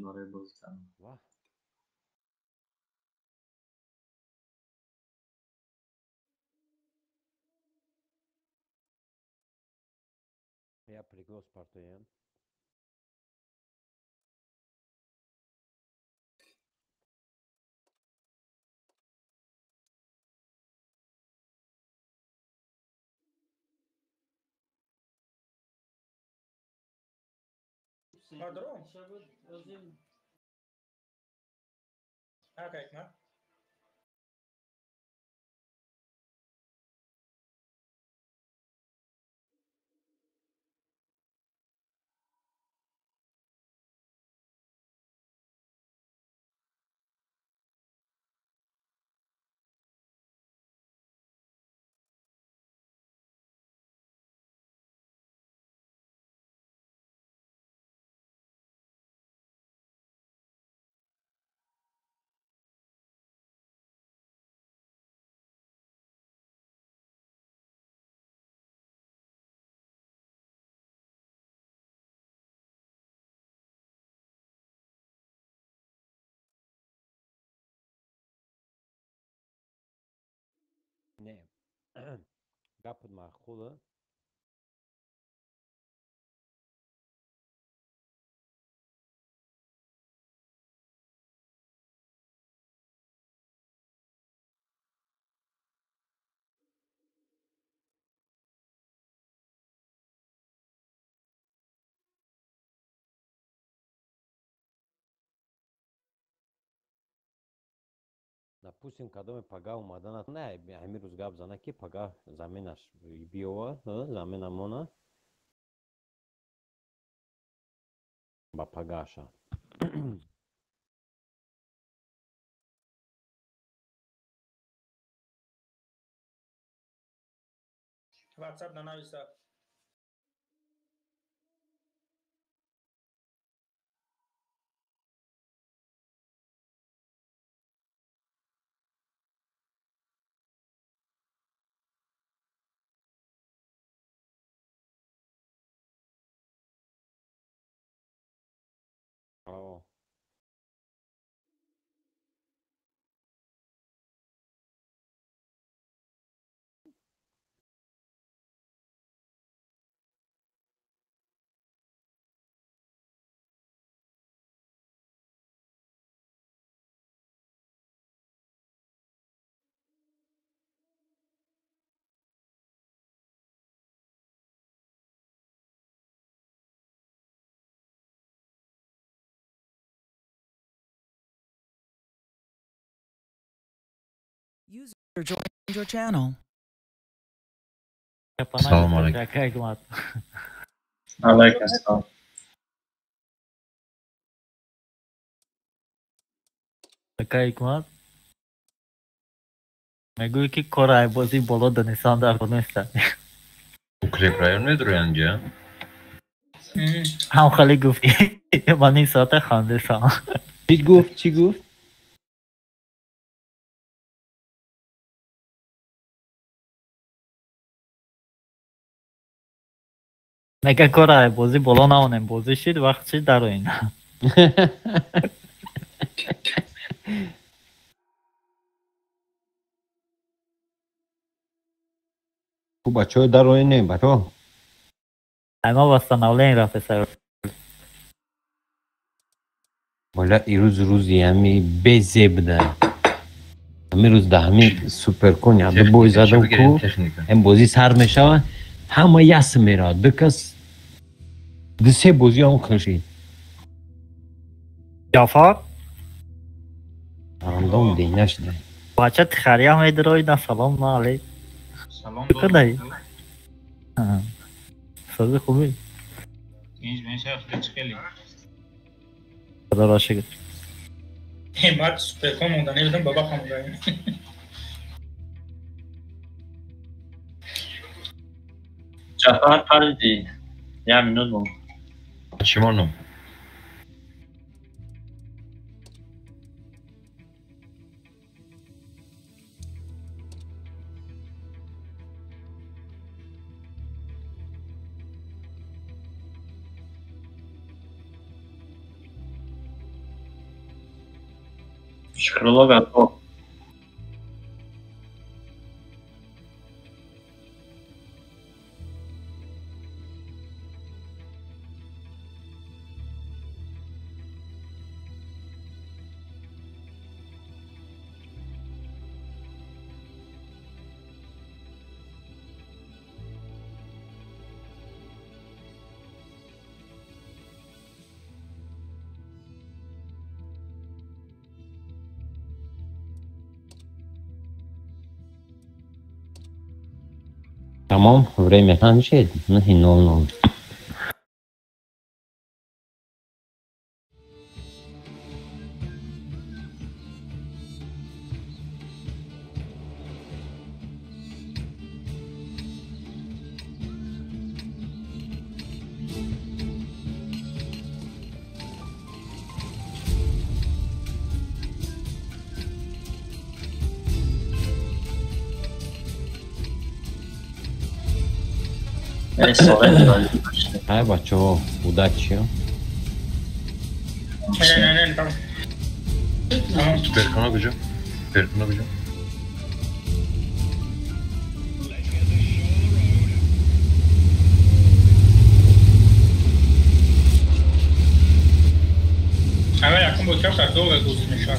برای بازی کردن. واه. Я прикол Спартаем. Padrão? Kijk maar. Ne. Gapet معقوله. Допустим, когда мы пага умадана, не, ами рузгаб зана ки пага заминаш биова, замина мона ба пагаша. WhatsApp na nawisa. Oh. User joined your channel. Salam alaikum. علیکم السلام. Hikmat. میگویی که کار بازی بالا دانستان در کنسته Uklep rayon nedir önce? هم خالی گفتی من این ساعت خانده سام چی گفت؟ چی گفت؟ میگه کار بازی بالا نمونیم بازی شید وقت چی در این تو بچه های در روی نیم بچه ها اما بستن اوله این رفت سر والا ایروز روزی همی بزه بدن همی روز ده همی سوپر کنی هده بوی زدم کو هم بازی سر میشه همه یس میره دکس دسه بازی هم کشید جعفر رندام دی نشده بچه تخری هم ایدروی نه سلام نه علی سلام کدایی سازی خوبی اینج میشه خیلی خیلی خدا را شکر Mart super komandane بدم بابا خمودایی. جعفر پردی. یه منون مون. Shimano. Şıkrılık atı. Tamam, время кончает. Ну, 0-0. Neyse oraya Hai, baccio, удачи. Aynen tamam. Tamam. Süperkan'a gücüm. Süperkan'a gücüm. Eve yakın bakıyorsak doğru gözünü şu an.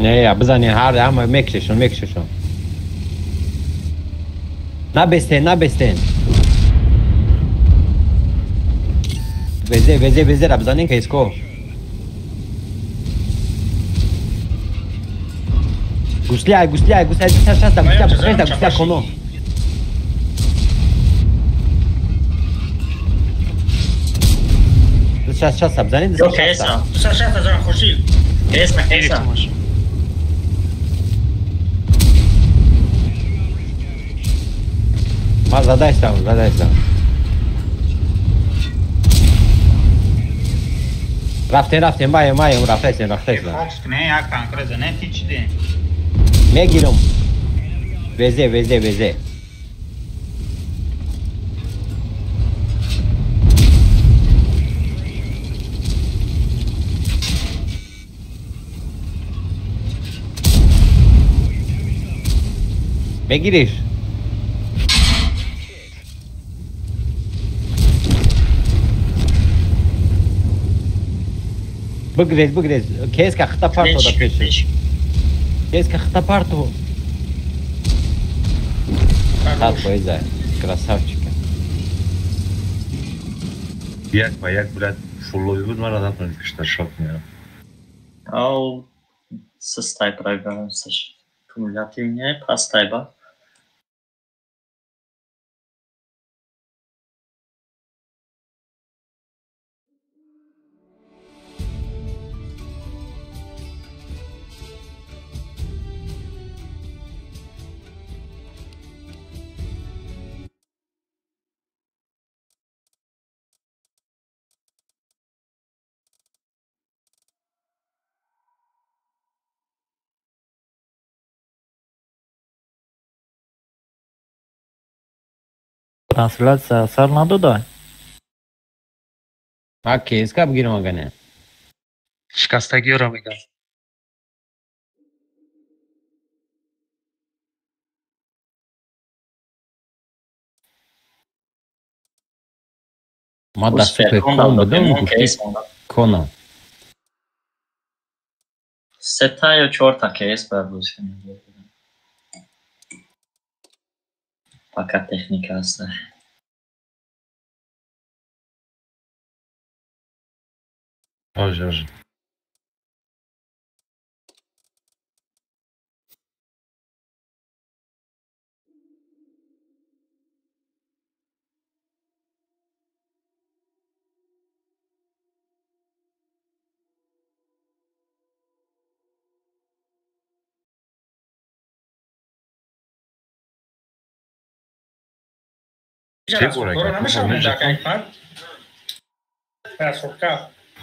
Ne ya, bzani hard ama mekşeşon. Na besten. Veze, rabzanin kesko. Guslia, şasta kono. Şasta, rabzanin Yok Kesa. Sasha Tazan Khoshil. Kesa. Ma zaдай stam. Raften, mają, raften. Fox ne ya kanka ne tiçdi. Megirum. Veze. Megiriş. Băgrezi. Crezi că câta partă da pești? Crezi că câta partă? Tak, poezia. Красавчика. Yak, блядь, фулловый var adam işte şok ya. Au să stai praga să-și cumulativnie, asta ba. Трансляция сарнаду да. Ha, crezi că abgiră mă gânea. Shikasta giora میگم. Ma da super combo, dă-mi Kona. Setayo ciorta Case barbus. Fakat tehnika asta. Ajde.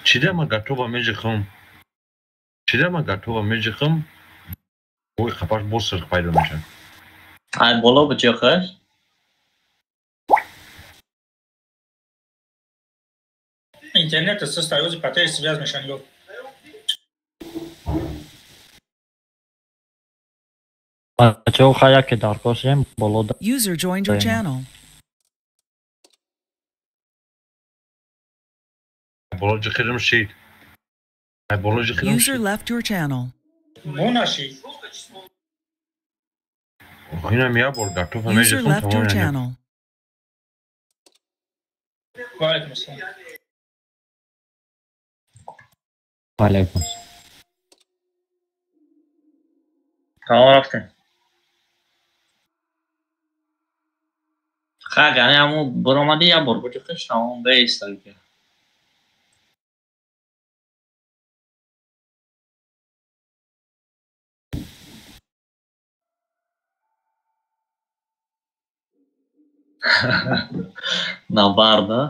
Çide mi gatoba mecikım? Oy kapaş boz sırk paylamışım. Ay bolo bu cokar. интернета состоит потери связь мешанье. бачаҳо хая ки дар кошем болода User joined your channel. Bolacı kırım şey. Bolacı kırım User şey. left your channel. Бонаши. Oynam ya borda. Topa User meclisin left your tamam yani. channel. Валикум ассалам. Aleyküm. Tamam رفتیم. خب یعنی همون برآمدی یا برگوچه خش تمام بیست دیگه. Nabarda.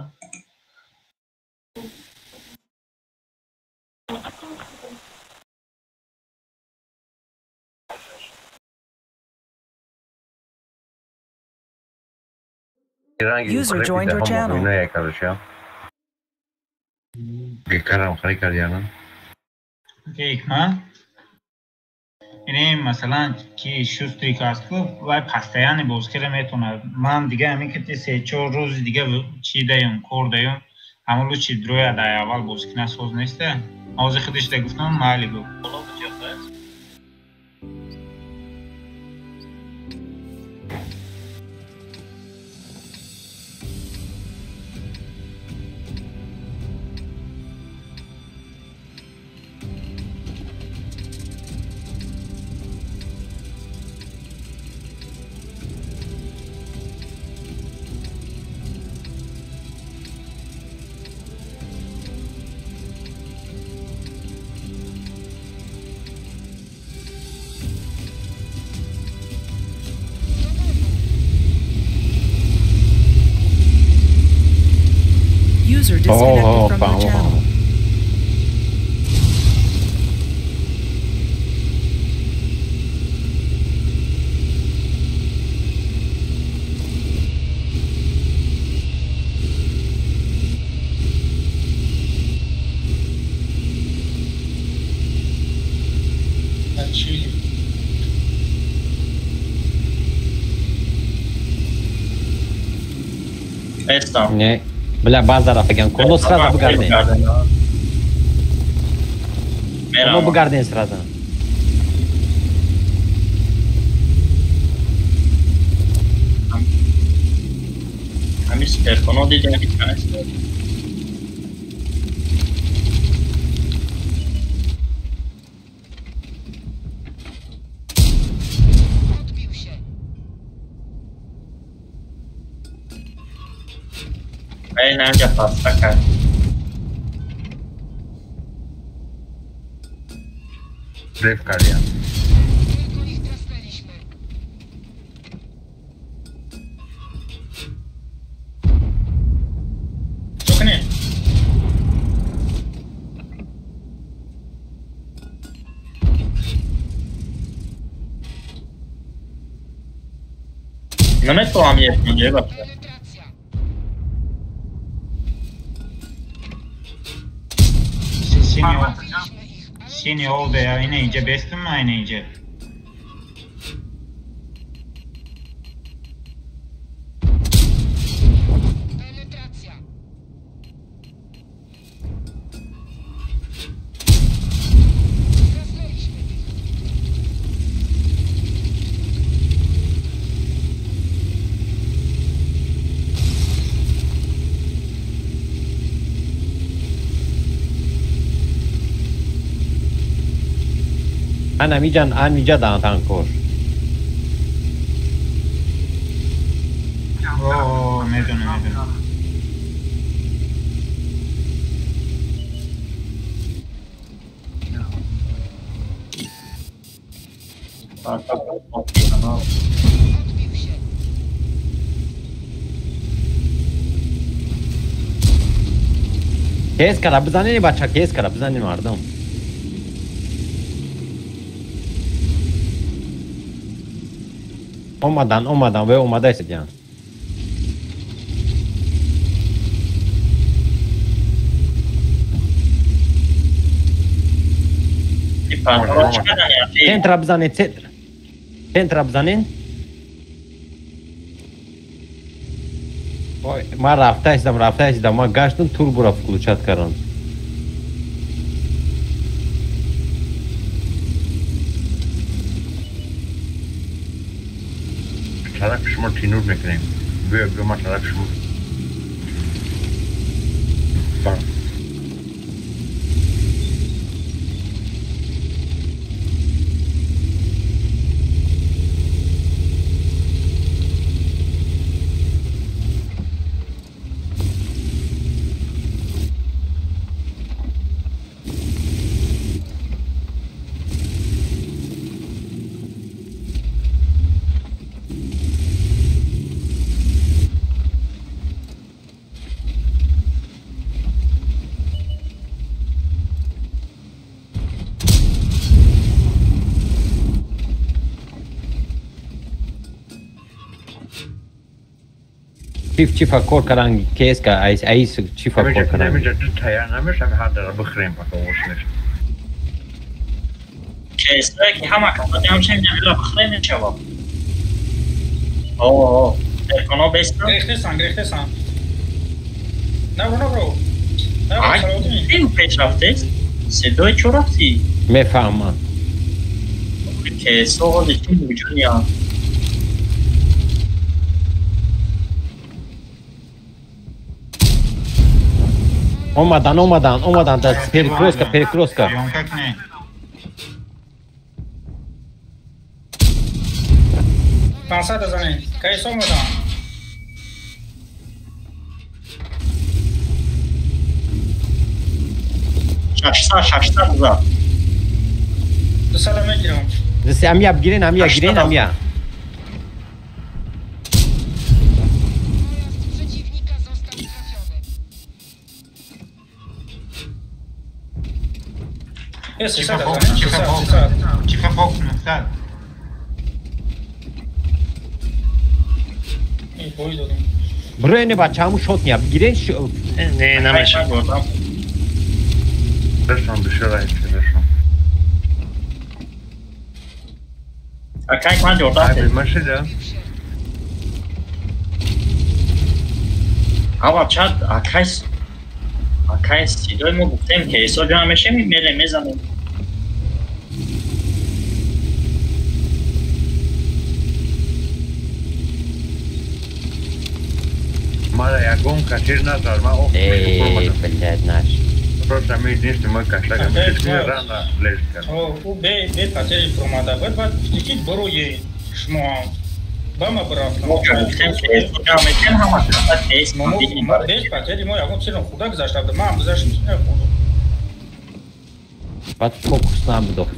User joined your channel. Oyuna karışıyor. Gekaram خری کردیانا. یک ما اینه مثلا کی شوستری کاسکو وای پستایانی بازکره میتونه من دیگه همین که 3-4 روز دیگه چی دایم کور دایم همون چی دروی دای اول بازکنه سوز نیسته آوز خودش ده گفتم مالی گو User disconnected from your channel. Estam. Ne? Bля bazı rafıgan. Kolo sırada bu garden. Kolo bu garden sırada. همین سپرکانو دیدم که کنست. ای نرجع پاستا کرد. Ref kardiyan. Çok ne? نمیتونم یه اینجا باشه. Seni oldu ya yine iyice bestin mi aynı iyice? من همینجا دانتان کور. میدونم کیس کرا بزنین بچه کیس کرا بزنین مردم. اومدن و اومده است جان. پرتاب کردن یا سنتر بزنید سنتر بزنین من رفته ایستم من گشتم تور رفت کلوچت کردم طرف شما تینور میکنیم بیا ما طرف شما چی فکر کردن کیس که ایس چی فکر کردن نمیجا تیار نمیشه هر در بخریم پاکا وشنش کیسایی که همه کماتی همچنین نمیلا بخرین چوا اوه تلفونا بیستن گرفته سن نبرو این پیش رفته صدای چو رفتی میفهمم کیسا حالی چی وجود یا اومدن دست پریکروس که یونکک نه پانصد زنین کیسا اومدن ششتا بزا دو سال میگیرم دستی همیا بگیرین همیا چیفا بوک نفتاد این بوی دادم برای بچه همون شد نیا بگیرین نه نمیشه برشان بشه رایت برشان اکایک من جورده مشه جا آقا چند اکایس چیزای ما گفتیم که ایسا جا همیشه میمیره میزنیم مالا یکون کتیر نزار ما اوه بلد نش پروسا مید نیست ما کشتاگم کشمی ران لیش کرد او به پاتری پرومادا باید تیکیت بروی شما بما برافت ما که گفتیم که ایسا جا همیشه همه فقط که ایس ما بینیم ما به پاتری ما یکون چیزی خدا گذاشته بود ما هم گذاشتیم خدا باید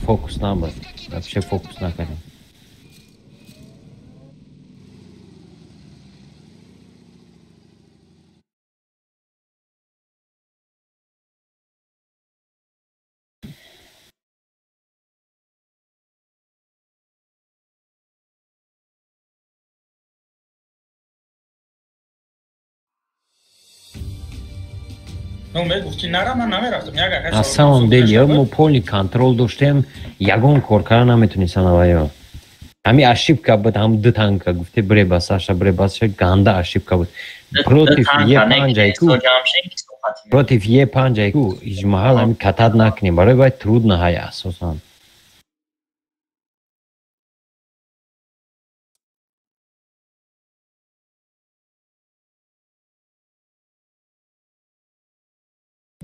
فوکوس نبود بشه فوکوس نکنیم گفتی نرم من نمیرفتم اصلا اون دلیه مو پولی کنترل داشتیم یگون کورکار نمیتونیستن آیا همی اشیب که بود هم دو تنکه گفته بره بساش گنده اشیب که بود پروتیف یه پنجه کو ایج محل همی کتاد نکنیم برای باید ترود نهای اساسا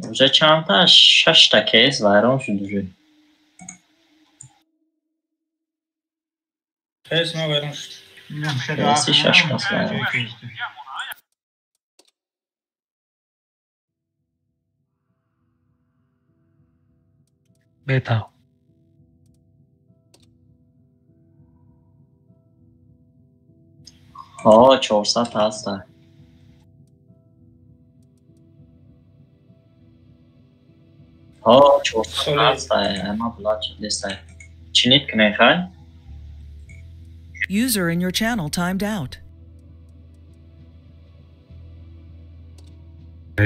روزه چند تا 6 تا کیس ویران شده کیس ما ویران شد کیسی 6 کس ویران بتا ها 400 هسته ها 400 هسته اما بلاد شده چی نیت کنه خواهی؟ User in your channel timed out.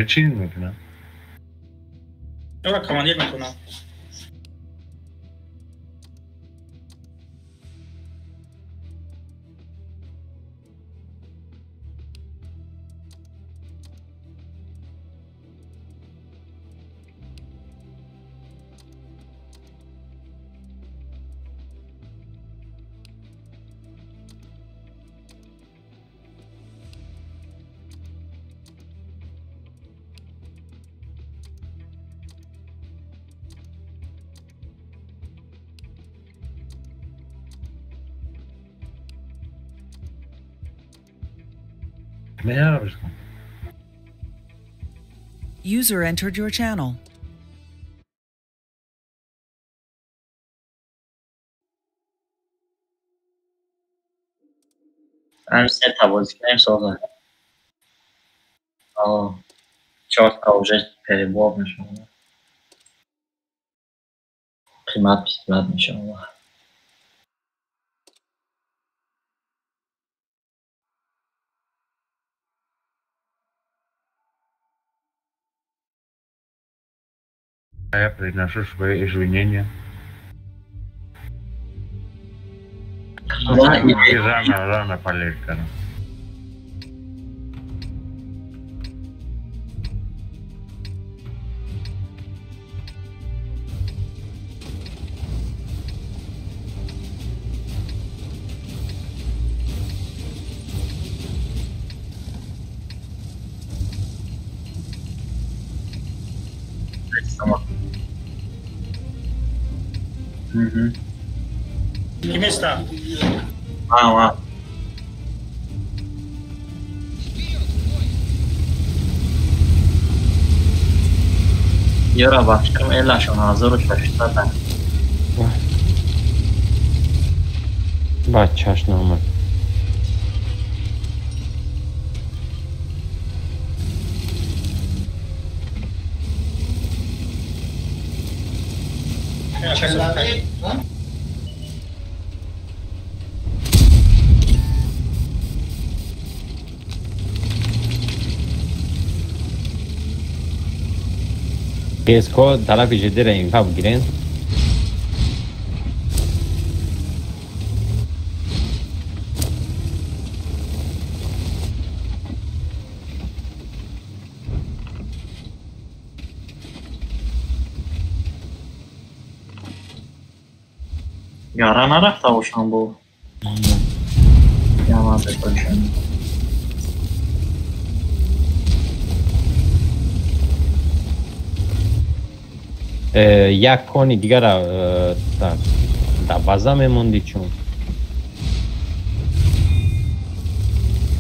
چی میکنم؟ اول کماندیر میکنم Ne yapıyorsun? User entered your channel. من سه تا بازی کنیم سازن. چهار تا اوجه پریبواب میشه. قیمت بیستیمت میشه. Я приношу свои извинения. И рано полезть, конечно. Kim está? Wow. Yora bakışım ela şun hazır uçuşta da. بچهش نامد PSK طرف جدی ریم پا بگیرین Yara نرفته باشم با یا من بکنشم یک کانی دیگر در بازه میموندی چون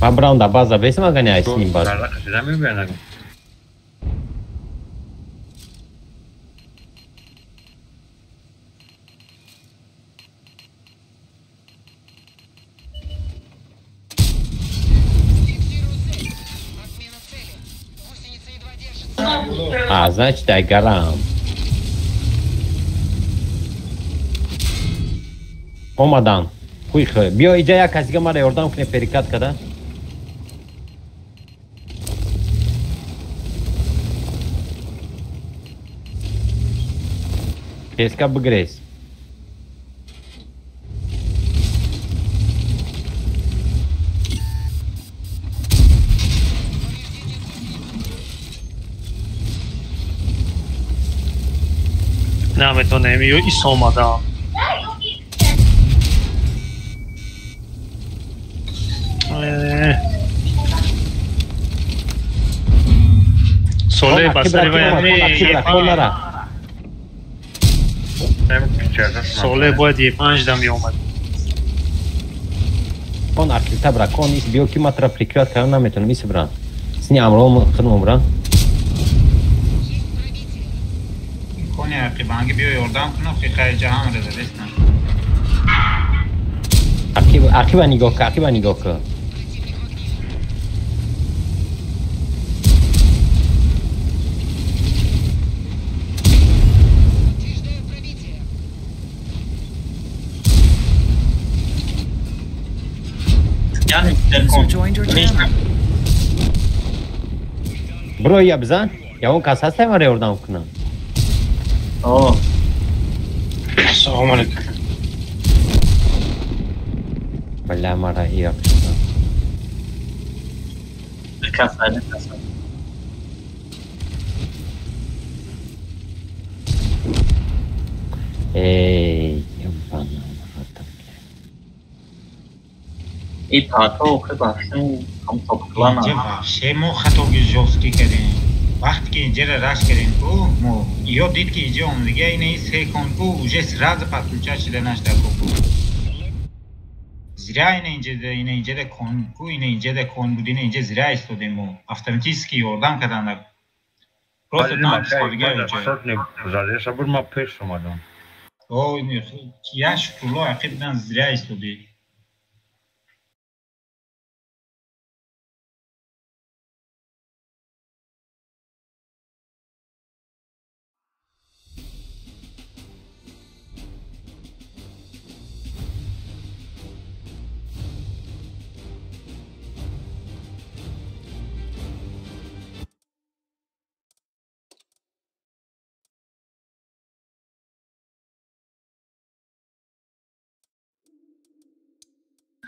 من برام در بازه بیسم اگه نیستیم باز значит дайгарам اومدن خوی خوی بیا اینجا یک کسی که ما را یاردم کنه پریکت کده پیسکا بگریز نام تو نمیو ایسا اومدم سوله بسری ویمی سوله باید یه 5 دمی اومد کن اکلیتا برا کن ایس بیو که ما ترا پریکیات کنم نمیتونم ایس بران سنی امرو خدمو بران کنی عقیبانگی بیو یاردم کنم که خیلی جهان رزه بستن عقیبا نگاه که عقیبا نگاه که User joined your channel. برو یا بزن یا اون کس هسته ما را یاردم کنم سلام علیکم بله ما را یا کنم کسانه ای این پاتو که باشیم هم توپلان اینجا وحشه ما خطا جاستی کردیم وقتی که اینجا را رش کردیم کو ما یا دید که اینجا آمدگه اینه ای سه کن کو اوجه راز پتلوچه شده نشده کو زیرا اینجا ده کنگو اینجا ده کن بود اینجا زیرا ایستادیم و автоматически یاردم کردن просто там сховигали زاده صبر ما پیش اومدم او яш пуло ақибдан зира истоди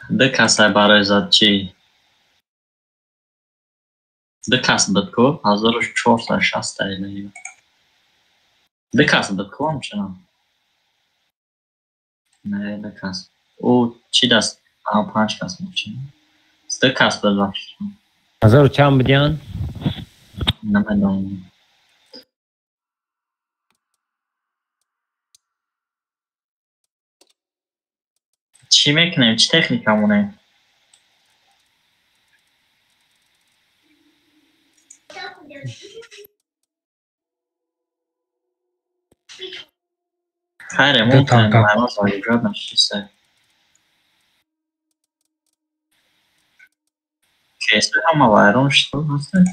Декасай барои зад чӣ? Декас битко 1460 тайли. Декас битко ҳамчунон. Не, декас. О, чӣ даст? 5 кас мошин. Декас бизаш. 1000 чанд будиян? Намедонам. چی میکنیم؟ چی تکنیک همونه؟ خیره ممکنه همه زایجات نشسته کیسه همه وایرون شده هسته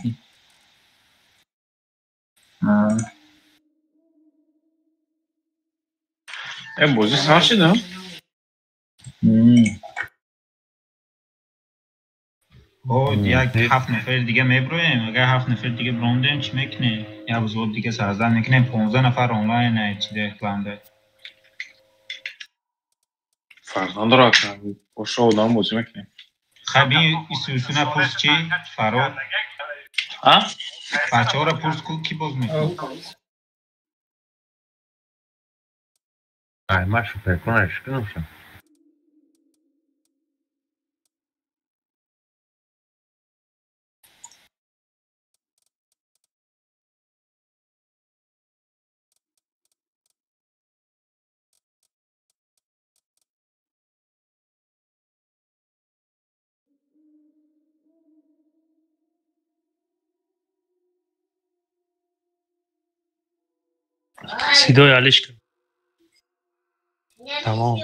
که بازی سر شده؟ یک 7 نفر دیگه میبرویم اگر 7 نفر دیگه براندیم چی میکنیم؟ یا بزرگ دیگه 13 میکنیم 15 نفر آنلاین چی ده اکلانده فرق نداره کنم باشه آدم بازی میکنیم خب این سوسونه پرس چی؟ فراد بچه ها را پرس کی باز میکنیم؟ من سوپر کنش کنم صدای علیش کن تمام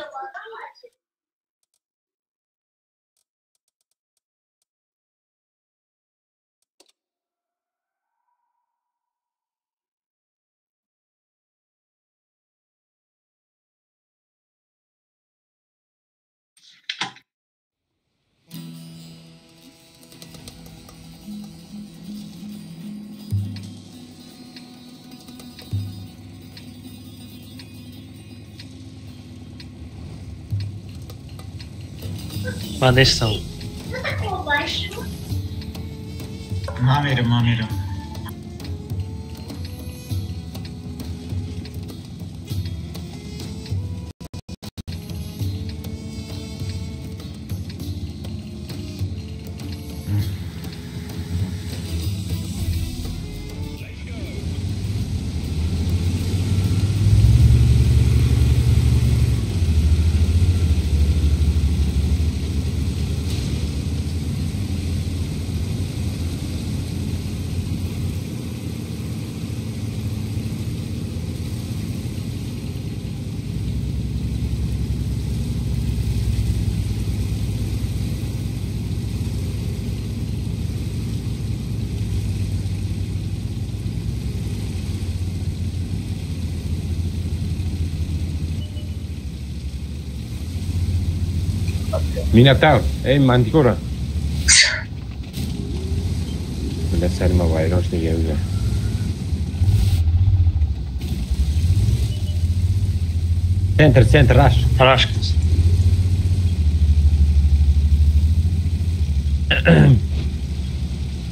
من نیستم من میرم Minotauro, Manticora. Deve ser uma vairão, se ninguém usa. Center, rush.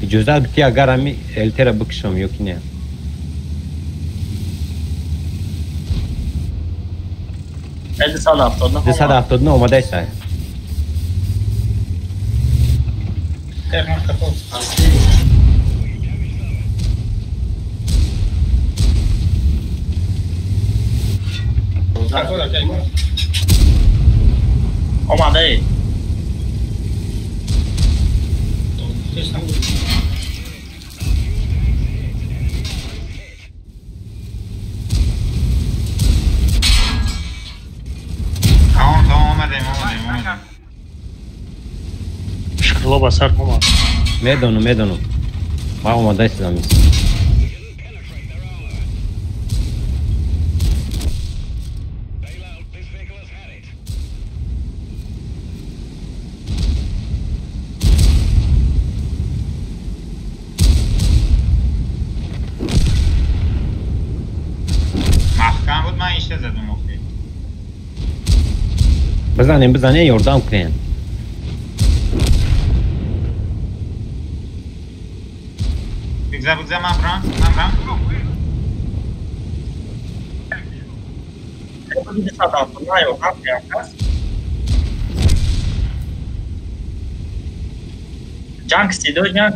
جزء بتي اگرمی الترا بکشم یا کی نه از 179 اومده است اومده بابا سر کما میدونم ما اومده استم محکم بود من ایشته زدم مختی بزنین یاردم کنین بگذار من برم جنگ سیدو جنگ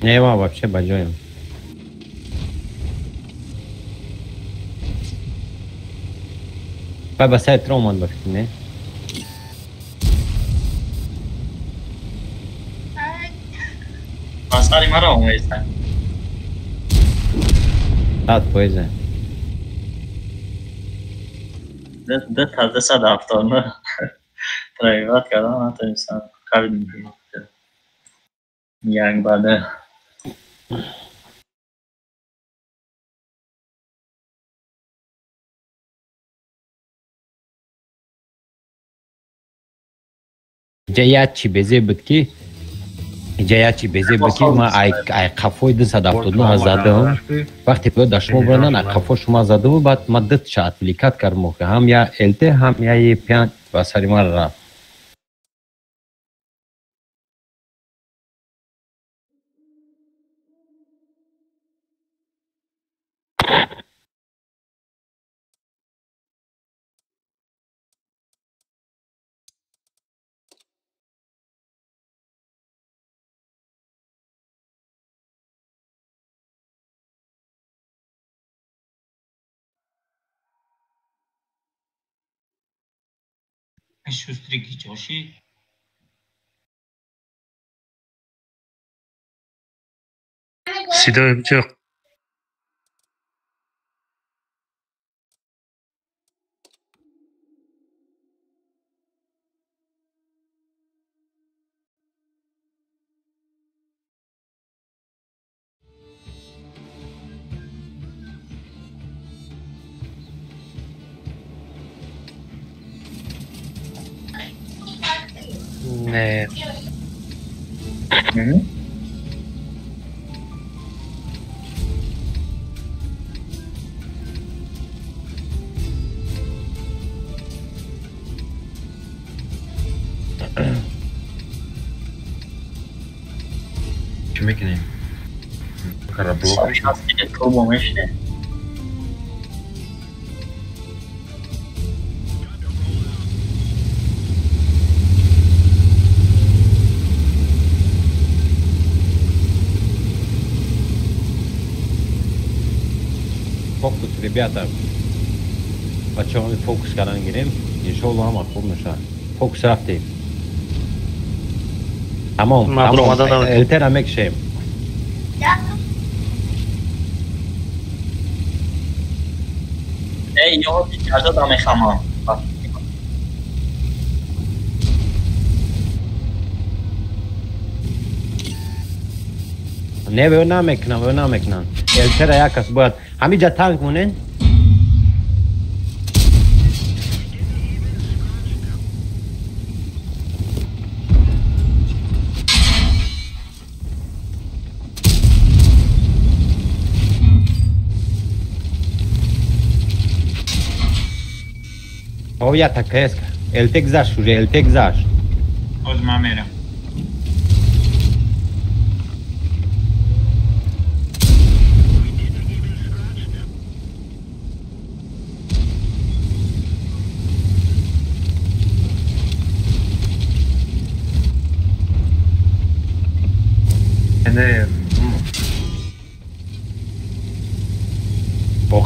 Не, вообще баджоем. Пай басай тромон бафти, не? Masari mara hon esta. Tat poeze. ده تازه 170 ترایوات کردم من تا انسان کاری یک بعد جایچی بزه بود که ما ای قفوی ده 179 زدم وقتی که داشتم برندن ای قفو شما زدم و بعد ما دت شد فلیکت کردم که هم یا الته هم یا یه پیان و سری ما رفت شوستریکی جوشی صدای بچه نه چی میکنیم؟ کار بلوک شخصی که تو بومشه Фокус, ребята. Почему фокус каран гирем? Иншаллах ама خوب میشه. فокус رفتیم. تمام. التر هم میکشیم. ای یهو اجازه دام خما نه به نمیکنن التر یک کس باید همینجا تانک مونن او یا تکیس که التک زاش شوره التک زاش از ما میرم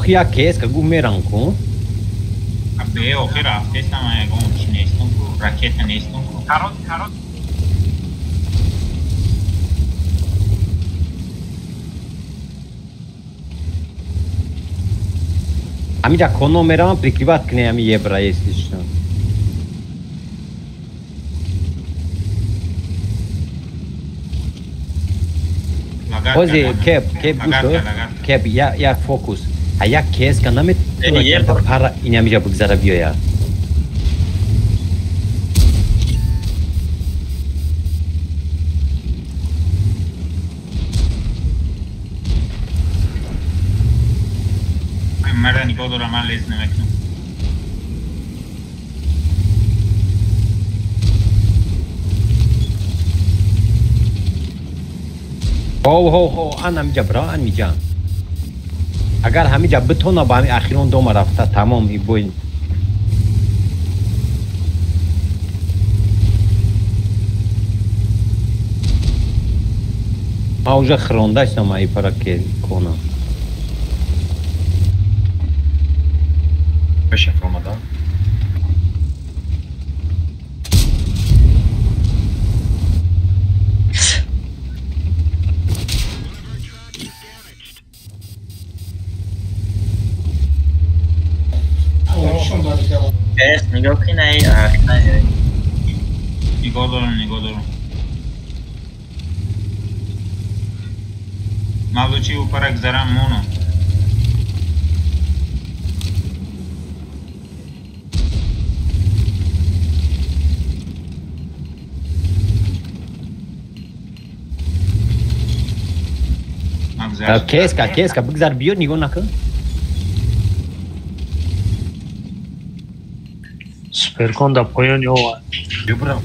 Ochia que es que gumeran com Ape o que rafte esta mai com chineston com raqueta neston com Carot همینجا کنو میرم прикривать к ней یه برای استیشن Ozi, kep gusho, kep ya fokus. Ya kes ka namituna kerda para inamija bugzara biyoya. مرد نگاه دارم من لیز نمیکنم هو انا مجبرا ان میجان اگر همینجا بتونه با همین اخیرون دوم رفته تمام ای بوین ما اونجا خرونده شدم ای پرا که کنم بشه رمضان نگاه کنی نه نگاه دارم مولوچی اوپر اگذارم مونو کیس کا بگذار بیو نگاه نکن سپرکن در پایان یا جبرم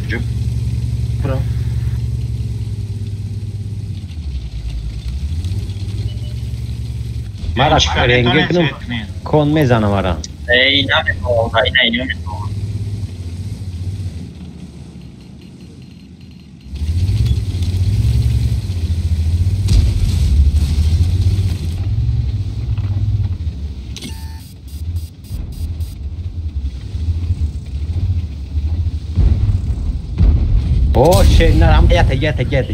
مرا رنگه کنم کن میزنم مرا اینا میتونم اینا میتونم اوه شit نرم گیت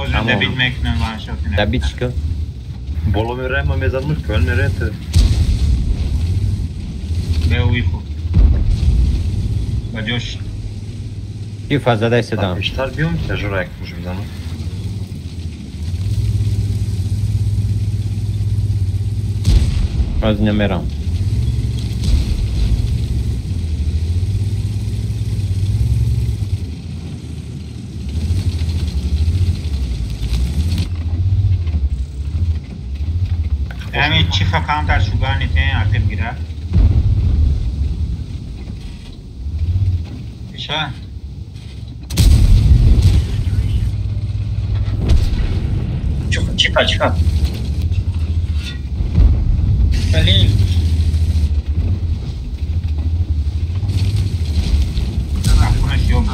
Özür de bilmekle var şokine. Tabii çıkın. Bolo merema mezarmış köl nerede? Ve uyku. Bacoş. Bir fazla da istedam. İşler biliyor musun? Tecrübe ekmiş bir zaman. Az nemeram. همین چی فکرم در شوگر نیتین artık girer. İşe. Çıkar. Halil. Konuş yok.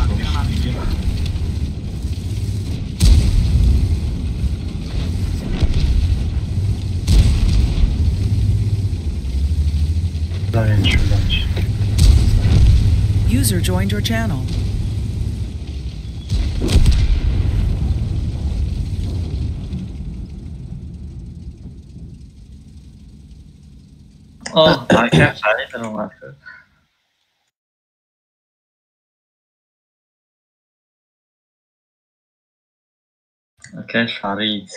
User joined your channel. Oh, arkadaşlar ne durum var? Okay, Farid.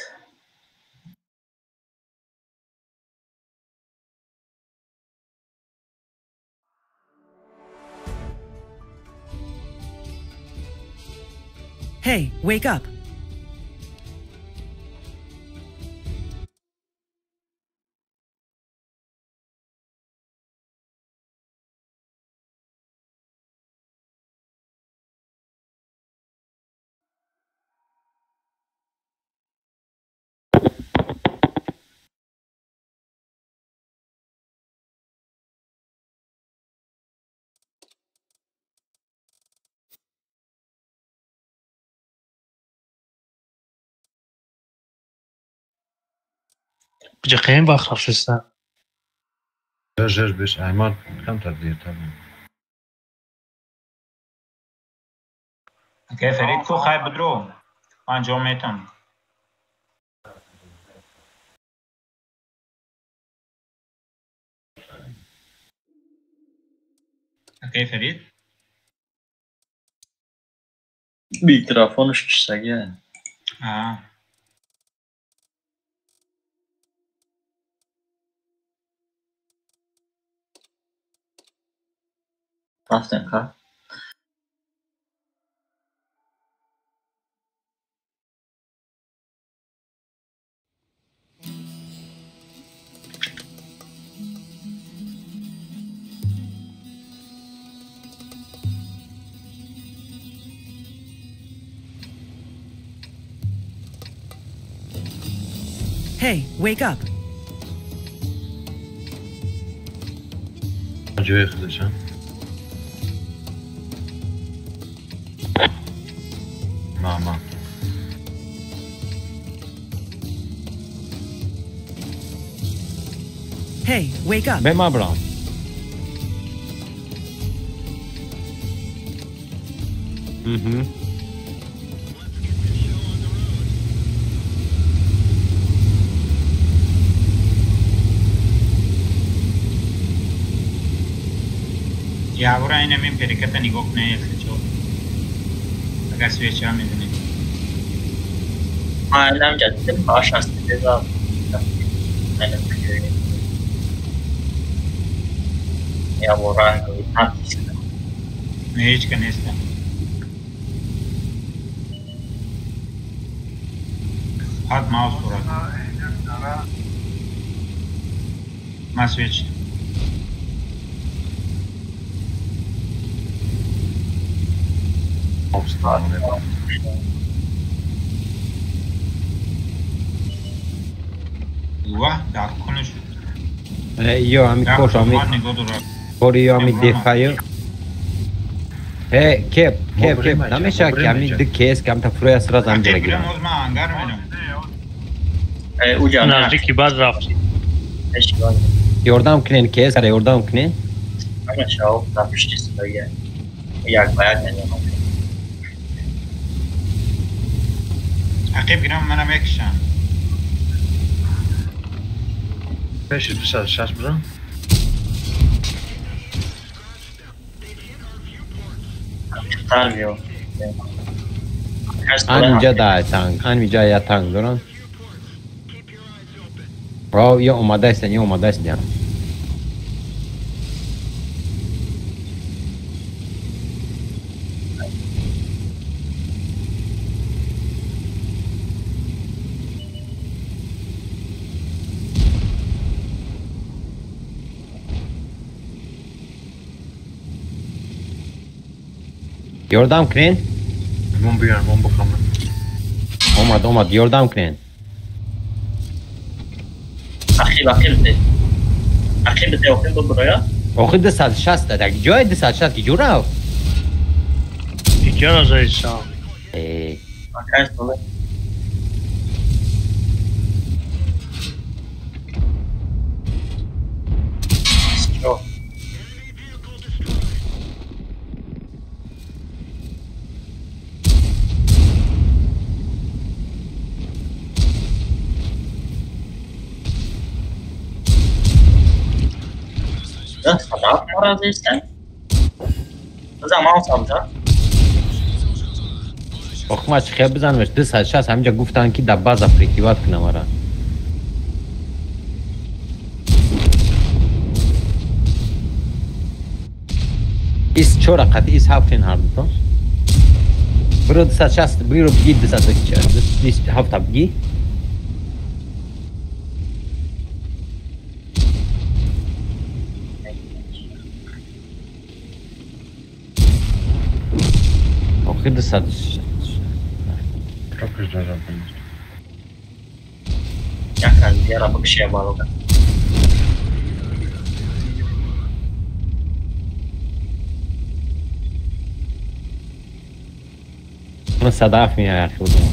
Hey, wake up. کجا خیلی وقت رفتستن جاش بش ایمان کم تبدیل تبدیل. که فرید کو خیلی بدرو. من جامعتم. окей Фарид Mikrofonuz kişisege. Raften ka. Hey, wake up. Acıyor kılıçan. Mama. Hey, wake up. Bema Brown. یاورا اینم این پریکتا نگاه کنه چو اگر سویچ ها میدونی Ailem geldi. Baş hastası da. Ailem geldi. Ya Boran hapis. نه هیچ که نیستم حد ماوس برد ما سویچ واه در کنش Io amico coșo, amic. Ori eu amic de faio. Kep, dame și aki amic de kes, că am ta froia să razam de la ghirea. Ucan. نزدیکی بعد رفتی Yordam knen kes, care yordam knen? Așa, dar nu știi să ia. Ia cu aia ne عقیب گیرم منم یکشم Peşi bir saat şans mı? Tarmıyor. Anca da tang, anca ya tang duran. Bro, eu umadaysan ya. Yordam kren? Mum bir mum bakalım. Omad, yordam kren. Akil de. Akil de okul buraya. Okul de 160 da, joy de 160 ki jura. اینجا رضایستان Bakar sonra. Çok. Sadaf mı razı isten? O zaman salacak. Okuma çıkıyor bizden de 160 همینجا گفتن که در باز افریقیات کنم آره. ایس چورا قطعی ایس هفتین هردو تو برو 160 برو بگی 200 هفته بگی اوکی 200 Çok güzel zaten. Yakar bir ara bir şeye bağlı. من صدف میاد خودم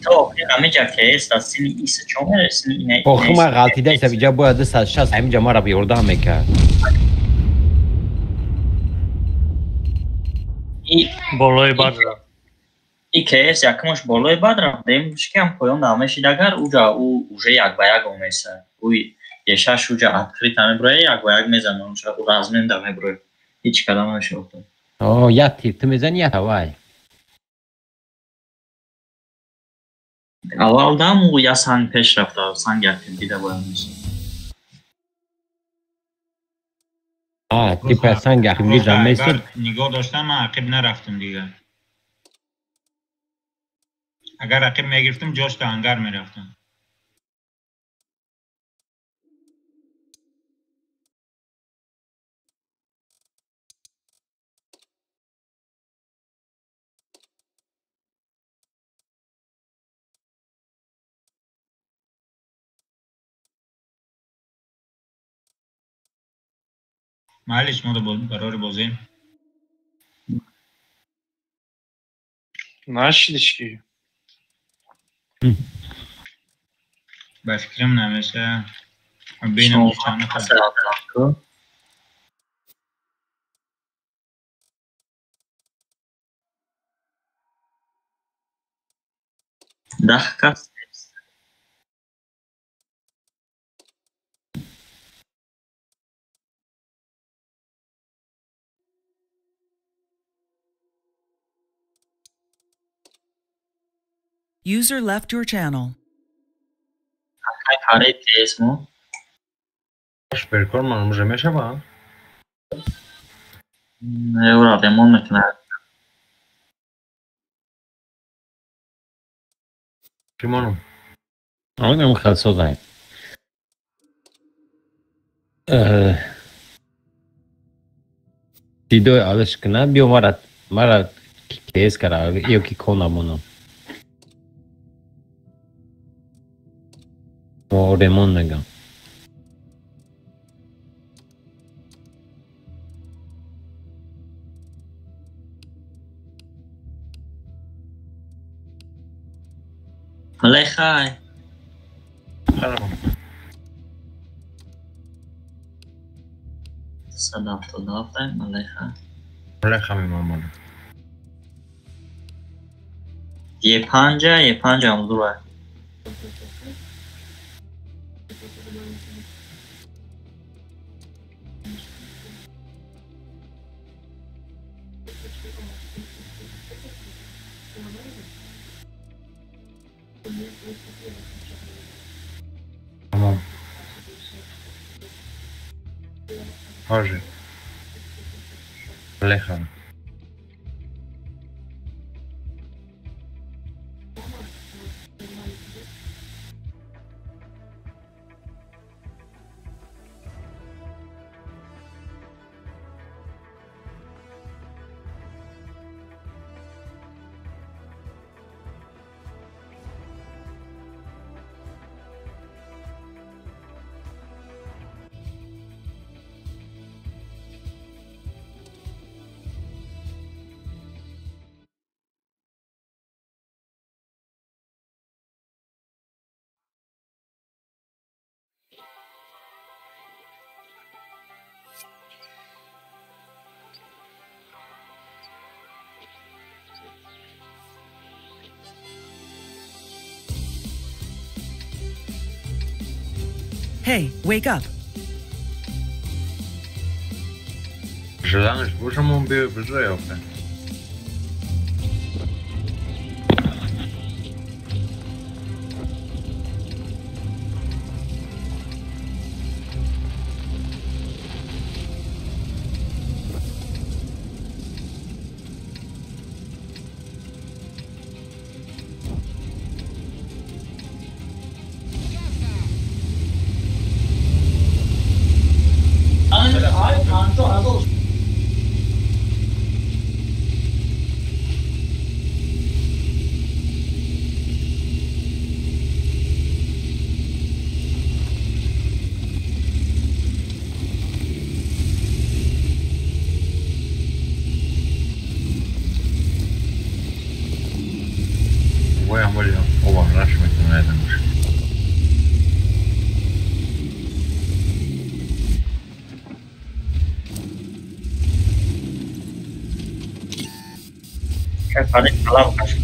تو همه جا که است سینی ایست چون سینی اینه آخه ما غلطی داشت اینجا باید 160 همینجا ما را بیردم میکرد بالای بعد رفت İKS yakmış bolay badram demişken koyun da ama şidagar uca u uje yak bayağı olmasa. Uy یه شوجه открыто میبره یک و یک میزنه اونجا و رزمنده میبره هیچ کدام نشوفته آه یک تیر تو میزنی یک هوای اول دم و یا سنگ پیش رفته سنگ گرفتیم دیده باید میشه آه تیپ سنگ اخیلی جمعه سید نگاه داشتم من عقب نرفتم دیگه اگر عقب میگرفتم جاش تا انگر میرفتم محلش ما رو برای بازیم نشیدش کی به فکرم نمیشه بینم چند نفر کس User left your channel. کاری تیز مو Szpilką możemy się ma. Europa moment نه Simono. آه نم خلصو دایم دیدو آلش کنه بیو مرا کیس کرا یو کی کنا منو و ریمون نگم Lecha. صداف Lecha. Lecha mi mamonu. یه پنجه هم دوره Tamam. Chodź. Lecha. Hey, wake up. Желаешь, будем убить бежевка. Voy a morir o barrarme con él. کاری کلام کشید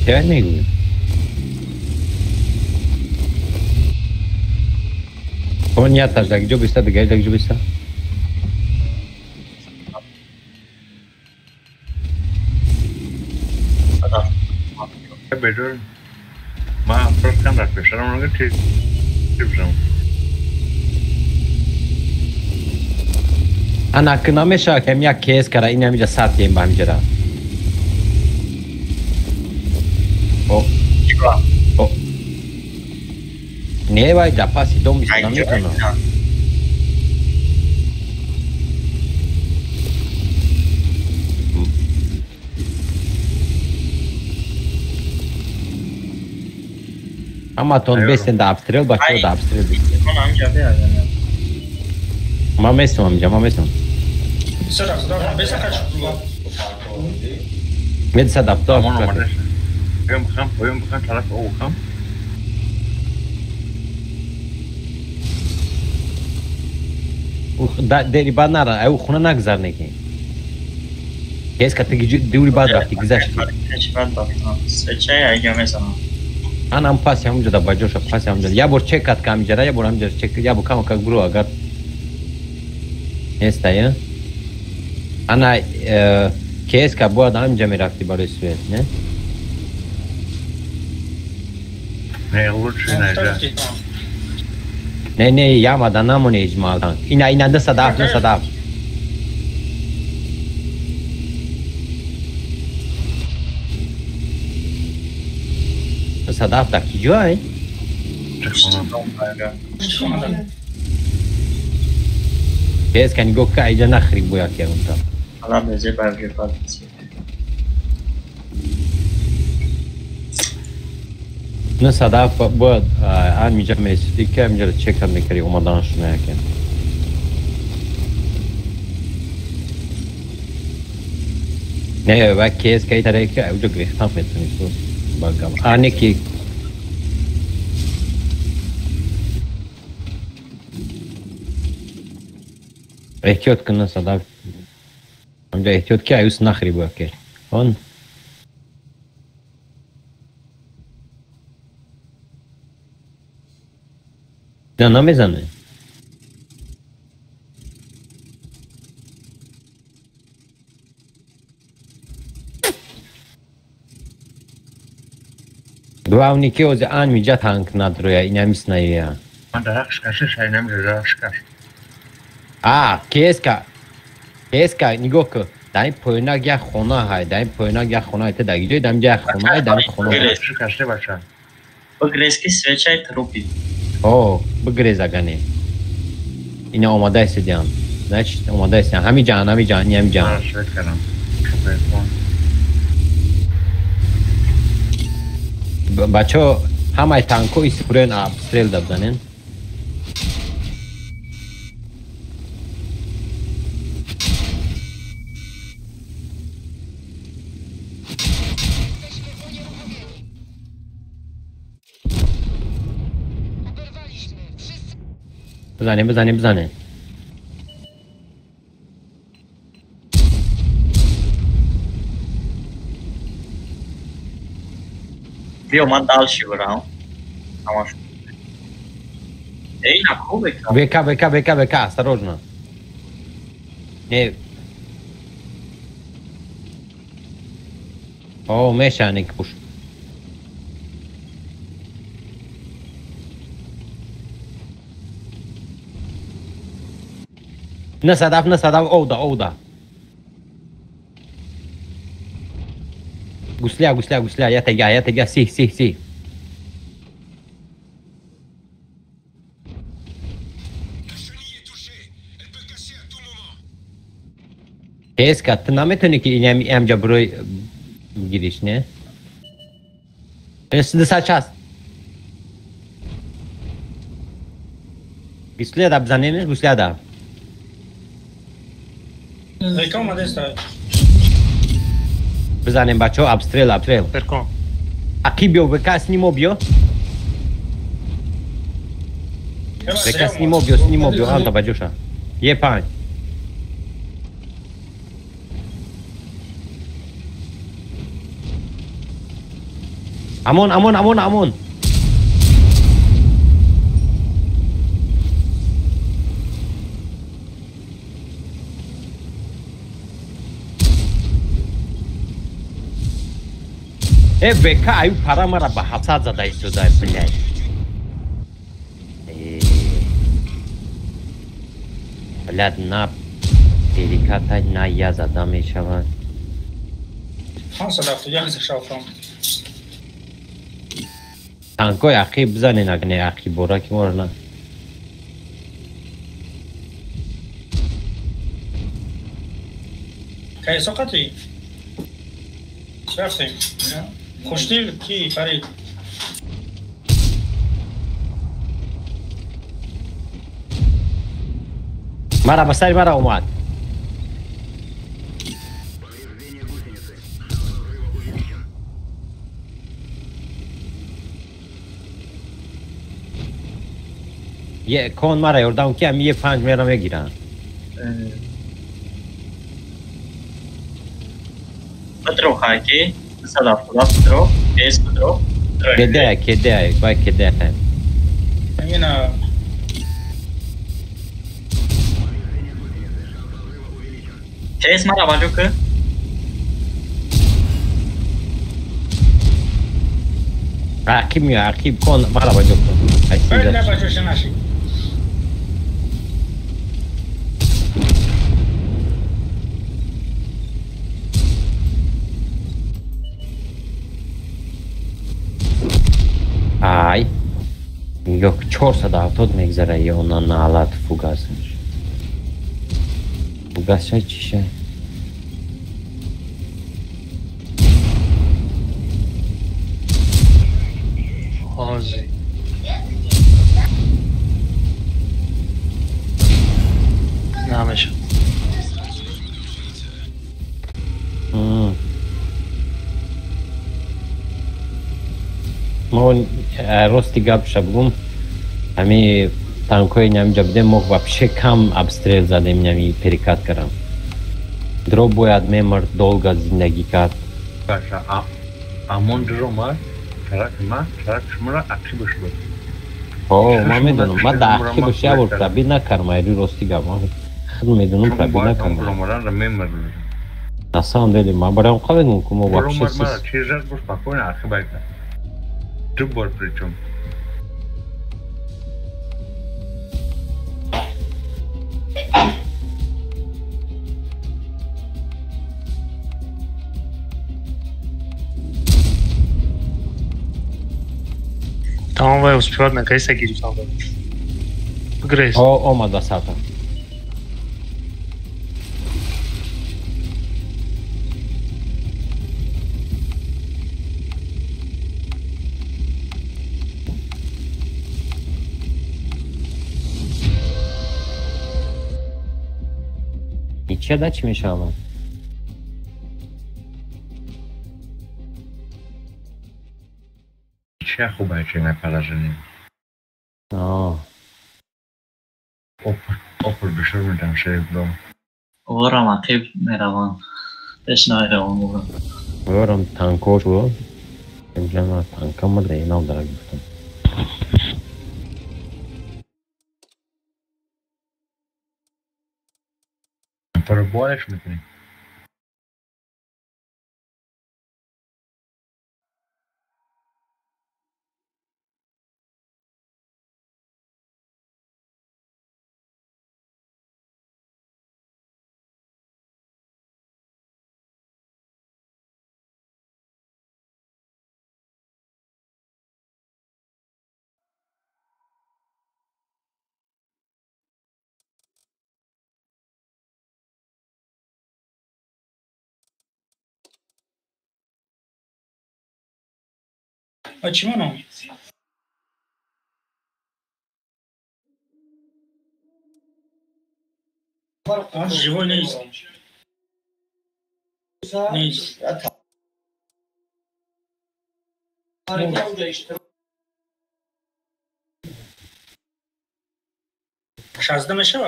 چه نگوی اون یاد تاش دیگه جو بیسته دیگه جو بیسته بدون ما فرست کم رفت بشه رو نگه چی بشم انا کنه میشه که یک کیس کرده این همیجا ساعت گیم با همیجا را او نه باید دا پاسی دوم بیسته نمیتونه اما تون بیستن دا ابستریل با چو دا ابستریل بیستن من همینجا بیاد ما میستم همینجا ما میستم صدا بسا کچ مید صد افتار امان اومده پایم بخم طرف او بخم داری بعد نره او خونه نگذر نکی کیس که تگی دوری بعد رفتی گذشتی چی بعد بافتم سچه اگه میزنم انا هم پاسی همونجا دا باجوش پاسی همونجا یا بور چک کت که همینجا را یا بور همینجا چک یا بور کم که برو اگر نیسته یا انا کیس که باید همینجا می رفتی برای سویت نه نه اول چی نجا نه یا مادن نمونه اجمالا اینا ده صداف نه صداف صداف دا کی جای کیس کنی گو که ایجا نخری بویا که اونتا حالا بزه برگه پاد بسید نه صداف باید همینجا میسیدی که همینجا رو چک هم میکری اومدانش نکن نه و کیس که ایتره که اوجا گریختم میتونی تو بگم آنه که احتیاط کنه صداف همینجا احتیاط که ایوس نخری بویا که اون نه نمیزنه دو اونی که از آن میجا تانک ندرویا این همیست نیویا من درخش کشش های نمیشه درخش کش کیس که نگاه که در این پویناک یک خونه های در این پویناک یک خونه های تا در اینجای در یک خونه های در این خونه های درخش کشته باشه بگریز که سویچه تروپی بگریز اگنه این آماده است دیان نچ آماده است همی جان نیم جان شوید کردم بچه همه تانکو اسپرین ابستریل دبزنین بزنیم بیا من دالشی برام تماش ای نه خوبه Века, осторожно. Не. О, мешаник пуш. نصدف اودا گوسلیا یا تگا سی کیس که نمیتونی که این همجا بروی گیریش نه دست هست گوسلیا دا بزنه نه گوسلیا دا Vem uma dessa. بزنیم بچه ها ابستریل Percon. اکی بیو بکا سنیمو بیو بکا سنیمو بیو آلتا بجوشا یه پنج امون بکا ایو پارا مرا به 700 زده ایستوده بلد بلد نه پیریکت نه یه زده می شود خان صداقت یعنی شافم تانکای اخی بزنین اگه اخی بورا که مورنه که ساقتی شفتیم خوشدیل کی فرید مرا بسری مرا اومد یه کون مرا یردم که هم یه 5 میرم میگیرن Petro aqui, essa da Petro, esse Petro. کده باید کده اینا Kes mana baju ke? عقیب میاد عقیب کن مرا با جو کن فرید نباجوش نشی ای یک 470 میگذره یه اونا نالت فوگاسش فوگاس چه چیشه حاضی نمیشه ما راستی گپ شبگم همی تانکوی نمی جبده موق вообще کم обстрел زدیم نمی پریکات کردم درو باید میمرد долго زندگی کرد باشه امون درو ما شرک شما را اکشی بشود ما میدونم من در اخی بشه اول پرابی نکرم ایری راستی گپ خود میدونم پرابی نکرم پروموران را میمرد نسان دیلی ما برایم قبل که ما پرومور вообще مرا چیز را بش پاکوین اخی باید تو بار پریچم Там vai успевать на кайса гирю там. Грейс. آمد وسط چه دا چی میشه آمد چه خوبه چه نپرژنیم اوپر بشور میدم شریف دو Oram akib meravan. Peşnay revan buram. برم تانکو شو اینجا ما تانکا مده اینا داره گفتم پر بالش میکنیم چی منو живой نیست نیست شازده میشه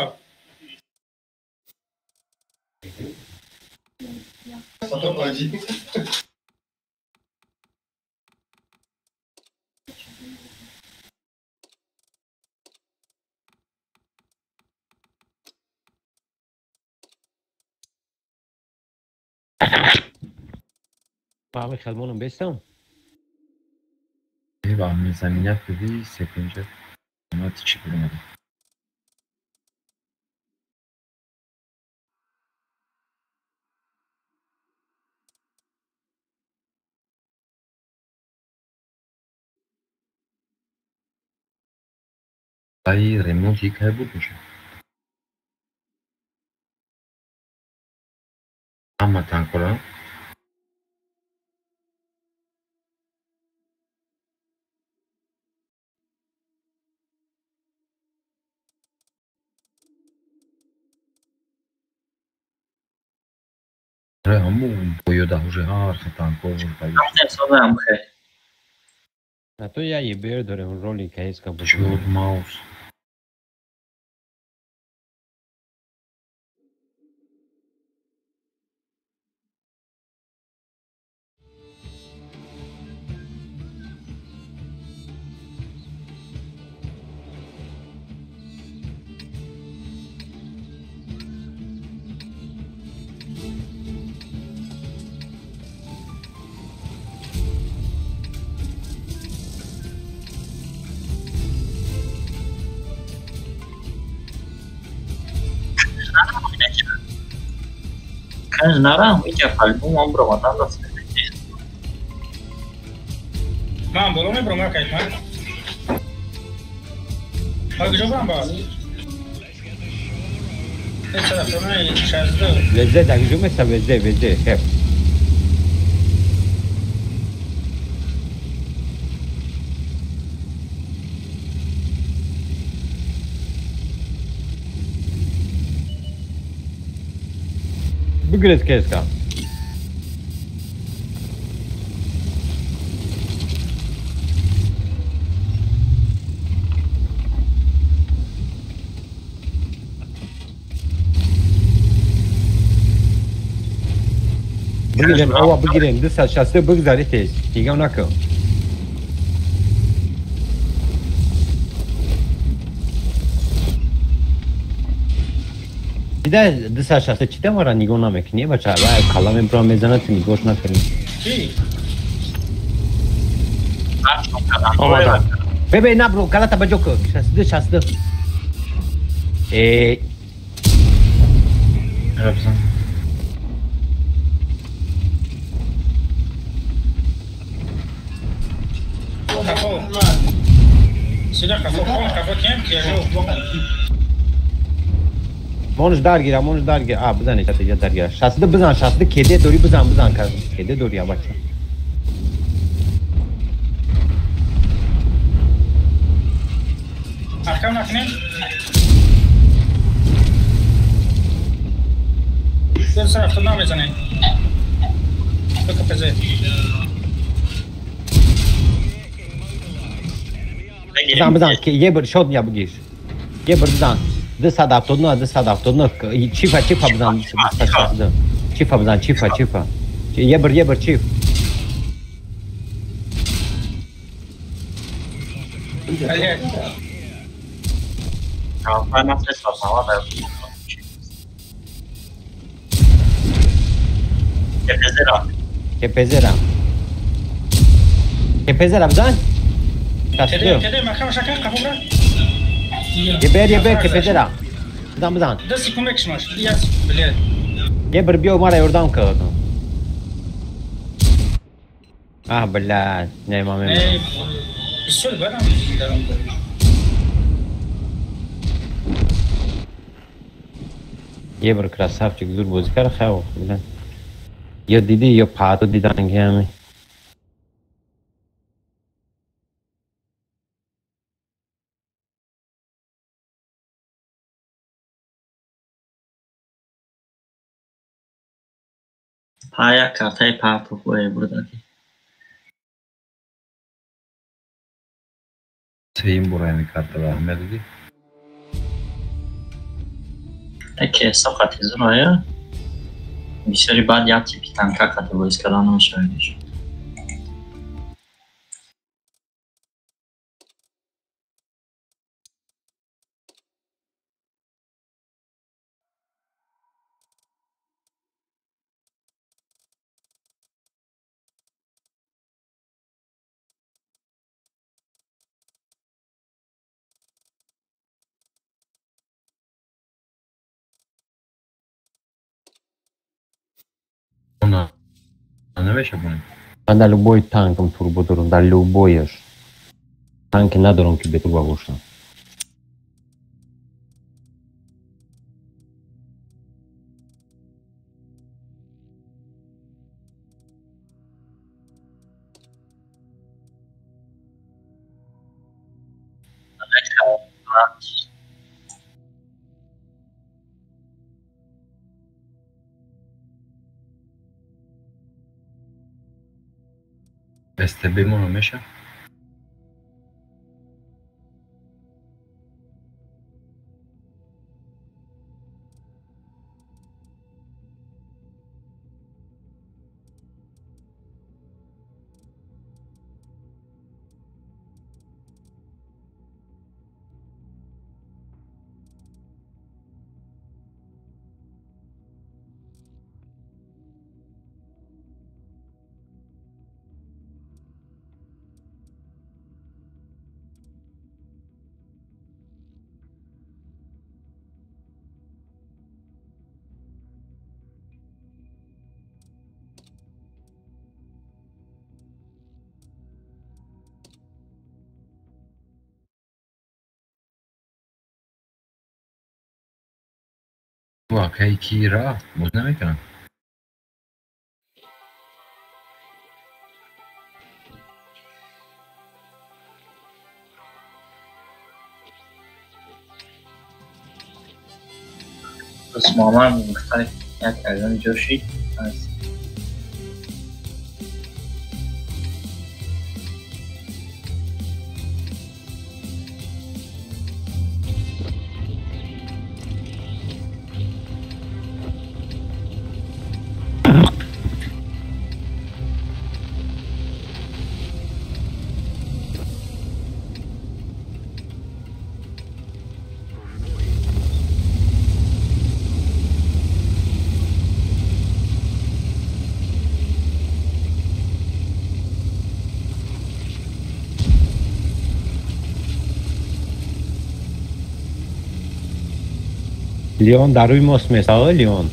با همه خلمونم بستم ба мезамият биди секунҷа қимати чӣ бимада. Ай ремонти кай буд меша? Ҳама танкора? ҳамун боёда уже ҳар хел танкор Sonra هم خیلی А то я ебер дорем роли кайска чуд бужу. маус. کنج نرم اینجا فالبوم هم برو مدام دست من برو میبرم اکایت من کجا برم باز این طرف من 16 Vezde dakicum esa vezde hep. Bugres keska. Bugirem ova bugirem disa şası bugzari tez. Tiga onako. Ida disa şası çite var ani gona mekniye bacha va kalame pro mezana timi goş na kerim. چی؟ آمادم. Bebe na bro kala tabajok şası. Ҳара бизан. کفو سیده کفو کن کفو کم کیجو Monuş dar gir. Aa bizan işte ya dar gir. Şası bizan şası kede dori bizan kar. Kede dori ya bacha. ارکم نکنیم دل سر افتاد نمیزنه بکن پزه Bizan ki ye bir shot ya bugir. Ye bir bizan. Disa adaptodno. Çifa bizan şası. Çifa bizan çifa. Ye bir çif. علیه کافه نفس فرسوا در Kepezera bizan. Şası. کده مکم شکر کفو برا Yeber kepezera. Bizan. دستی کمک شماش یاس بلیه Ye bir biyo mara yordan kağıdı. Ah billah. Ne mamem. ای بسیار برم دارم Ye bir krasavчик zur bozikar khao bilan. Ya didi ya pato didan gami. پایا کارتای پاپو کوی buradaki. Seyin buraya kartı vermedi dedi. که صفحه زنایا بسیاری بعد یاد چی پیتن که کاتگوریز کردن میشه. نمیشه کنیم. من در любой танком турбо дором, در любой танки ندارم که به турбо باشم. استبیمون رو میشه؟ واقعی کی را باز نمیکنم. بس ماما مختلف یک از آن جوشی هست. لیون در روی ماست مثلا لیون.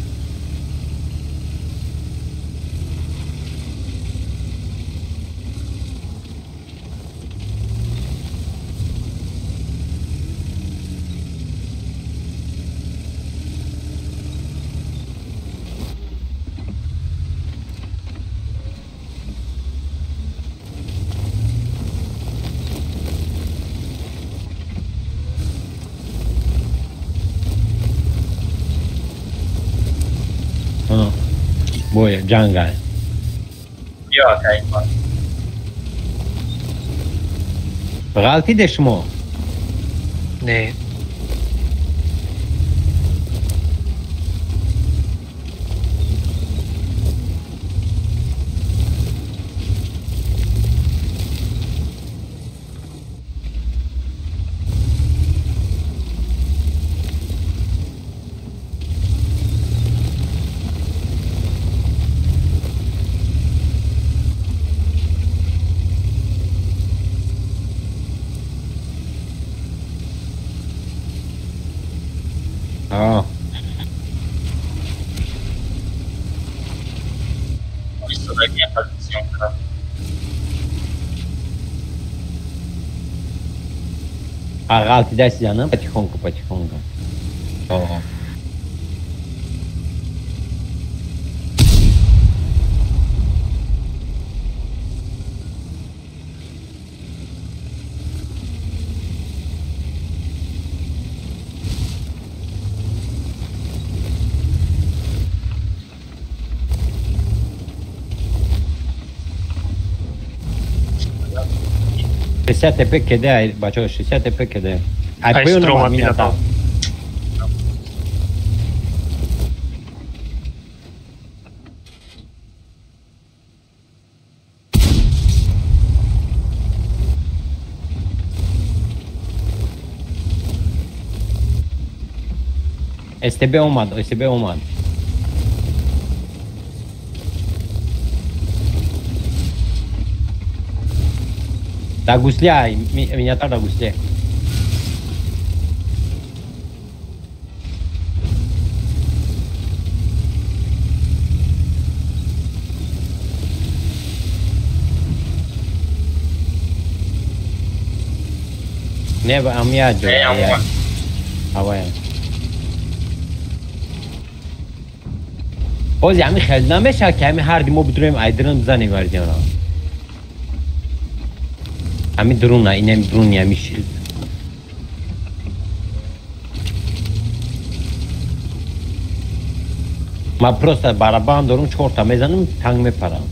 بویا جنگل یا کایفان غلطی ده شما. نه آه Questo da mia posizione. غلطی دست زنم потихоньку. آه شیسته پک کده بچه ها شیسته پک کده Hai stroma minata. استبه اومد Da guslia, miniatura da guslia. نه با امیا جو هوایم باز یعنی خیلی نمیشه که همین هر ما بدونیم ایدرن بزنیم وردیان را همین درون نه این درون همین شیلد ما پروست برابان دارم 4 تا میزنم تنگ میپرم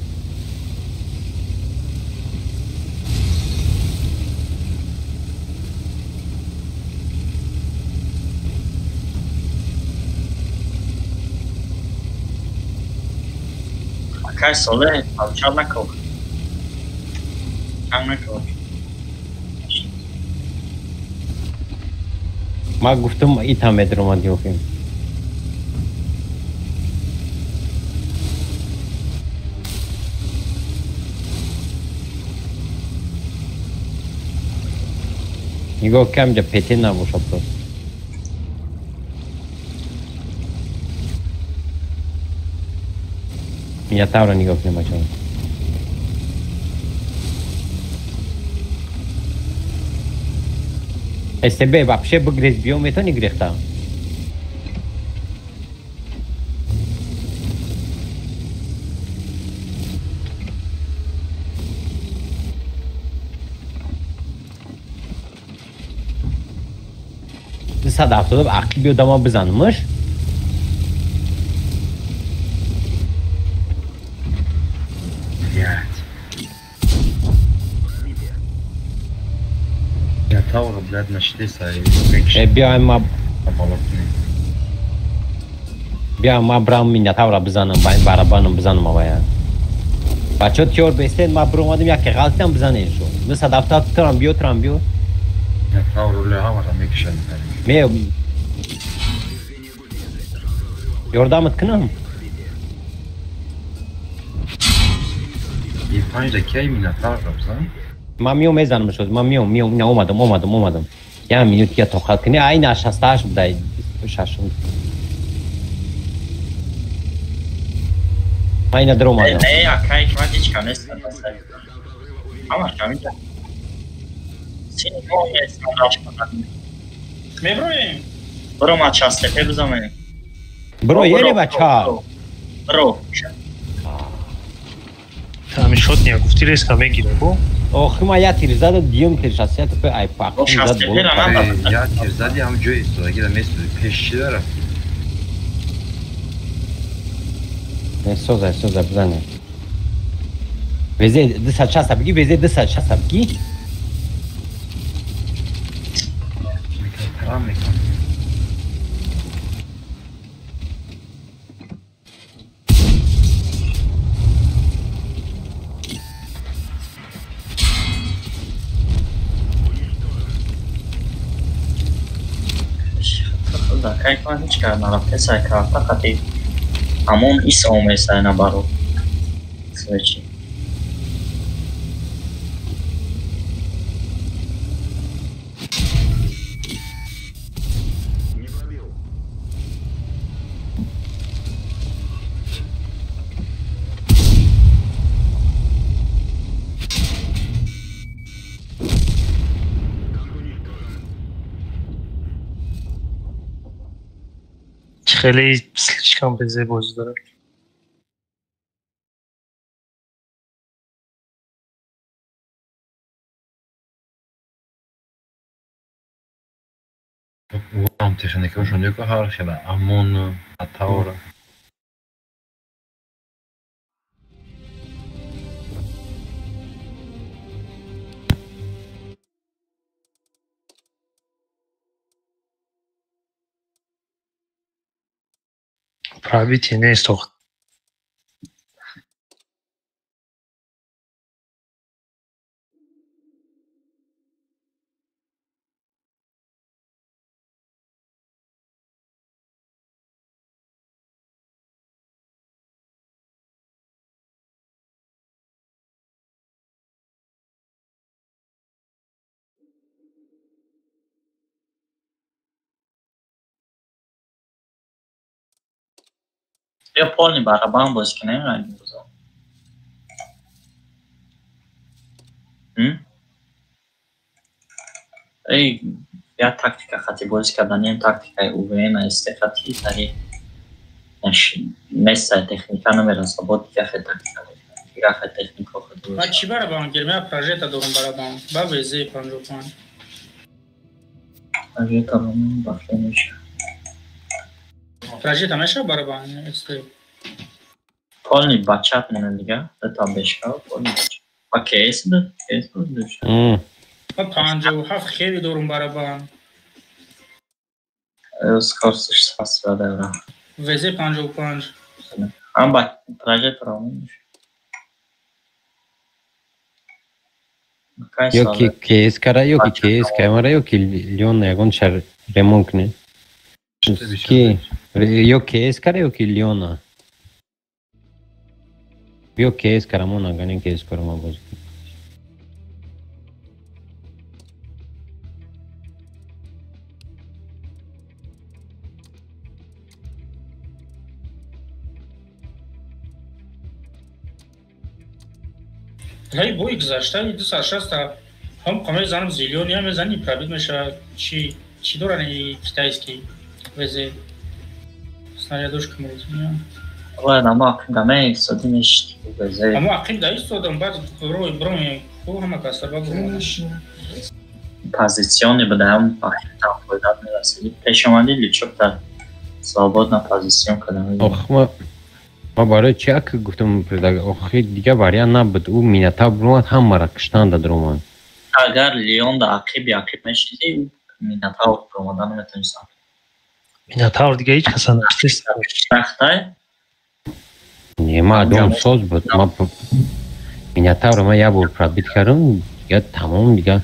Kaj sole, ale čarná kov. Čarná kov. ما گفتم ایتا مدرم آدیوکیم نگاه کم جا پیتی نباشه پروست یا تاورا نگاه کنیم بچه استبه بپشه بگریز بیوم تو نگریختم صد هفتاده به عقلی بیو دما بزنمش Tavro blad nashtisa بیایم ما برام مینیاتور بزنم با این برابانم بزنم آباید بچه تیور بیستین ما برام آدم یکی غلطی هم بزنه اینشو مثل دفتر ترام بیو Tavro le hamara mikşen می یاردمت کنم İyi panjda ki mina tavro bzan ما میزنم شد ما نه اومدم یه مینوت که توقعت کنی این 68 بده 26 ما این در اومدم Ne ya kaj kvantička nestane. Ama kamita. Seni ne oluyor sana aşkına? میبرویم برو ما چاسته بزنیم. برو یه بچه برو. همین شد نیا گفتی ریسک هم بگیره بو آخه ما یه تیر زد و دیوم تیر شخصیت به ای پاک زد بود ya tirzadi am joy isto agi da mesto peşçi dara سوزه بزنه وزه دست چاسته بگی وزه دست چاسته بگی tamam mekan Da kaj kvantička na rapesa je karta kad je Amon i Saume je na baru. Sveći. خیلی سلیشکم به زیباز داره Ulan teşendeki o şunu yok har şela amon atavra правити не стох بیا پولنی برابان باز کنه اینقدر بزن. ای یا تاکتیکا خاطی بازی کردن این تاکتیکای اوین استفاده تری نشه تکنیکا نمیرسه با دیگه خیلی تاکتیکا دیگه خیلی تکنیکا خود ما چی برای بان گرمه پروژه دارم برای بان با ویزه 55 پروژه تمام باشه میشه پروژه تماشا برای بان است پولنی بچه مونه دیگه تا بشکاو پولنی با کیس بود دوشه ما 57 خیلی دارم برای بان اسکارسش سپاس بده برام ویزه 55 هم با پروژه تمام میشه Io che escara, io che escara, io che Leon è con c'è remonkne. Che io che escara, io che Leon. Io che escara, mo non gane che escara ma boz. هی بوی گذاشته 260 هم کامل زنم زیلیونی هم زنی پرابید میشه چی دورانی کتایسکی ویزه سناریادوش کمولیتی باید اما اقیم دمه ایستادیمش بزه اما اقیم دا ایستادم بعد بروی خو همه کسر بگو پازیسیونی بده هم اقیم تنفایدات میرسید پیشمالی لیچوب در سالباد نا پازیسیون کدمه ما برای چی که گفتم آخه دیگه برای نبود او مینتا برومد هم مرا کشتن داد رومان اگر لیون دا عقیب میشیدی مینتا برومدن میتونیستم میناتاور دیگه هیچ کسا نرسیست شخصای؟ نه ما دوم ساز بود ما میناتاور ما یه بار پرابیت کردم دیگه تمام دیگه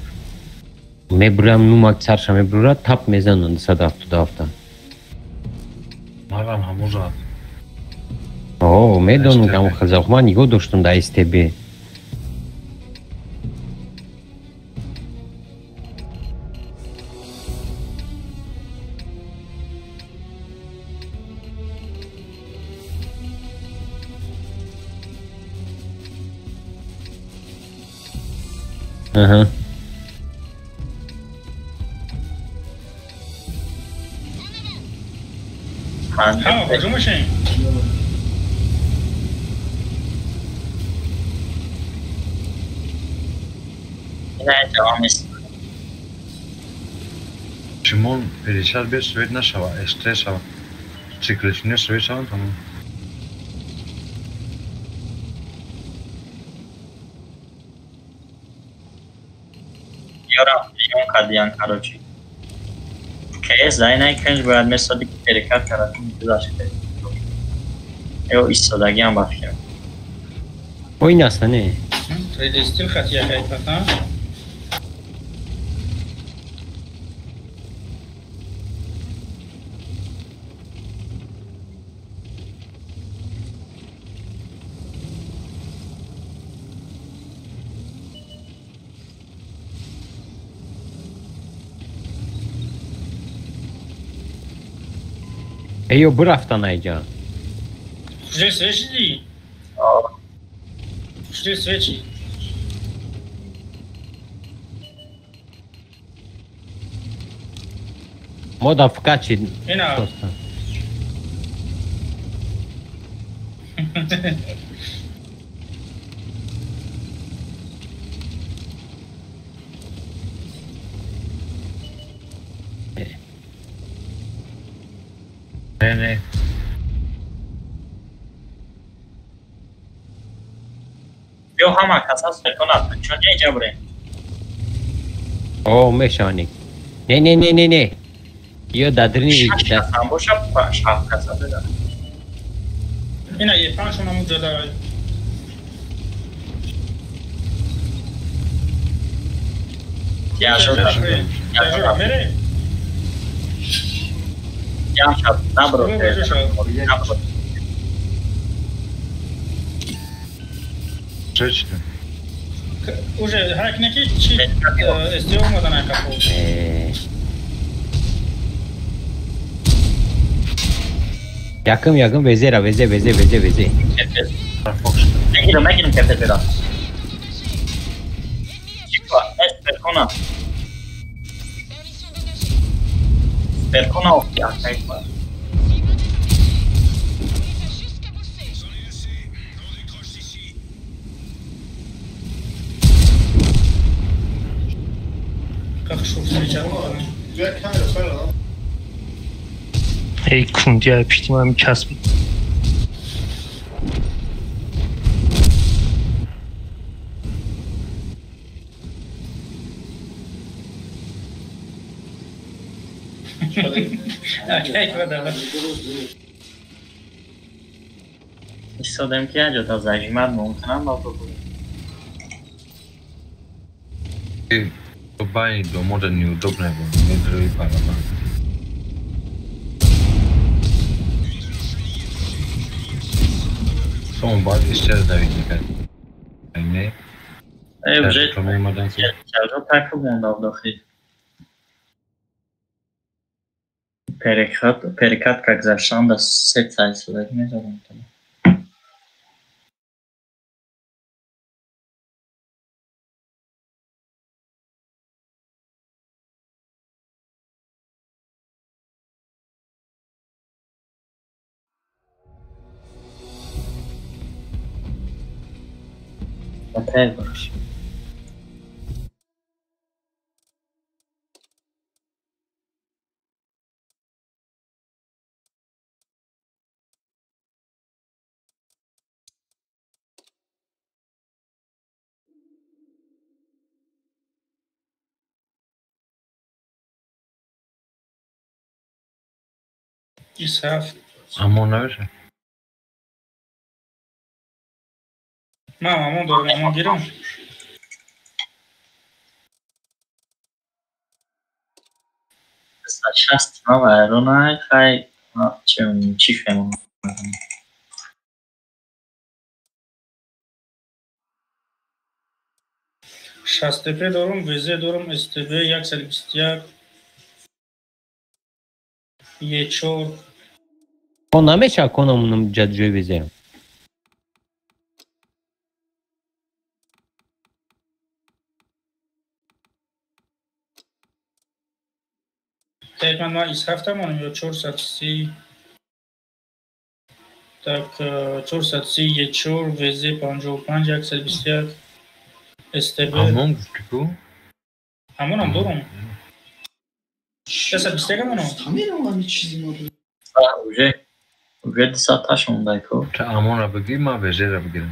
میبرم نوم اکثرش میبره تپ میزنن 170 منم همون را اوه میدونم که اون خزاق ما نگاه داشتم در STB ها کجا میشین نه جواب است شمون پریشار بیاد سوید نشوه استرس شوه سیکلشینه سوید شوه تمام یارم لیون کدیان کاروچی که زای نکنج باید مثل دیگه ترکت کردیم داشته یا ایستادگی هم بافیم o این اصلا نه ریدیستیل خطیه خیلی پتا ایو برفتن ایجا کجا سویچی دی؟ کجا سویچی؟ ما دا فقط چید اینا نه بیا همه کساس بکنم چون اینجا بریم او میشانی نه نه نه نه نه یا دادرینی شش کسان باشه شب کسان بده اینا یه پنجشون همون جدا یا شد میره یا شد نبرو نبرو سوید شده Уже hak neki çi istiyor olmadan ayakkabı oldu. yakın vezera veze Megirim kefet biraz Çıkma es persona Perkona okuyacak var. Как шурсы чармали. ای کندیا پیشتی من کسب Окей, куда? ایستادم که اجا تا زجیمت ممکنم با تو بود. To bani do może nieudobne, bo nie zrobi parawan. Są bardziej szczerze zawodnika. Nie? Вже To nie ma sensu. کجا تک رو موندم داخل. Перекат как зашел до сетса сюда не задам. Опять больше. İsraf. Ama ona öyle. Mama, dormimos girão. شست ما برای خیلی چی فهمم Шастепе дорум, везе дорум, стб 121 Ечор. On намеша кономунум жаджой везем. Так, man İsraf tamam ya 430. Так, 430 Ечор, везе 55 121 стб. Amon güçlü. Hamon дорум. Esa bistega mano. уже десяташ ондайко Ta Amon'a bagi ma Vezer'a bagirim.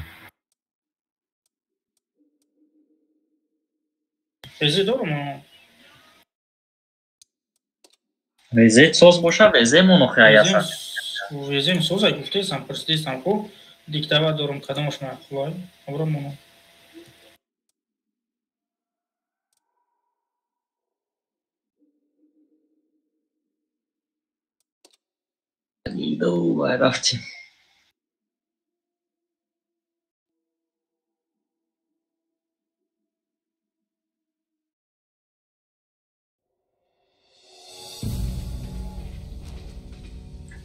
Veze дорум. везе соз боша везе монохаяса Vezem soza guftesam, prstesam ko diktava дорум кадамош мақулай. Авра моно. ایدو رفتیم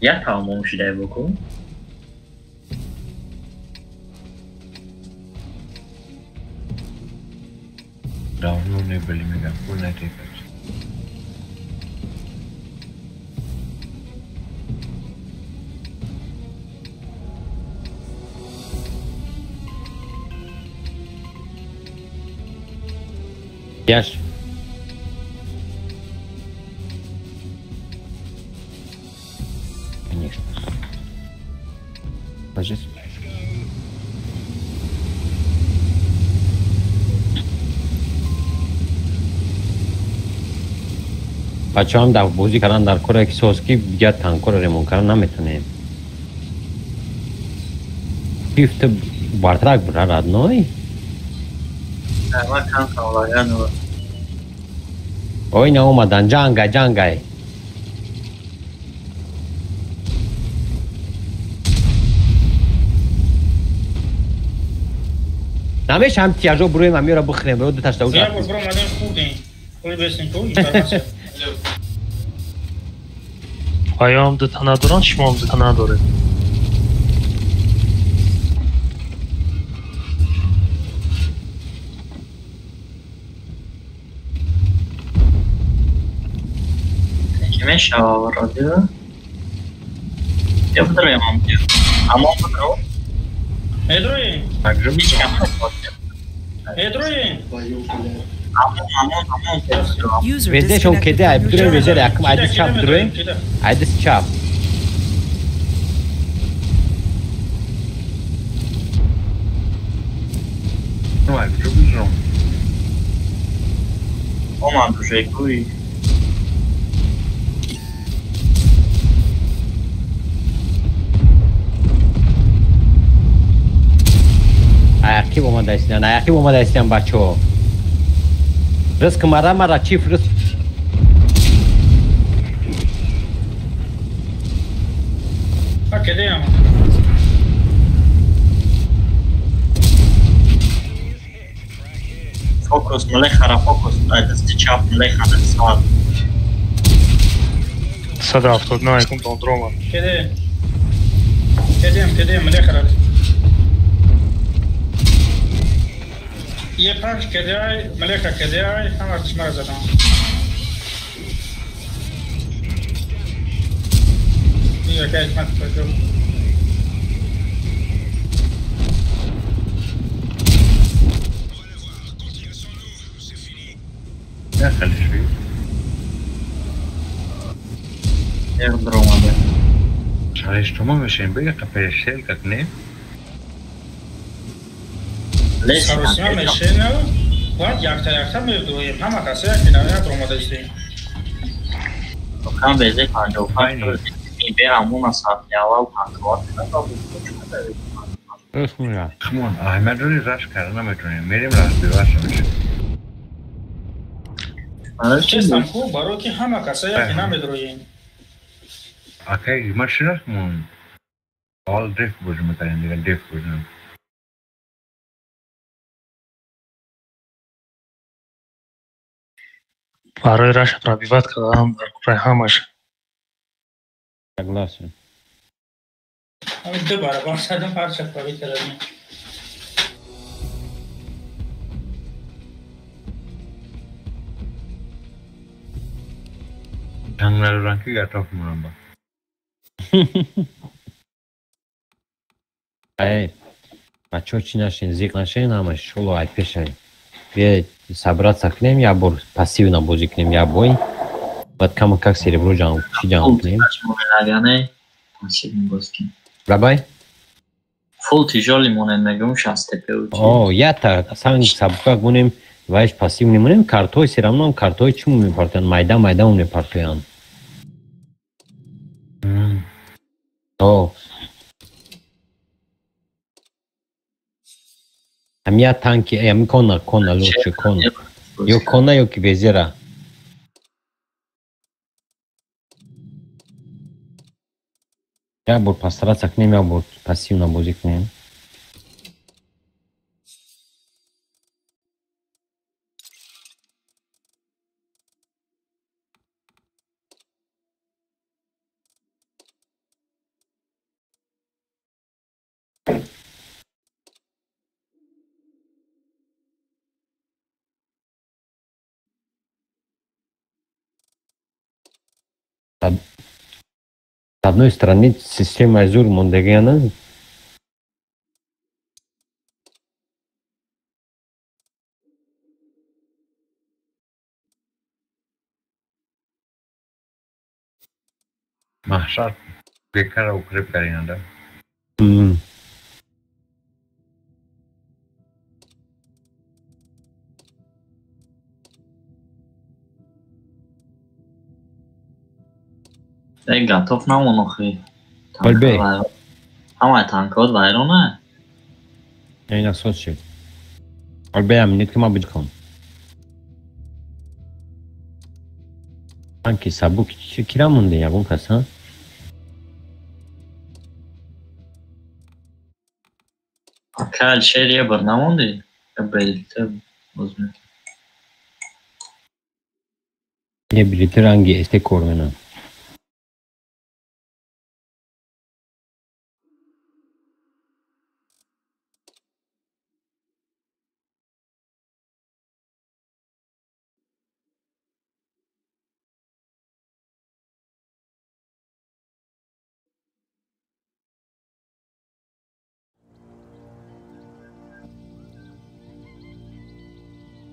یک تمام شده بکن Davno ne bilmiyorum. Bu ne tekrar. Yaş. Конечно. Ложись. بچه هم در بازی کردن در کره که سوسکی دیگه تنکر رو ریمون کردن نمیتونه کیفت بارترک برای رد نوی من کم کاملاگن و اوی نه اومدن جنگای نمیشه هم تیاجو برویم هم میره بخریم برو دو تشتا Я бы промадем худень. Коли бесен то информация. Ayağım da tana duran, şimam da tana doğru. میشه رادیو یا بدریم هم دیو اما بدرو ادروی مجرم هیچ کم نبود ادروی همون بدرو User Veze شو disconnected کده from your بدروی channel. وزه رکم عدس چاپ بدروی عدس چاپ مجرم اومد روشه کوی Ayakib olmadı isteyen, ayakib olmadı isteyen bачо. Rızk mara çift rızk. Ha kede ya. فوکس ملخرا فوکس دست چاپ ملخرا سال 179 يكون دروما. Kede. Kede ملخرا. یه پنج کده های ملکه کده های هم ارتش مرا زدن دیگه که حکمت بکر دخل شوي يقدر اومده شايش تمام مشين بقى قفشتل كتنين ليش سروسیما میشینه باید یکتا میدویم همه کسی که نمیاد اومده ایستیم كان بيزي كان جو فاين بيع عموما صار في اول تانكوات Rızk ya. خمون احمد روی راش کردن نمیتونیم میریم راش بیواش میشه چستم خوب برای که همه کسی که نمیدرویم اکی ماشین خمون اول دریفت بوجه میکنیم دیگه دریفت بوجه برای رش پرابیوت کردم در کره همش. Согласен. همین دو برابر زدم هر چه پاوی کردیم جنگل رنگی گرتاف مونم با Эй, бачо чи нашин, зик нашин, ама шуло ай пешай. Бе собраться к ним, я бур пассивно бузи к ним, я бой. Вот кому как серебро жан, чи жан к ним. Бабай? فول تیجا لیمونن مگم شسته پیوچی О, я так, сам сабка гунем, вайш пассивный мунем, картой все равно, картой чему ми партиян, майда уне партиян. О. Амия танки, ами кона, лучше кона. Ё кона, ё ки безера. Я буду постараться к ним, я буду пассивно бузи к ним. С одной стороны, система Azure Mondegiana. محشر بیکر و کریب کریننده گاتوف نمونو خی Kolbe. همه تانکوات وایرونه این اساس شد. Kolbe هم نیت که ما بجکم. Sanki sabuk kira munde ya bu kasa. کل شعر یه بر نمونده بریلته بزنه Ye birlikte hangi estek kormena.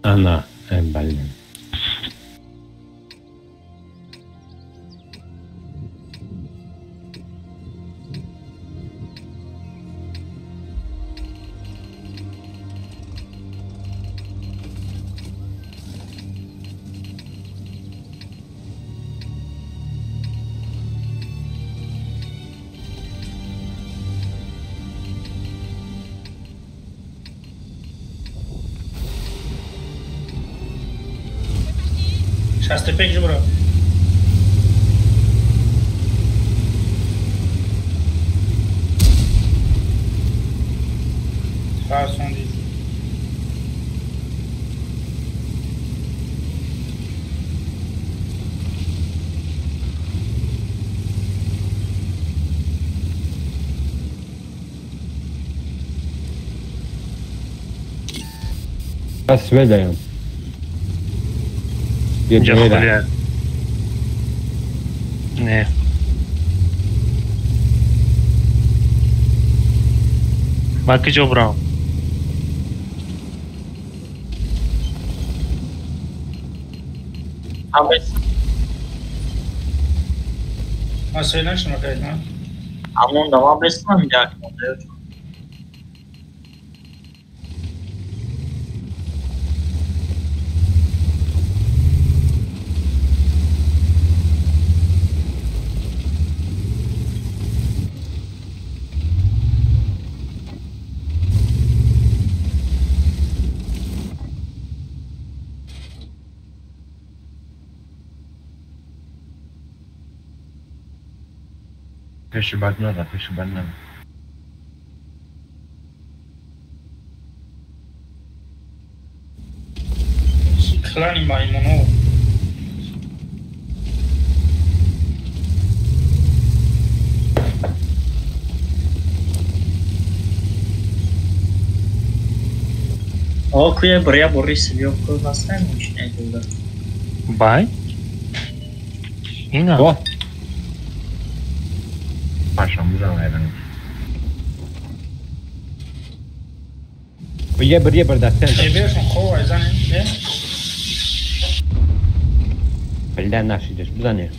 انا بله شست پنج برو فرسوندی بس بدایم اینجا یه خالی هست. نه باقی جو برام هم بس مسئله نشتم اکرد نه همون دما بستم اینجا کنده پیش بد نده پیش بد نده کلانی مایمونو Okuya buraya Boris yok koymazsaymış ne burada. بای اینا اوه پشم بودم ایران یه بر دستن ایبیشون خوب ایزنه نه بلدن نشیدش بزنه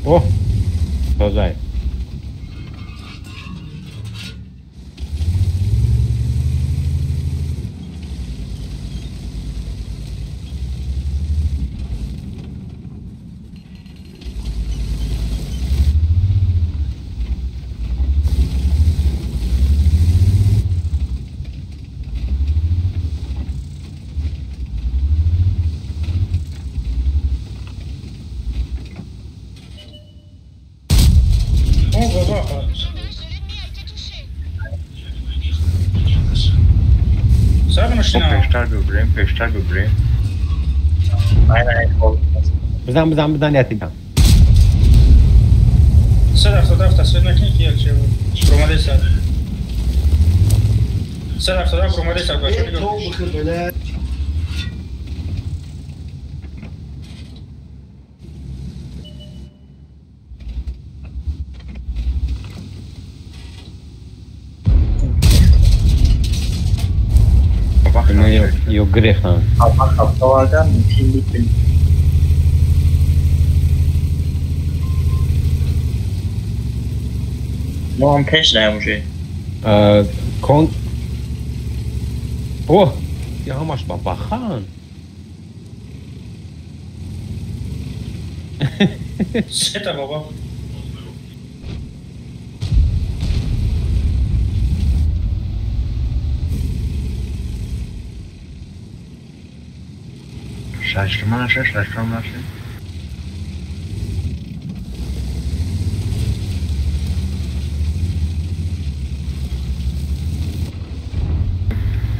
اوه تازه او بابا خواهد سر نشتینا پیشتر ببریم Aynen oldu. بزن یتیدم سر تصویر نکنی که یک چه بود روماده سر سر روماده سر باشه یو گریخان Ama kaptalardan mümkünlük değil. No هم پیش نموشه کن اوه یا همش بابا خان سه تا بابا ششتما نشه ششتما نشه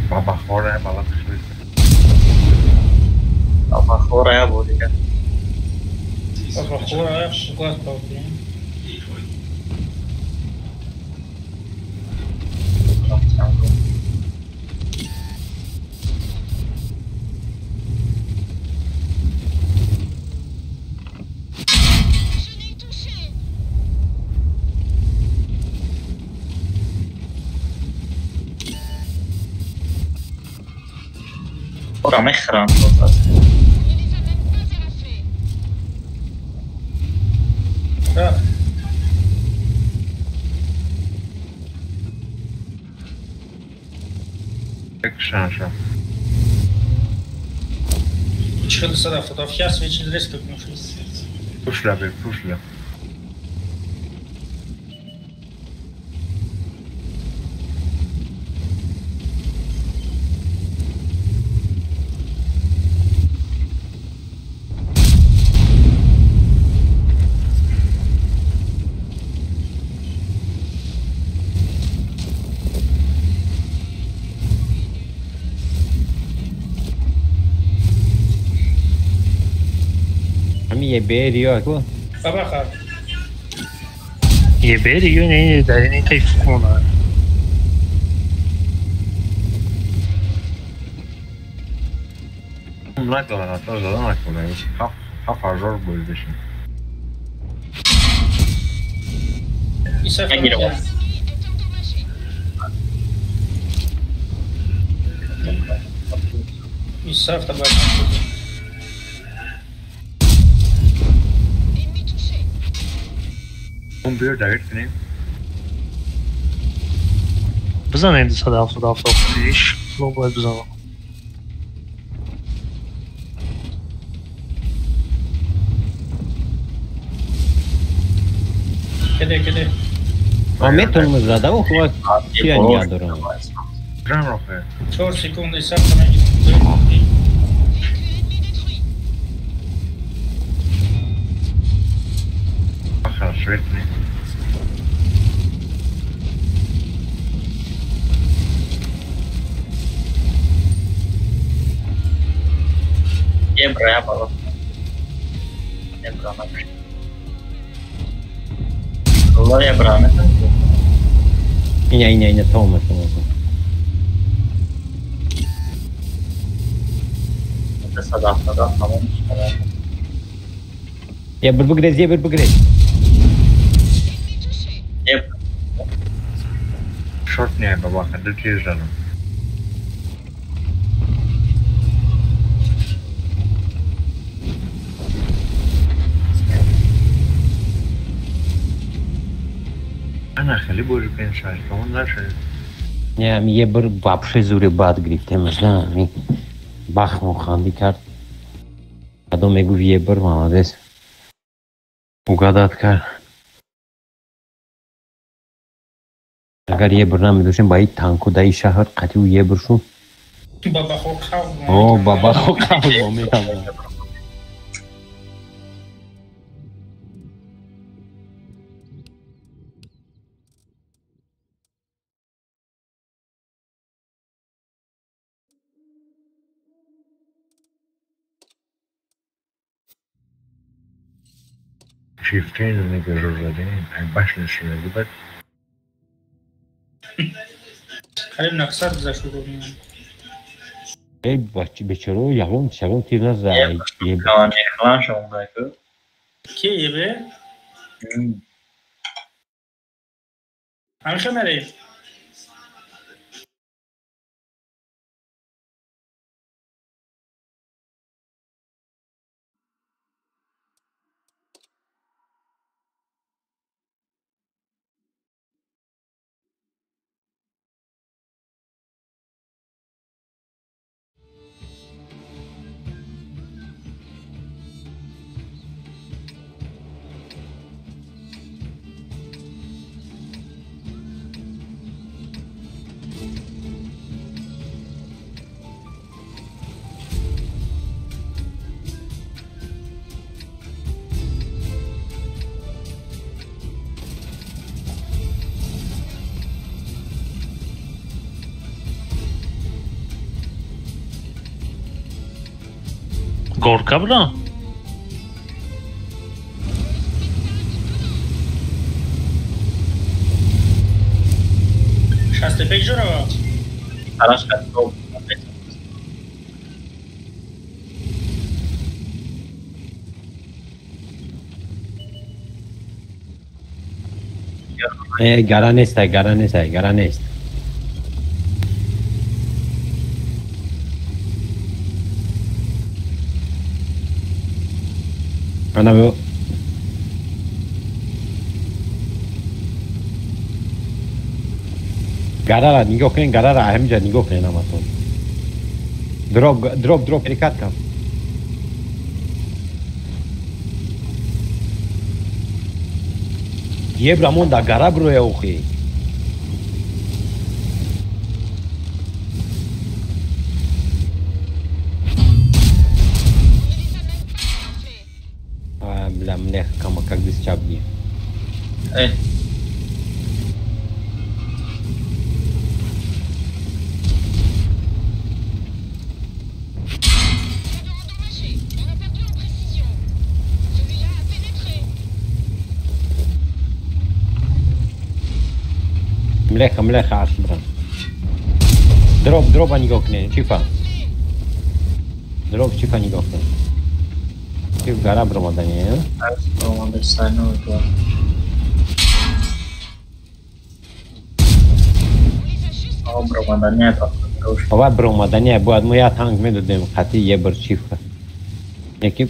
بابا خوره بابا خوره Ama oraya bu diye. بابا خوره شکلات باقی Ora mechran to رفت. یک شانشا. Çıkıldı sada fotoğrafyası ve çizgi risk yapmışız. Puşla bir puşla. همین یه بریا کو Baba kal. یه بری یه نه در این تایف کنه نکنه اصلا زده نکنه. هفت هزار باید بشین. İsaf Ben giremem. İsaf da başladı. اون بیر دایرکت کنیم. بزن این 177 پیش لو باید بزنم Kede. آمیتون زده و خواه کیا نیا دارم جان رو خیر. 4 sekund İsaf sana gitti. آخر شوید کنیم. Ye buraya bakalım. Ye buraya. Allah ya buraya. اینه تامه Sadafta tamam. یه بر بگریز Ye شورت نیه بابا خنده تیز دارم. انا خیلی بوری پین شاید کامون نشد. نه همین یه بر بابشه زوری باد گرفته مثلا همین بخم خاندی کرد ادو میگو یه بر مامادس угадат کرد اگر یه بر نمیدوشیم باید تانکو دایی شهر قطعی و یه برشون Baba hokav. اوه بابا خو قبل مومیدم شیفتین رو نگه رو زدیم. باش نشده بود. Karim naksat zaşu domin. ای بچه بچرو یوان شبان تیر نزده یه بر kalan yıkılan şondaydı. Ki ye be? Anka nereye? Gorka bra? Şastepek jora. Araç kaçtı oldu. گرا نیست Ana bu. Garara nigok ne garara ahemca nigok ne nama ton. Drop perikat kam. Ye bramon da gara bro ya uchi. Bla mlech kama как бы счабни. Mlecha ashbran. Drop ani gokne, chifa. Drop chifa ni gokne. Chief gara bromadanie. Bromada sayno var. Bromadanie patladı. Baba bromadanie bu adamı ya tank mı dedim kati ye bir chifa. Ekip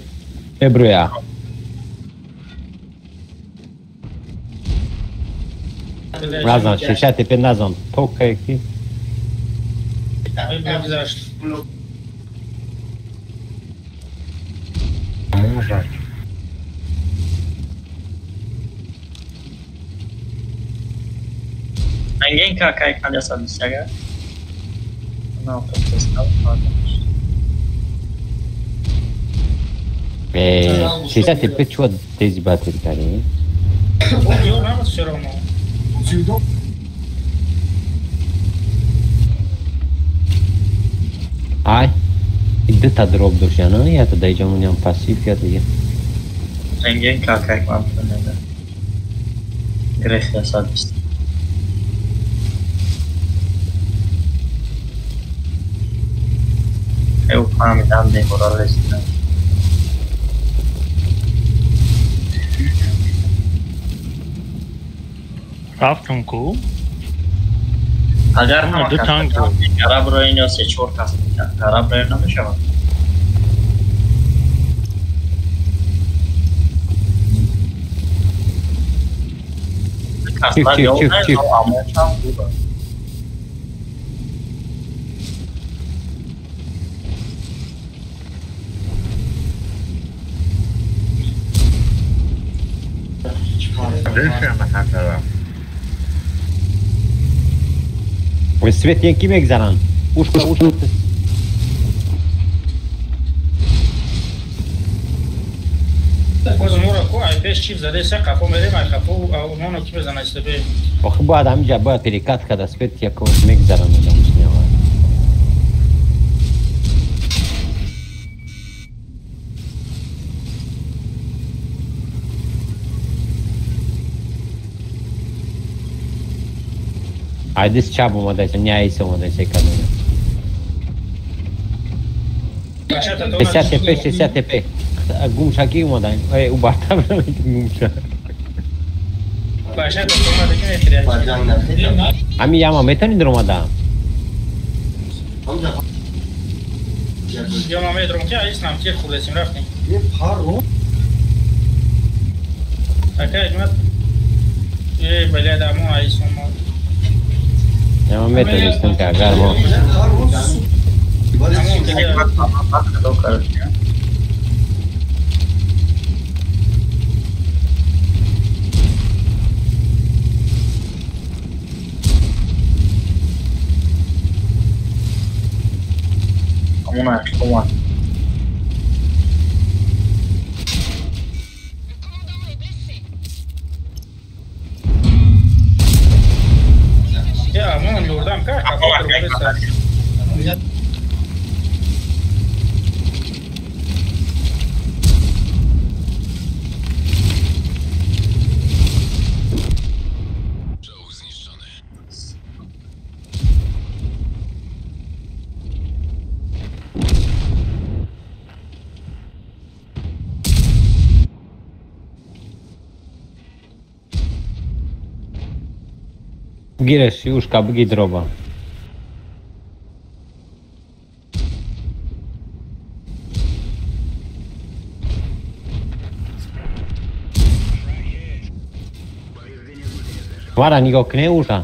Ebruya. Razan şişe tepe nazan tok ki. Może. Ninguém cai dessa lista, cara? Não, tô testando. Şişe tepe çok tezi batır kari. Eu não, все равно. Ai. İddi drop doşanı ya da dayıcamın yan pasif ya da ya. Ninguém cai com a panela. Grecia essa lista. Eu falo me dá um demorar lista. رفتم کو اگر دو تانک بود. خراب رو اینو سه چور کس میکن خراب رو نمیشه kaslar yol ne? Ama uçan burada. Svet jęki megzaran. Uszko. Bu adam caba perikat kada svet jako megzaran adamı śmiała. Haydi çabuk modaysa ne ise modaysa kadın. Şişe tepe. Gumşaki moday. Ubarta gumşa. Ami yama metani dromada. Yama metrom ki ayis nam ki khulesim raftin. Aka hikmet. Bale damu ayis olma. Ya metani istem ka garmo. Come on. Ya mon lordam ka Gireš już kabgi droba. وارا نگاه کنه اوشا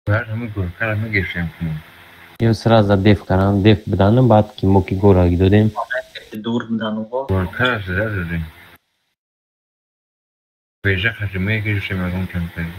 باید همه گرکر همه گشتیم کنیم یه سراز دیف کنم دیف بدانم بعد که موکی گوراگی دادیم دور بودن و گرکر از زده دادیم بیجه خشمه گشتیم اگه اون کم کنیم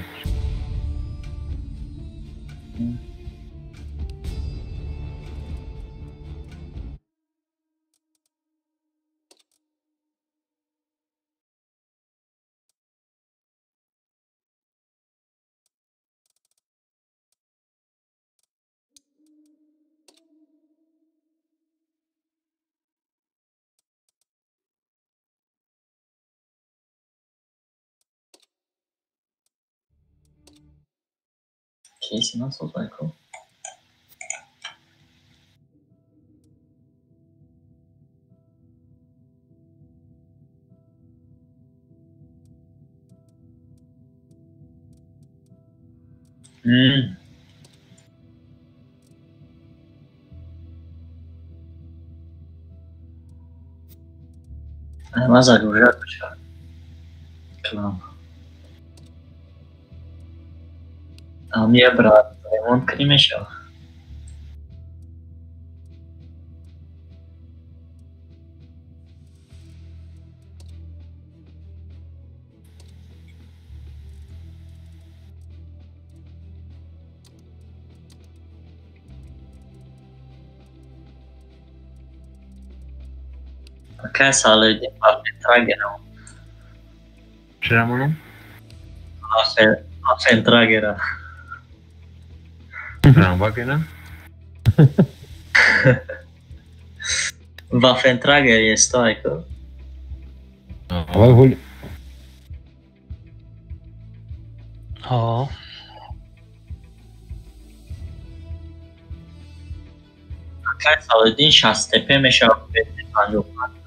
کیسی nasıl olacak o? ما ضروریات بشه کلام هم یه براد ممکنی میشه Che sale di parte tragera. چرا منو؟ Afen tragera. رنبا کنم؟ Waffen trageri è storico. اول هول ها Che sale din 60 tepe میشه 55.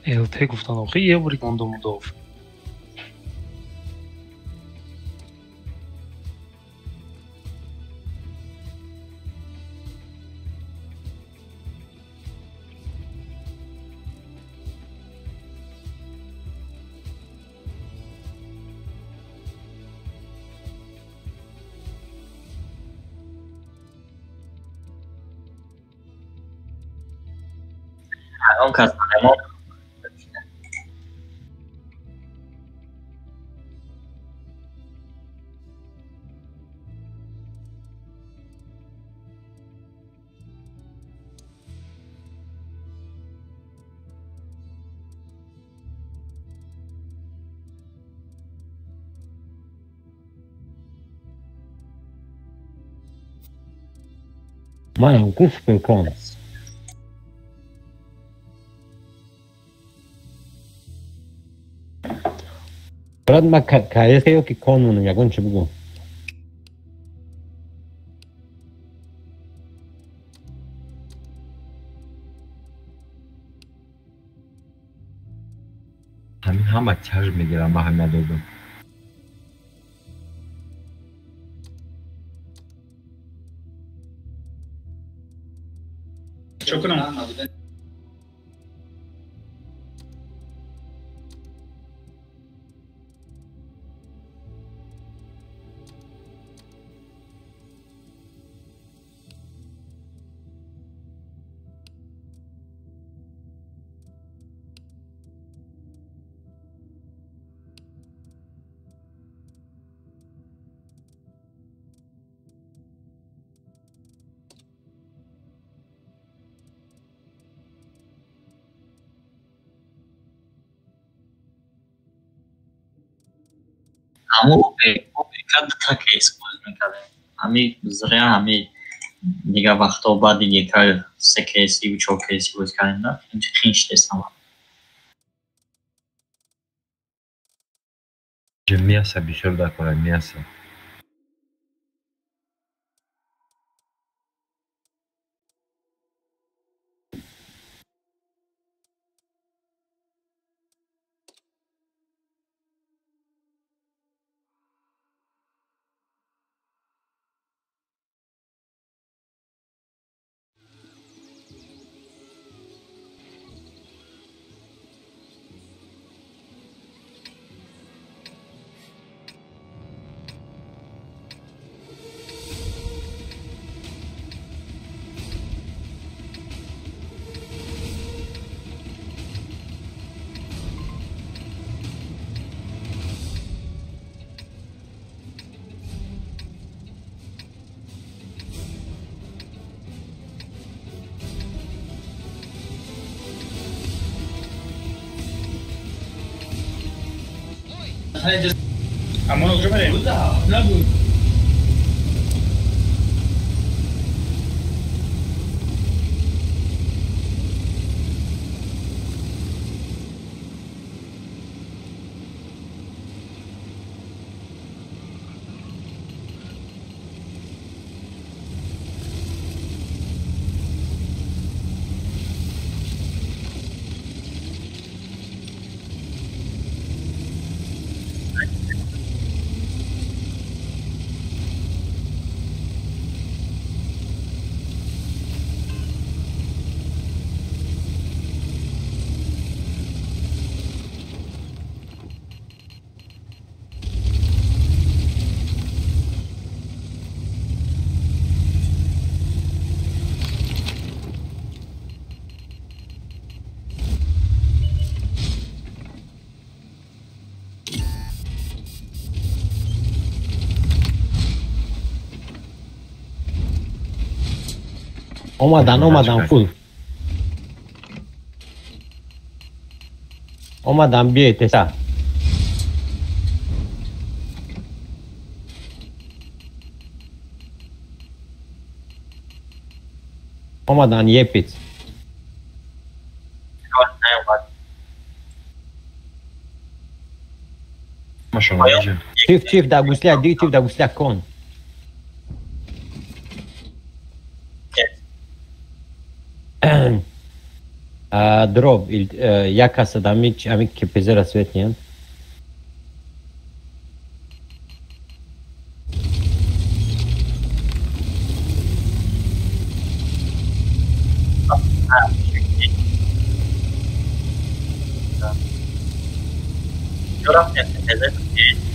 الته گفتن آخه یه باری گندم مداف الان کسانه ما ما كيف بيكون برات ما كايس كيو كي كونون يكون شبكو همه چرج میگیرم با همه دوگم شكرا Ama o kad tak ekskluziv nekad. Ami zrya ami niga vaqto bad yeka sekesi uchokesi was kanina. Inchi khinshtes ama. Miasa بیشتر دکاره میاسا. Amor, ¿qué me اومدن فول اومدن بیایید تسا اومدن یه پیت ماشاءالله جان. چیف دگوسلیک دیگه چیف دگوسلیک کن Drop, ia casă de amici pe zero svetnien.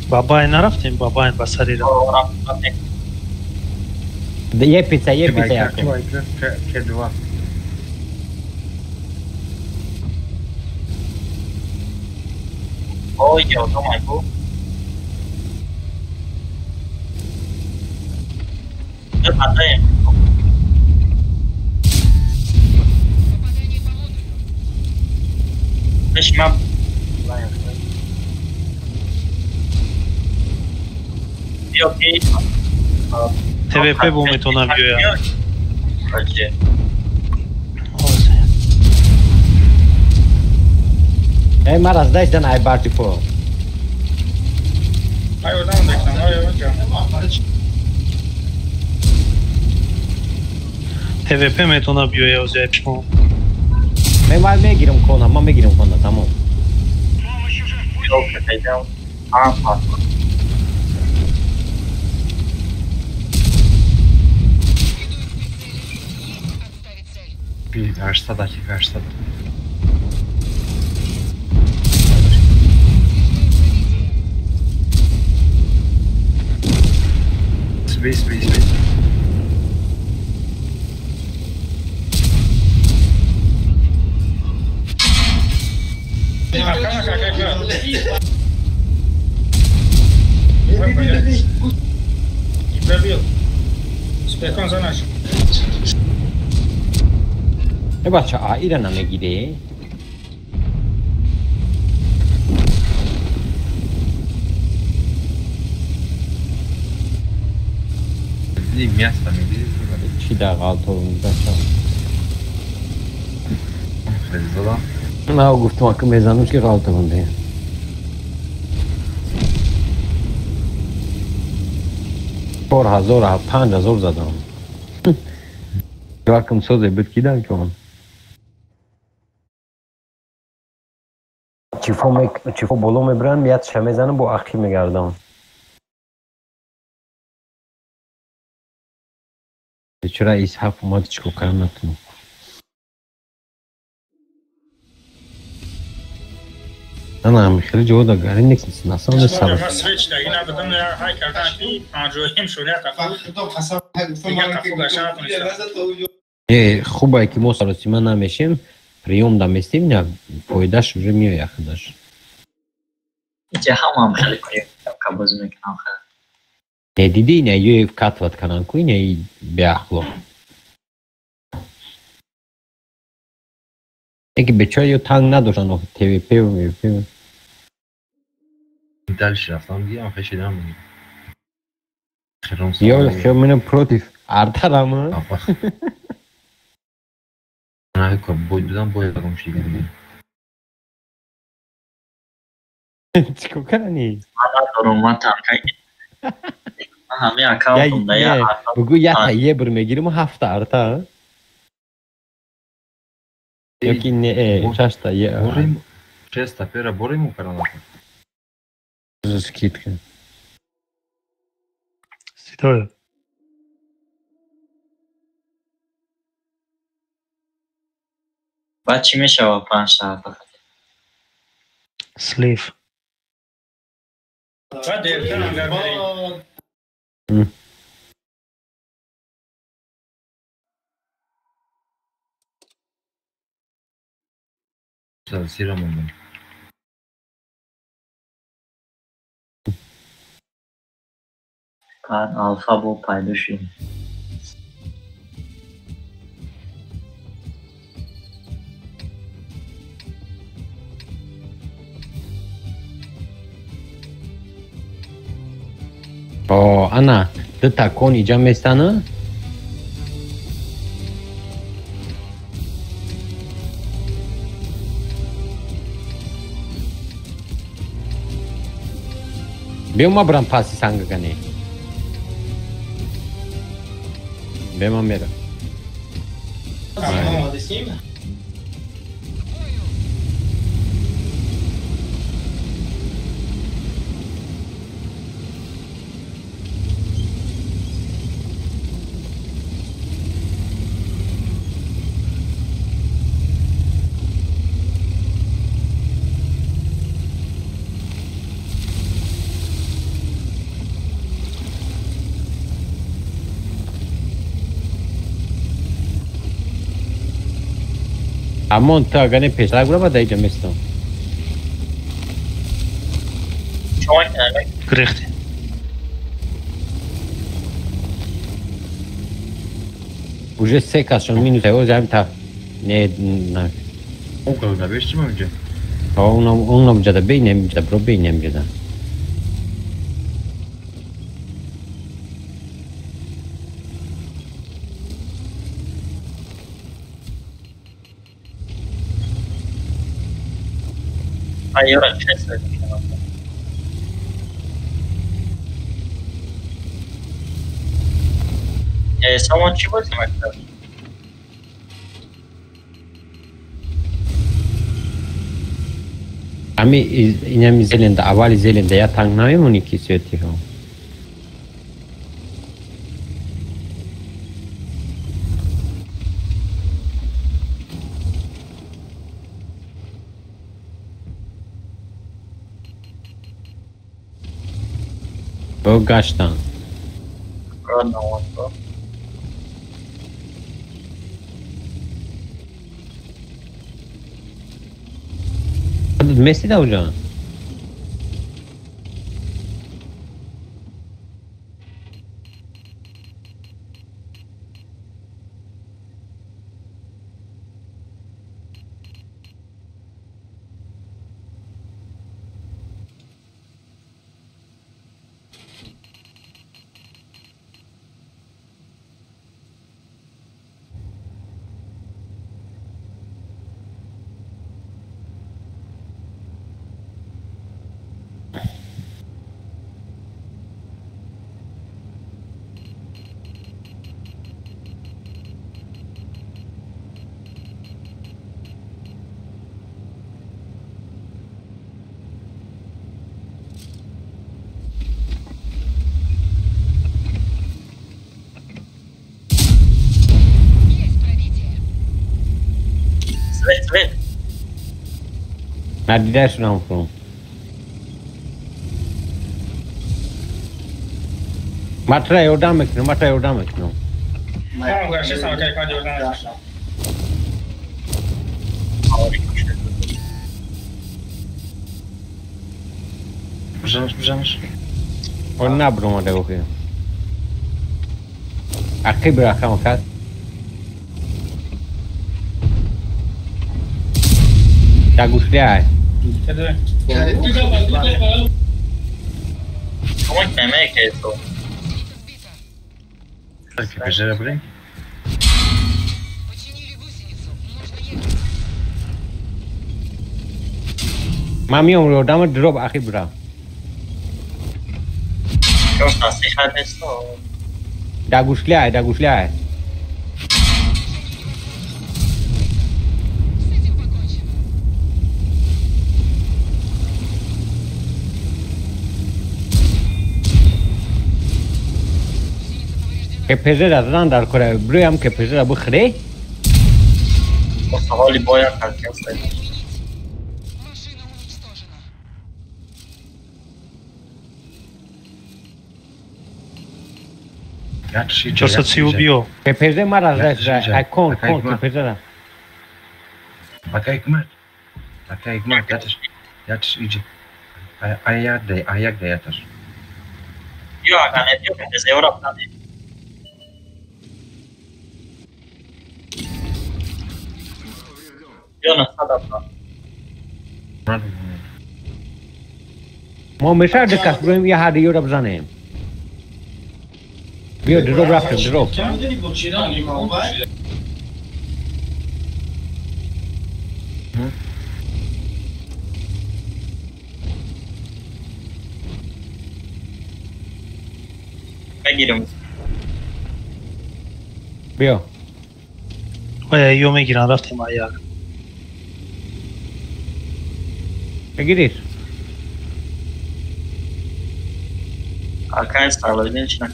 Babaye neraftim? Babaye basarıyla. E pizza acum. Ce dua. Ôi chiều có ngoài phố. Rất mặt đây. Weź mam. Okej. TVP bu metona diyor ya. Hadi. Ej, Maras, daj ten najbardziej po. Hai o down deck, hai o deck. TVP metona diyor ya o zepşmo. Ben girim kona, ama girim kona, tamam. Yok, edeceğim. Farklı. Bir verstadaki verstad. Space. Пробил. Спекон за наш. بچه ایران هم نگیره دیدی میاستم میدیدی چی در قالتومuzda çal. خیلی زدم نه گفتم که میزنوش که قالتومundayım. چهار هزار 5000 زدم. Rakım sözü bitkiler ki on. چیفو بولو میبرن میاد شمه زنم با اخی میگردم. چرا اسحاق اومد چیکو کنم نتونم. نه خیلی جودا گاری نیست نسان اسمش سر. ما سویچ دیگه نبودم یا های کردن کی پنجویم شده تا خوبه که ما سراسیمه نمیشیم پریوم دمستیم نه فایدهش уже میاد خودش. اینجا هم خیلی کنیم که بازی میکنم خیلی. نه دیدی نه یه کاتوات کنن کوی نه به اخلاق. اگه بچه یو تنگ نداشتن و تیوی پیو میپیو. دلش رفتم دیگه آخه شدم میگه یا خیلی منم پروتیف ارترم نه که باید بدم باید بگم شیگه دیگه چیکو کنی؟ من ندارم من تنکایی همه اکاونتم دیا بگو یا تا یه بر میگیریم و 7 ارتا یکی نه 6 تا یه بریم 6 تا پیره بریم و کرانه سکیت کن سیدای بعد چی میشه با 5 تا فقط سلیف بعد دیرتر اگر بریم سیرمون بعد الفا با پیدا شدیم انا ده تکون اینجا میستانه بیام ما برام پاسی سنگ کنی بیام ما میرم اما تا اگه پیشتر برم باید اینجا میستم شما گرفتی уже 3 کسشون مینوزه او زمین تا نه اون کلو نبیش چی مونجا؟ اونم جده بینیم جده برو بینیم جده ایارا چه سر سامان چی بازی مکتب؟ امی اینم زلنده اولی زلنده یا تنگ نمیمونی که سیوتی هم با گشتن ران نوان با مسی داو جان ندیدهش نام کنم مطرح یادم میکنم Tamam karşı sana kayıp oradan. Bıcanır. اون نبرم آده بخیر اخی براخم کرد در گوشلی های Hadi. Como é que é que é isso? Belki becerebileyim. من میام رو دم دروب اخی برم Eu faço errado isso. در گوشلی های که پزر از ران در کره برویم که پزر بخره Nossa, vale boia, cara, que eu sei. Yatış iyice. Čo sa si ubio? که پزر مرا Ja, رس ja, اکون ja, کون ja. که پزر Baka Hikmet. Yatış iyice. Ayak da yatır. Io a cane, io che sei ora a me. Io non sto da fare. ما میشه دکست برویم یه هر دیو رو بزنیم بیا دروب رفتیم دروب بگیرم. بیا ایو میگیرن رفتیم ایا بگیرید Acá está, lo de na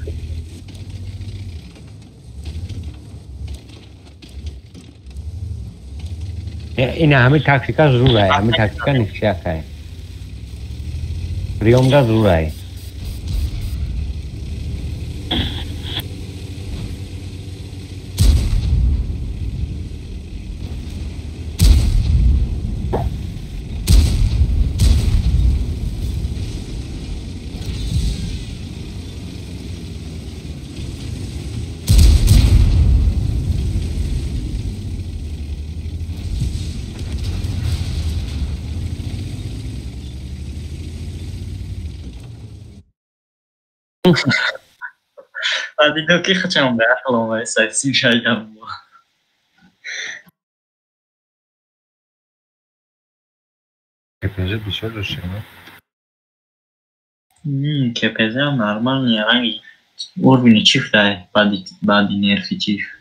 این همه تاکسیکا ضرور ہے همه تاکسیکا نشیت ہے ریوم دا ضرور ہے بعد دیگه که خچم به اخلام و سایسی شایم Hepinize bir şey olursa mı? Che pesava normalnie rangi urbini cifra badi nerfi cif.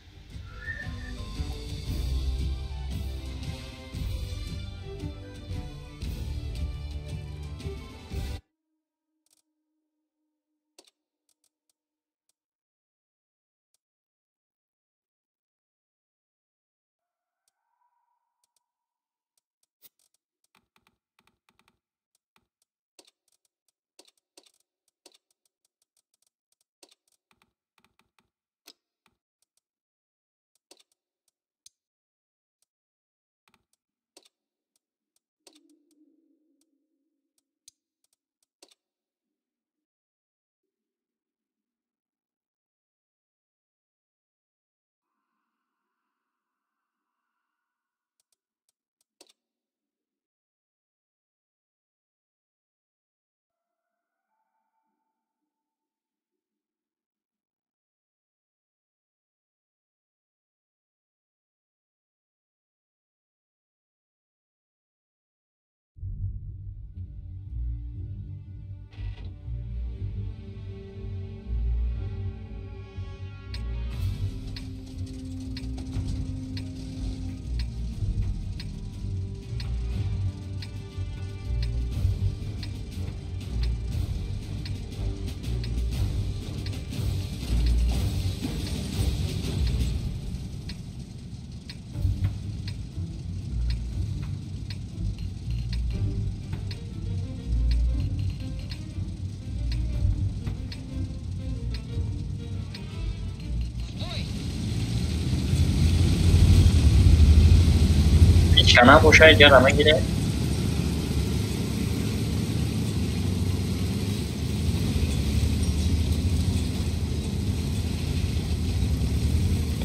کنم باشید یا همه گیره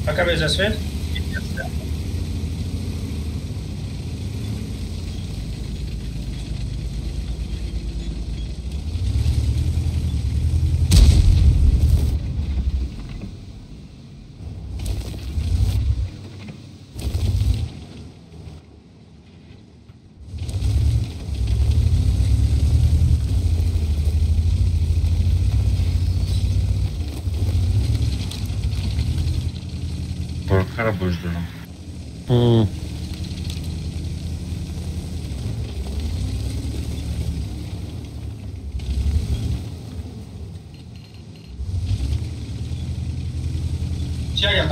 Acabei de ver? Korkara bozdurum.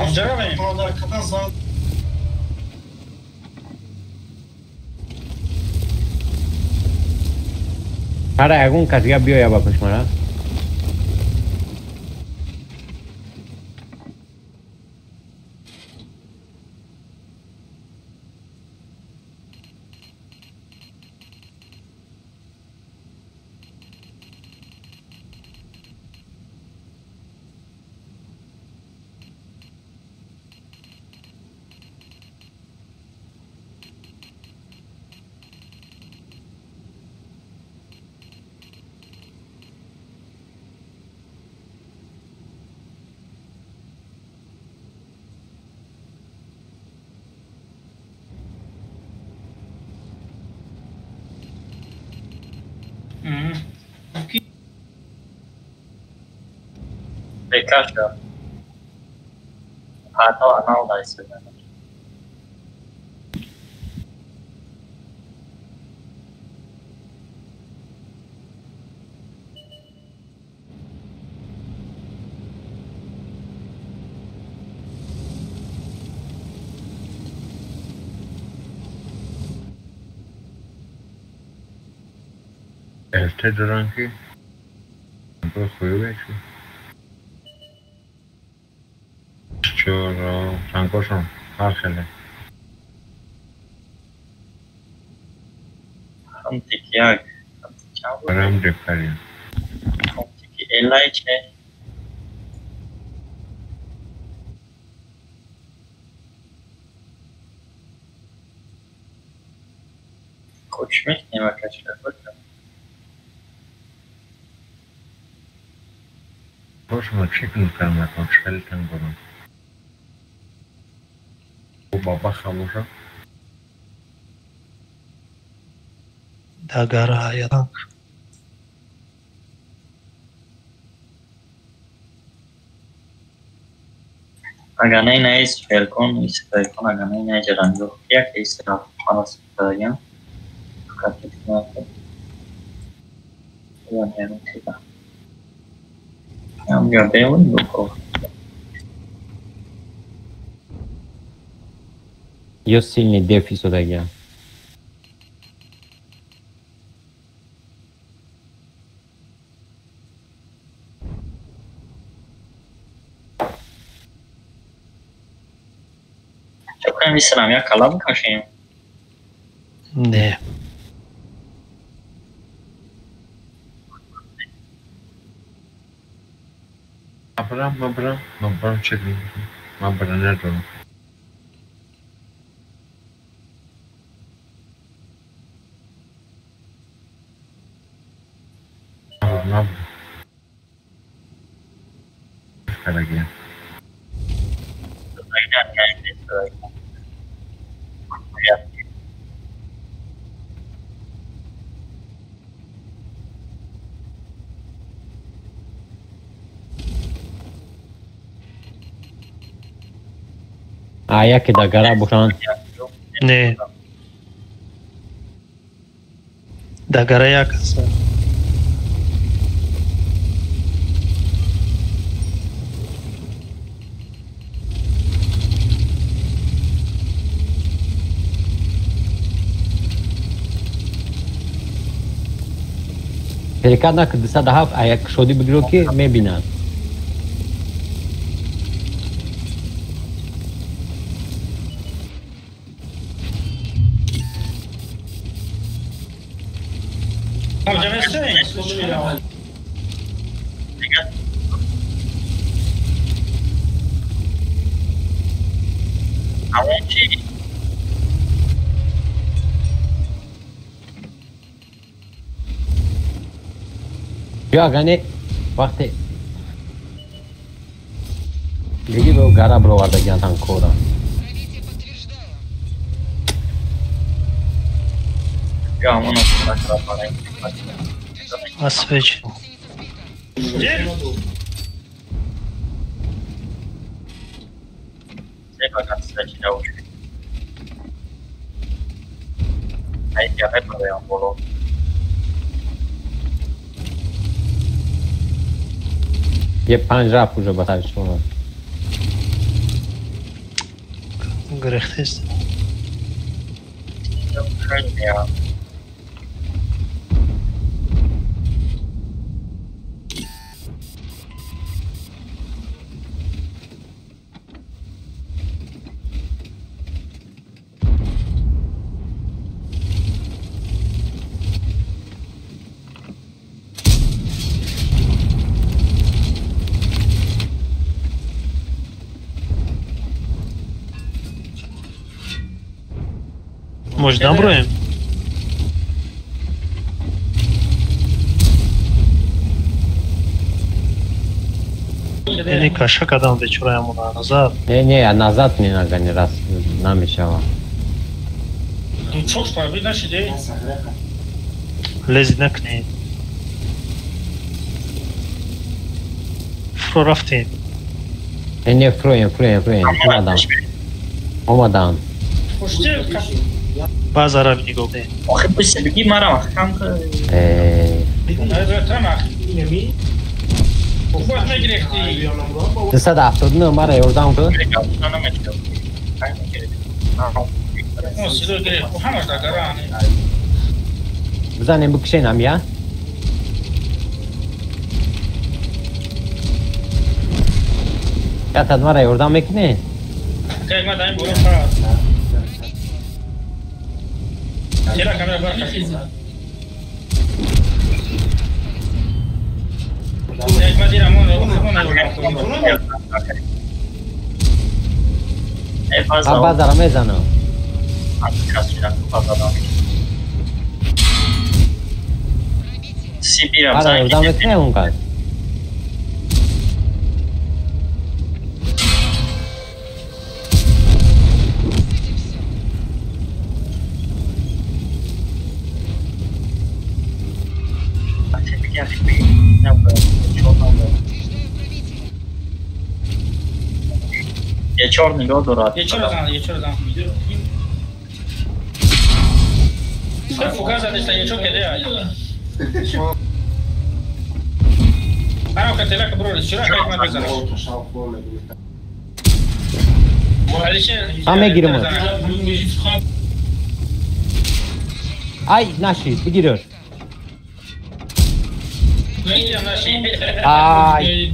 Onca رو بریم Para algún casilla bio ya va pues mara. bekar şu an. Hatta ana olaysı. Este dranki pro koyuyorsun. Çoro, sankoşum, harxele. Ham tekiyak. Param dekariya. Ham teki elay çe. Koçmek ne arkadaşlar bakın. Hoşuma chicken karma konuşalım bunu. Bu baba xamoşa. Dagara yadan. Agar नहीं फेल्कॉन इस फेल्कॉन अगर नहीं जरांगो क्या इस तरह पास या काफी ना या नहीं ठीक है हम क्या बेवन लोगों Io silni defiso da gya. çok önemli sıram ya kalam kaşıyım. Ne? Mabram chicken. Mabram nerede? Mabram. Karagiya. Aynen yani sıra. Aia che da gara bukan. Ne? Dagara yakasa. Perikadna kdisa daha ayak shodi bigro ki mebinam. Alacağım isteyin. همون چی؟ بیا گنی وقتی دیگه به گرا برو ورده گیانتان کورا یا همون اصلا کنه اسویچ Sei com a capacidade de hoje. Aí já vai para o bolo. یه 5 رفت اونجا با شما گرخته است Ja. مجدم برویم یعنی کشا کدام بچوره همون نظر نه نظرت می نگنی راست نمیشه Çok tabii nasıl değil? لزی نکنید فرو رفتیم نه فرویم اومدم Hoş değil. باز عربی نگاه کنید آخه بسه بگی مرا وقتم که Evet tamam. Ufak ne gerekti? 379 مرا یوردم که O silah gerek. Bu hamar da karan. بزنیم بکشینم یا یا تد مرا یوردم میکنی Kayma dayım bunu para. Kira kamera var kaçın. Kayma değil ama onu fazla بازارا میزنم کس شدن fazla adam CP مرا رمزن یوردم میکنی اونقدر یه چهار نگاه دارد یه چرا زن Sen fugar zaten işte çok kedi ya. Ana o katela que bro, şura kayıp mı zara? Ama girim. Ay naşi bigiriyor. Ay.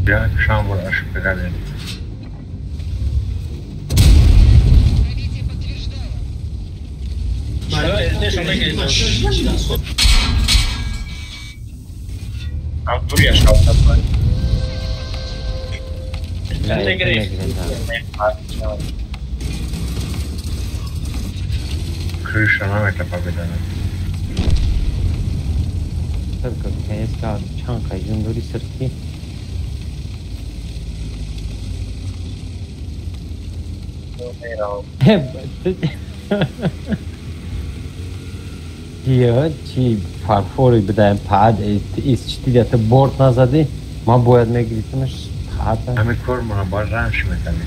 Ya şan var aşık begaden. dur yaşa Krishna mete pavedana. Tylko kęska czanka i junduri srki. یا چی فرفوری بدهیم پاد ایست چیزی تا بورد نزدی ما باید میگریتمش پاد همه کار ما باید رنش میکنی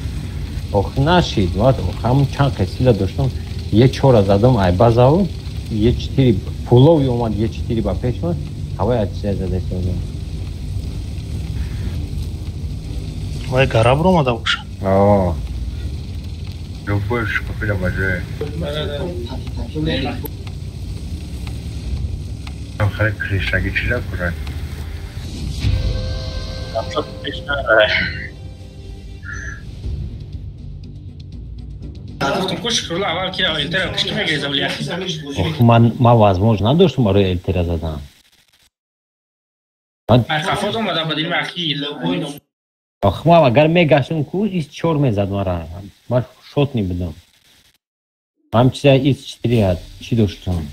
آخ نشید وقت همون چند قسیله داشتم یه چورا زدم ای بازاو یه چطوری پولوی اومد یه چطوری با پیش من هوای عجیزه زده شدم وای گراب رو اومده باشه آه دو باش کپیلا باجه آخر کریشنگی چی را کرد؟ гуфтам ку шукрулла аввал ки элтера кишки мегиреза вали яхи. Ох, man возможно надоштам барои элтера задан. Хафоз омада ба дилми ахи. Ох, ман агар мегаштам ку из 4 мезад мара. Ман шотни будам. Ҳамчиза из 4 чӣ доштам?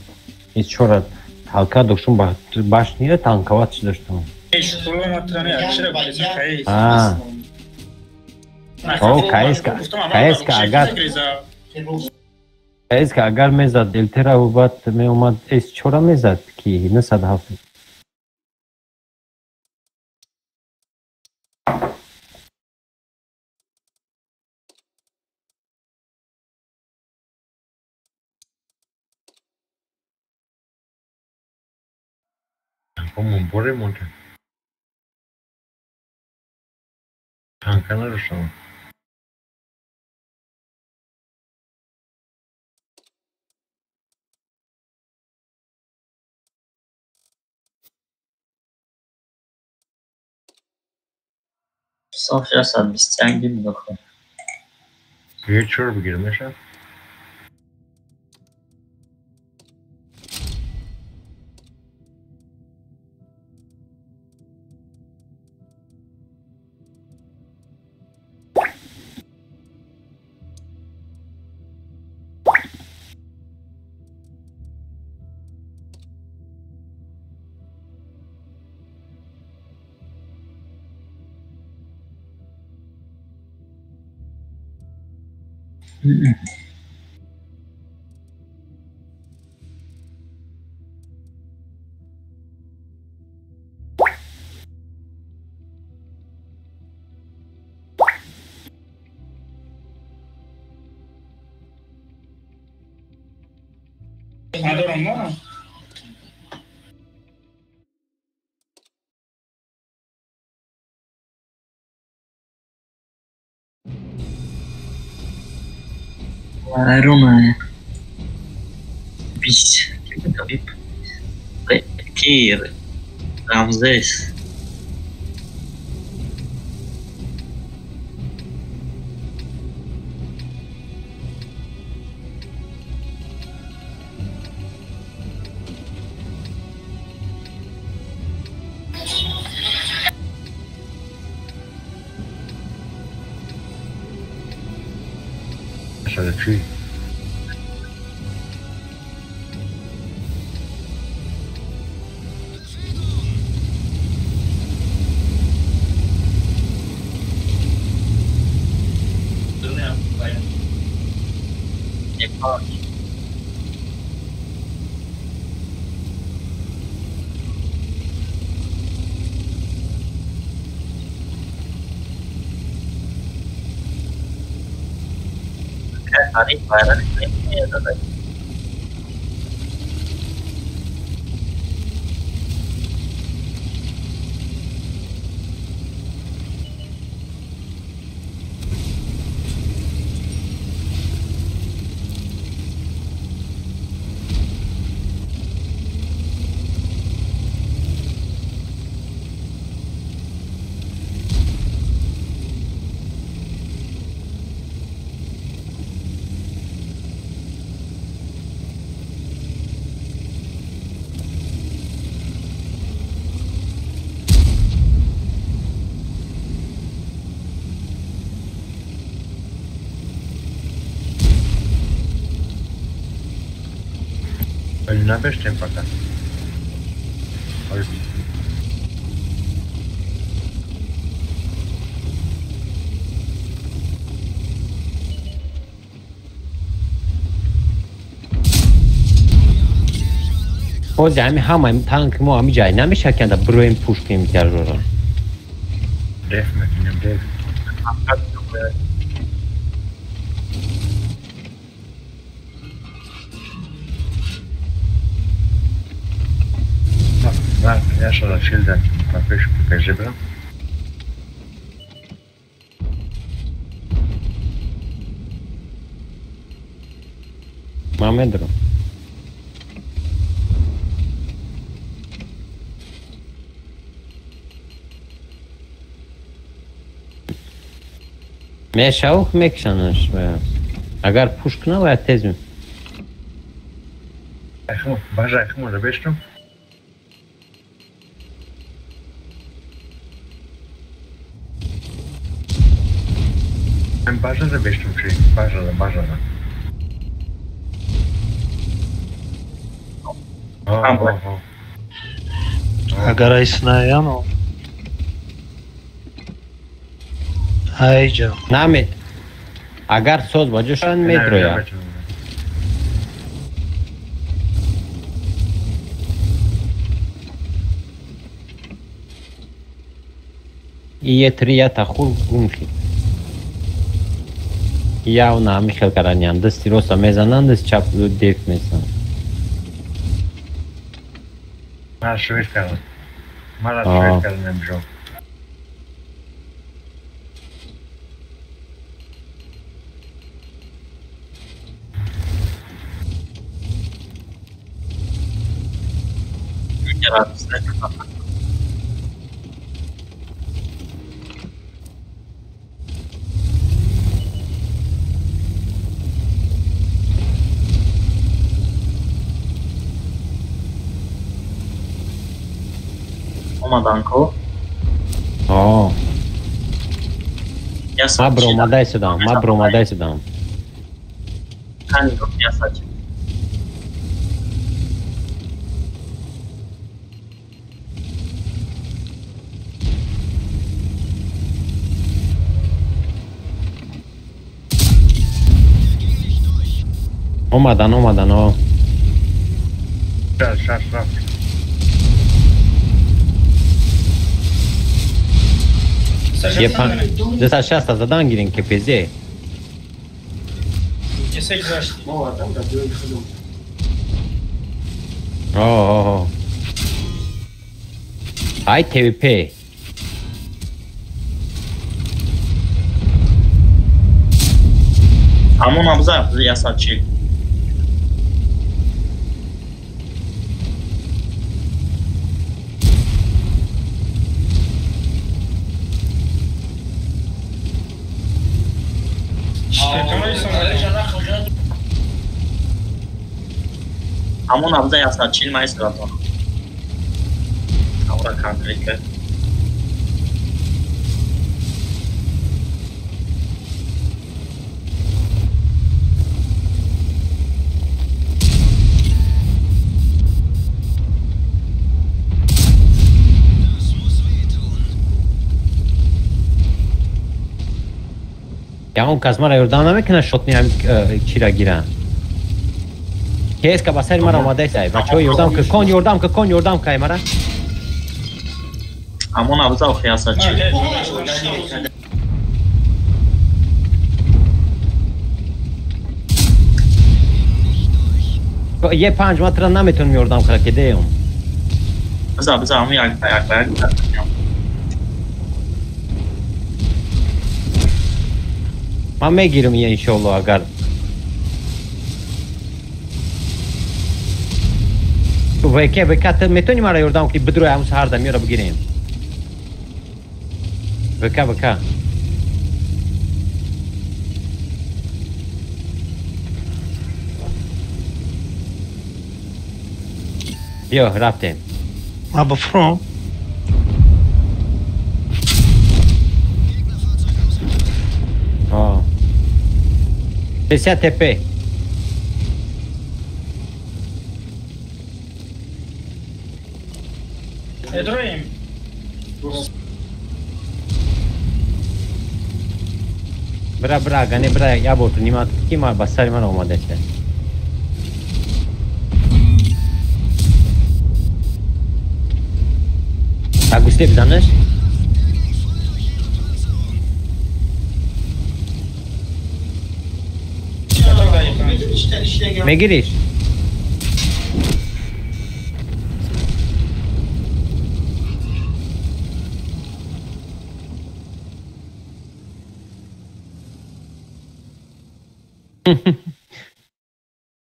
Из 4 ҳалқа доштам ба башнира танкават чӣ доштам? Шукрулла матрани акшира балеса кайс. О, кайска агар мезад элтера бад меомад из 4 мезад ки 907. Como un borre monta. Tankana rusam. صافی هستم 20 جنگی میداخل یه چور بگیرم میشه؟ ندارم ما Aruna 20 Kir Ramzes Aşağıda tüy. Nepal hari bayrak ya da Önüne 5 tempaka. باز همه تانک ما همی جای نمیشه که برویم پوش کنیم کرد رو Def makinem def. Bak, yaşa şilden. Papış pokażę. Mamy dro. Mieszał? Mieszanesz. اگر پوش کنه باید تیز می باشه اخمون رو بشتم من باشه رو بشتم چی باشه رو اگر ایس نه ای جا نمی اگر سوز باجه شن میترو یا یه تریه تا خور گم شد یا اونا میخیل کرنیم دستی روستا میزنن دست چپ دیف میزنن من شویت کردم من شویت کردم نمیشم Omadanko. ما برومادای سدام ما برومادای سدام Hani yok yasaç. اومدن شش یه دست شست از زدن گیرین که پیزه Кисек зашли. ای تیوی پی Ama nabza yaptı yasaçı. Ama nabza yasaçı maestro. Ahora kantrike. یا اون کس مرا یردام نمیکنه شوت نیم چی را گیرن کیس که بسر مرا آماده سای بچه ها یردام که کن یردام که مرا Ama nabza o yasaçı. یه 5 متر نمیتونم یردام کنه که دیم Bıza ama ayaklar. من میگیرم یه انشالله اگر وکه میتونی مرا یردام کنی بدروی همون سهر دمی را بگیریم وکه بیا رفتیم ابا فرام بسیار تپه Edroim. برا گنی برا یا بورتو نیمات کی ما بسری من اومده چه اگوسته بزنش میگیریش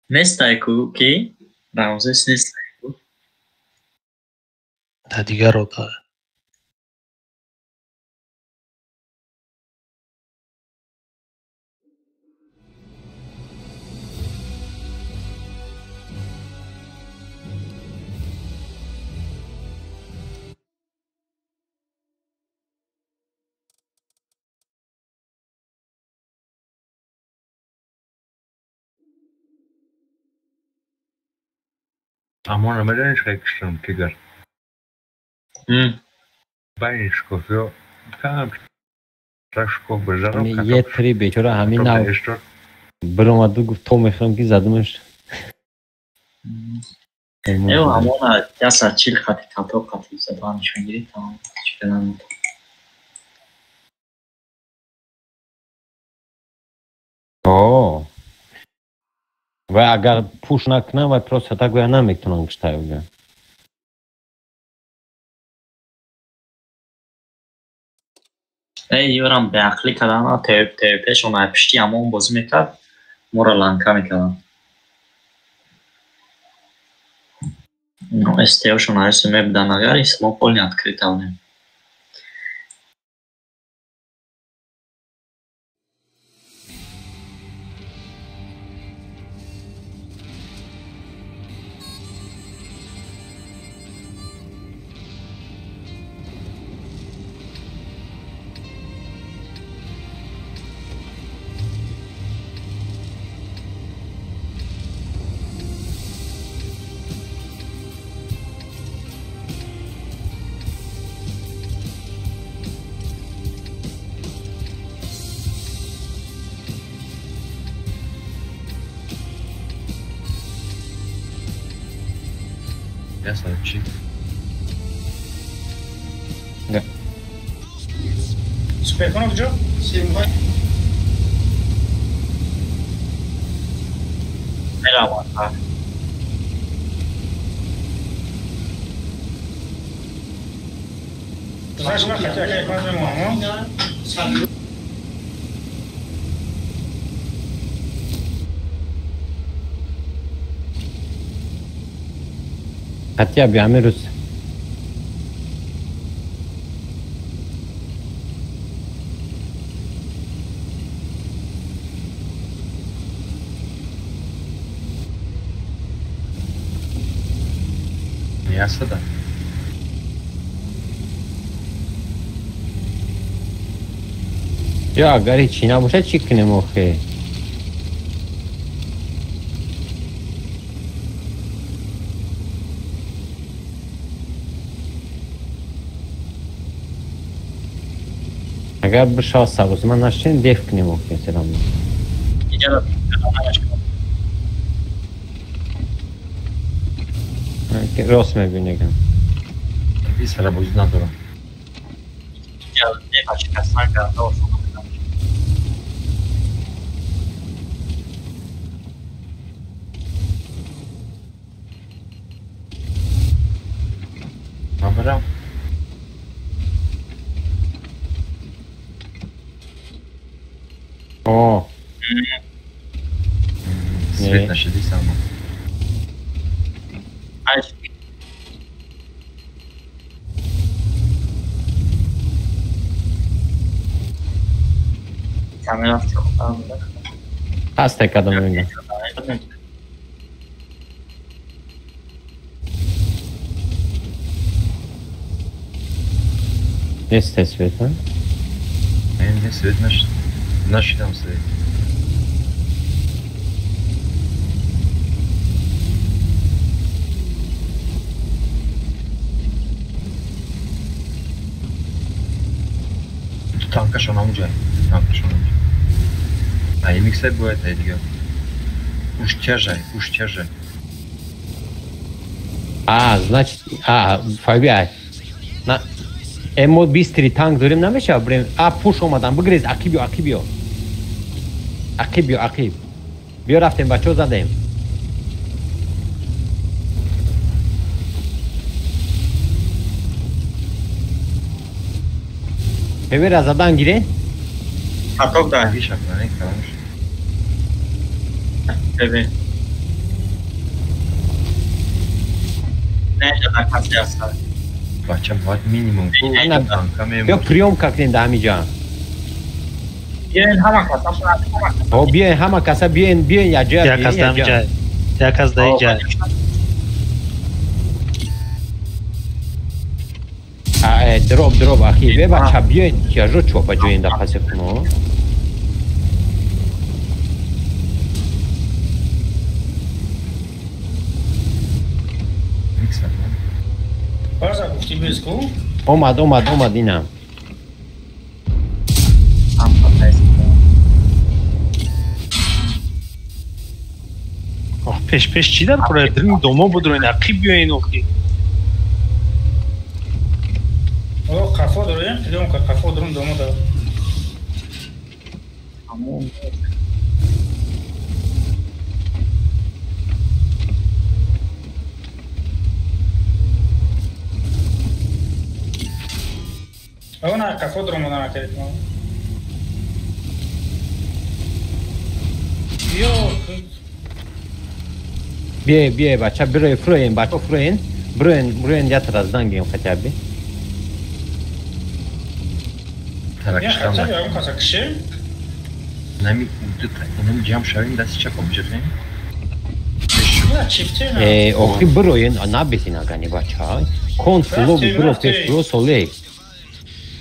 Nestaiku ki? Ramzes Nestaiku. تا دیگر رو داره Amon amelen schreckstrom kiger. Bain schkofio. Kam. Trashko brzaro. یه تری بیچاره همین نو برآمد و گفت تو میخوام که زدمش. ایو همون دست چیل خطی کاتو خطی زدانش میگیری تمام چیکار اوه و اگر پوش نکنم و پروسه تا گویا نمیتونم گشتای بگم ای یورم به عقلی کردن تیپش اون پشتی همون بازی میکرد مورا لانکا میکردن استیوشون هایست میبدن اگر اسمو پولی открытовны. Ясно, чи. Да. Super کنم کجا؟ میروان گذاشت من خطی اکه کنم بمونم حتی ابی همه روز Ясно, да. یا اگر هیچی نباشه چی کنیم آخه اگر بشه سبز من نشتین دیف کنیم آخه سلام دیگه رو راست میبینه کن Bir sıra bozundan sonra. دیگه رو دیگه کسان کرده و شما بدم Haberam. اوه Svet nashediysan ama. هایش کاملا چوکان هست کدام میگم نیست تسویت ها Benim de svet nashidam svet. Танкашон амуҷай. Танкашон амуҷай. Ай миксер бояд ай дига. Уж тяжай. значит, фабия. На эмо бистрый танк дорим намеша, брем. Пуш омадан, бигриз, акибио. Акиб. Биё рафтем, бачо задем. ببین از آدم گیره؟ خطاب دارم Hangi şartlar ne kalmış? ببین نهجه در کسی هست Bahçem var minimum. Aynen. Tanka memur. بیا پریوم کاکلین دامی جان بیاین همه کسا بیاین همه کسا بیاین یا جا یک از دم جای یک از دای جای دروب اخی بیا بچه بیاین یا جو چوبا جوین دا پس کنو بازا گفتی بزگو اومد اینم هم پتایز آه پیش چی در پره درین دوما بدرین عقیب بیاین اوکی او قفا داریم دیدم که قفا دارم دوما دارم همون او نه قفا دارم دارم کرد بیا بچه بروی فروین یاتر از دنگیم خطابی یا خطابی اون کسا کشه نمی اونم جمع شویم دستی چه کم بجرین؟ نه چیفته نه اوخی بروین نبیتین اگانی بچه های کن فلو برو پیش برو سولی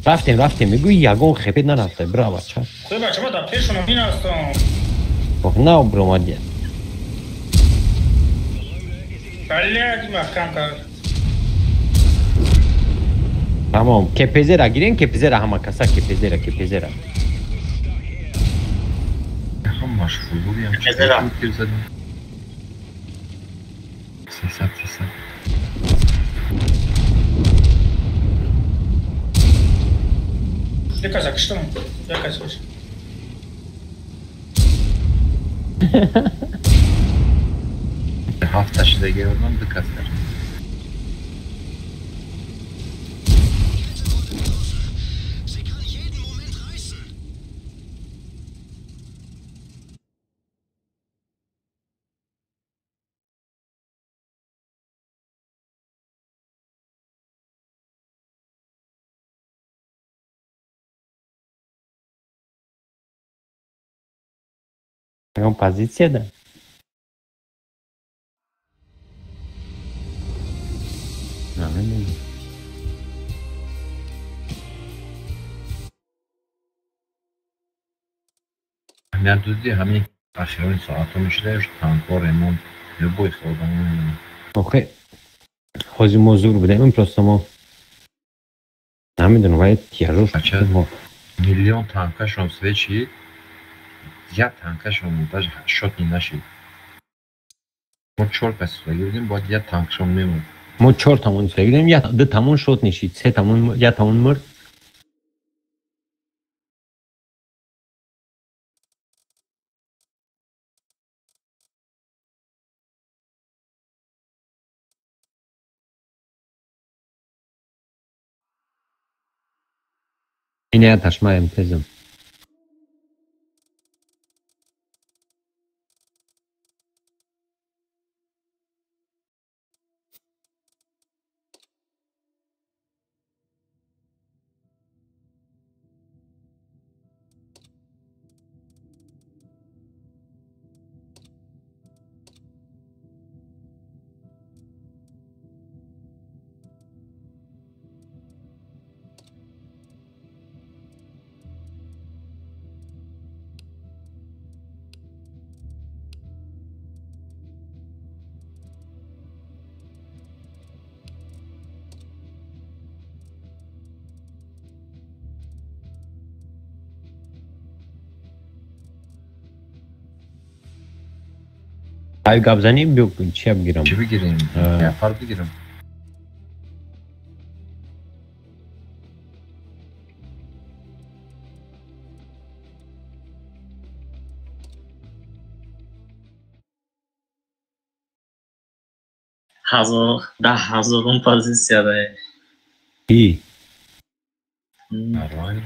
رفتیم میگو یگون خیپید نرفته برا بچه خوی بچه ما در پیشونم این هستم نه برو ما دیگه بله دی محکم کرد Tamam, kepezera girin, kepezera hama kasa kepezera. هم مشغول بودیم Kepezera. چه زدیم 300 یک کسا کشتم یک کسا کشتم هفت taşı da gelmem de kasar. Taką pozycję da. No, nie. Nerede همین آخرین ساعتمشله تانکور امون любой خودمون Okej. Chodzimy o zór, wydajemy prosto mu. Namiddun باید تیارش بچه میلیون تانکشون سویچی یا تانکشون منتج شد نشید ما 4 پس بگیردیم باید یا تانکشون میمون ما 4 تامون بگیریم یا 2 تامون شد نشید 3 تامون یا تامون مرد اینه taşmayayım tezim. Ay gabzanayım yok şey yapgıram. چی بگیریم؟ نفر بگیرم هزارون پوزیسیا داره İyi. آرای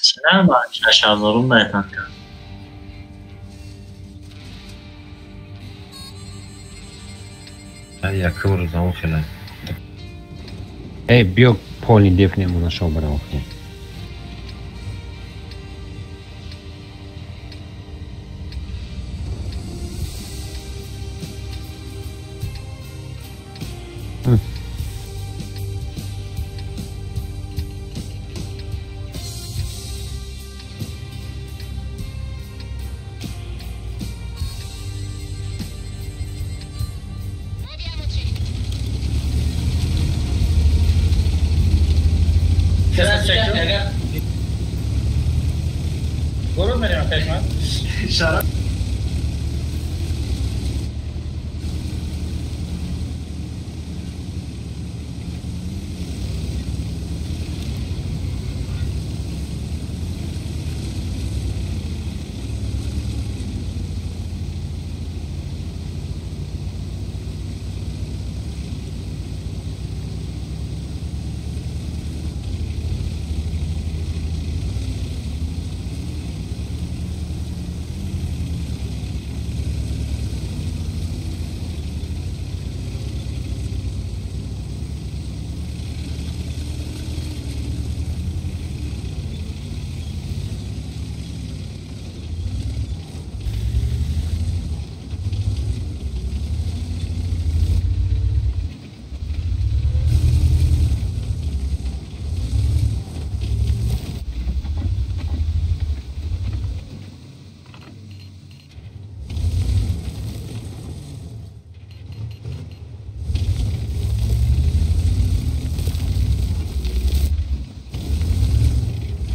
چرا با 6000 بهتن کرد yakın rızamı falan Bio Polin defne buna şobara okey. Ses çekiyor. Görün beni Hikmet.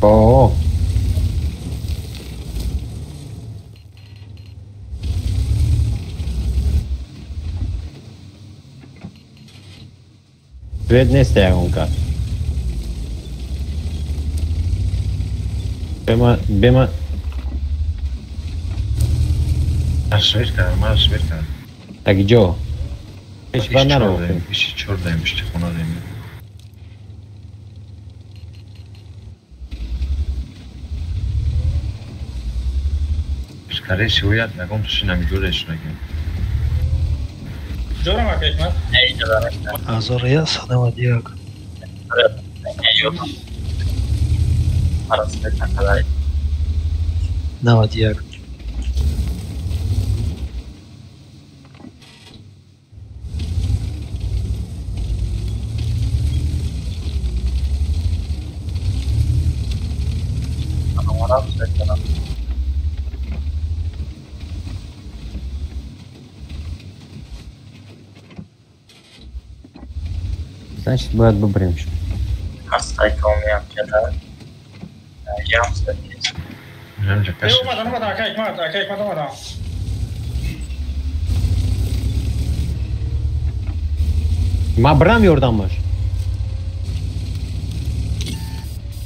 Oo. Svet neste onka. Bema. Marş ver kar. Tak gdzie? Hiç bana ne oldu? İşi çordayım, işte konadayım. Care și uiat, acum și n-am jurat și noi. Görün bak Hikmet. Neydi lan? Az oraya sana diyor. Ne yok. Arasında ne kadar. Ne diyor? Ama ona söyleyeceğim. Значит, мы отбубримся. Hastayken olmayan ya da yağım söyleyeceğiz. Önce kaç. Olmadan Hikmet olmadan. Ma bram oradan var.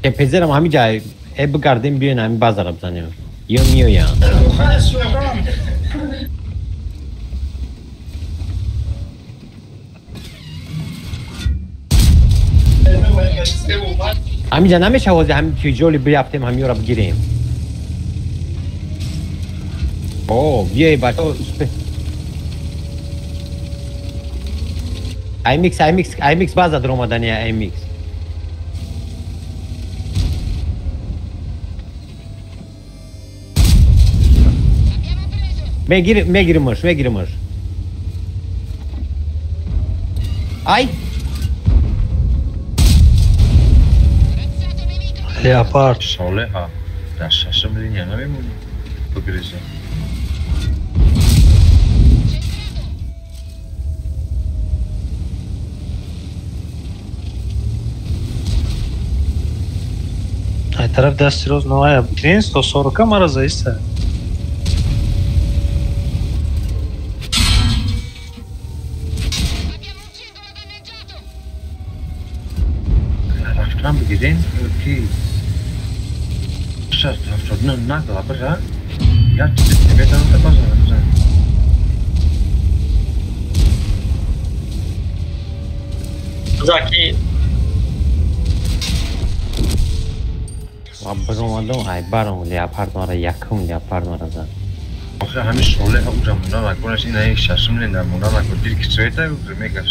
Tepezlerim hami cay. Eb garden bir hami bazarım sanıyor. Yemiyor ya. Hayır yok tamam. Hami can hami şahozı hami tücoli bir yaptım hami oraya gireyim. Oo, bir bak o üstte. IMX bazadır olmadan ya IMX. Megrimır. Ay. Leopard. Soleha. Da şaşım linya ne mi bu krizi? Ai taraf dest roz novaya. Green 140 mara zaiste. Raftan bir gidin ki şart raftan ne kadar ya? Ya ciddi bir tane de bazı. Zaki Abromadım ay barım leopard var yakın leopard var da. Oxe همین سوله ها اونجا مونا نکنه این این ششم نه مونا نکنه دیگه که سویتا میگه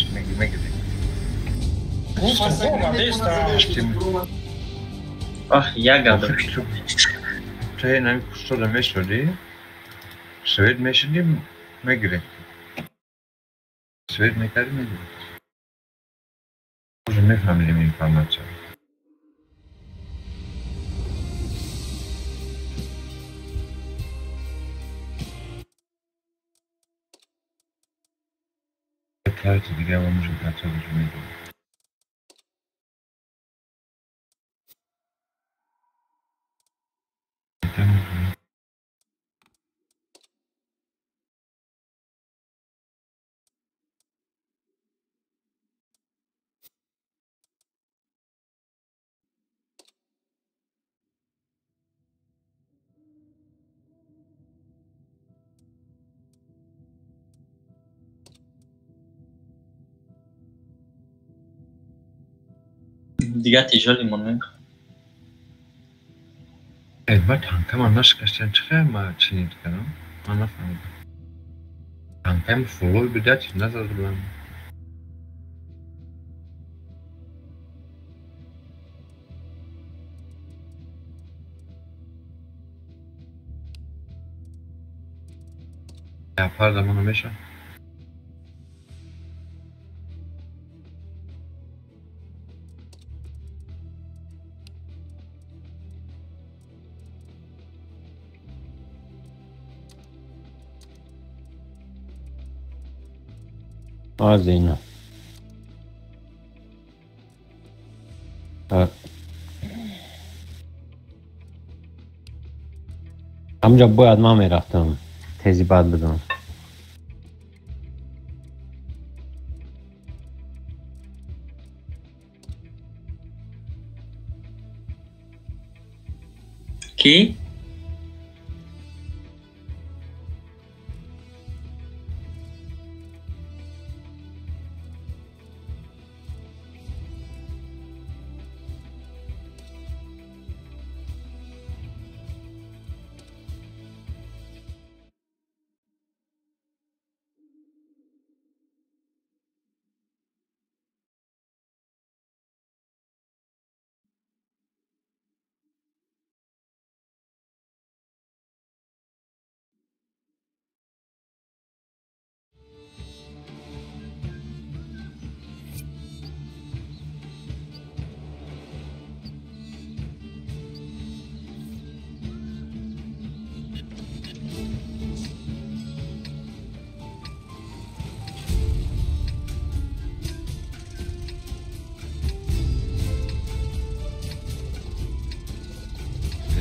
ah yagadım. Şey ne kustu da meseli. Söyle meseli megre. Söyle mekari megre. Уже не фамилия информация. Кажется, я вам уже готов уже. دیگه تجاری مونه. البته تانکم آنش کشتن چه ما چنین کنم؟ من نفهمیدم. تانکم فلول بیاد چی نظر دارم. Yapardım onu meşe. Az اینا همونجا باید من میرفتم تیزی بعد بدم کی؟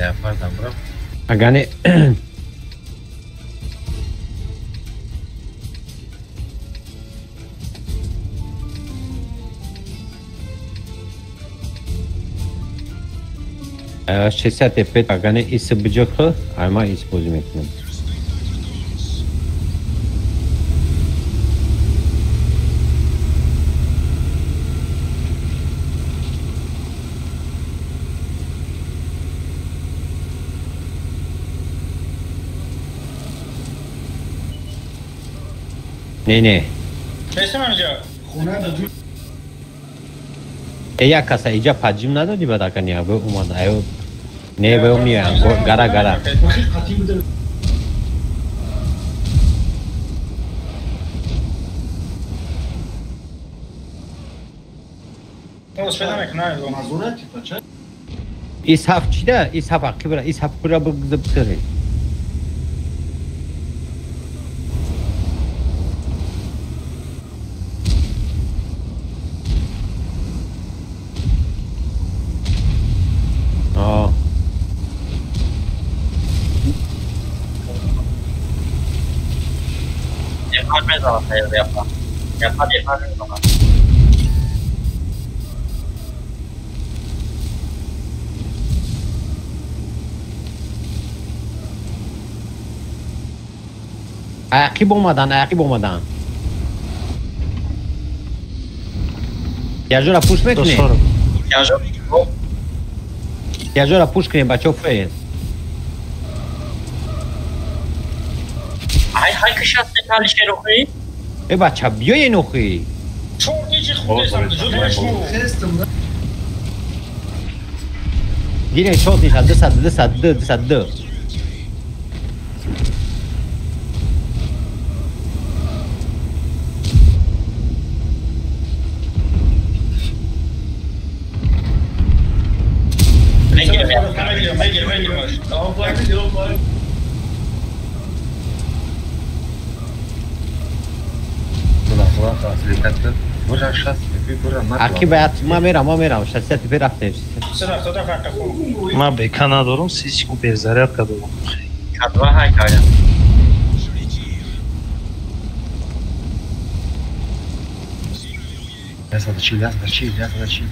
Yapardım bro. اگه شیسته تپت اگه ایس بجاکه اما ایس بازی میکنم نه کسی منجا ایا کسا ایجا پاجیم ندادی بعد اکنی به اومد ایو نه به اون میان گرا ایس هفت چی ده؟ ایس هفت اقی برا ایس هفت برا بگذب yapar عقیب اومدن یه جورا پوش میکنی یه جورا پوش کنیم بچه ها فیز های کشت نتالیش که روخی؟ ای بچه بیای نوخی گیره شاد نیشد دو اکی باید ما میرم شخصیتی پی رفتیم ما بکن ندارم سیچ کن برزرد کدوم کدوه های کارم لحظه چی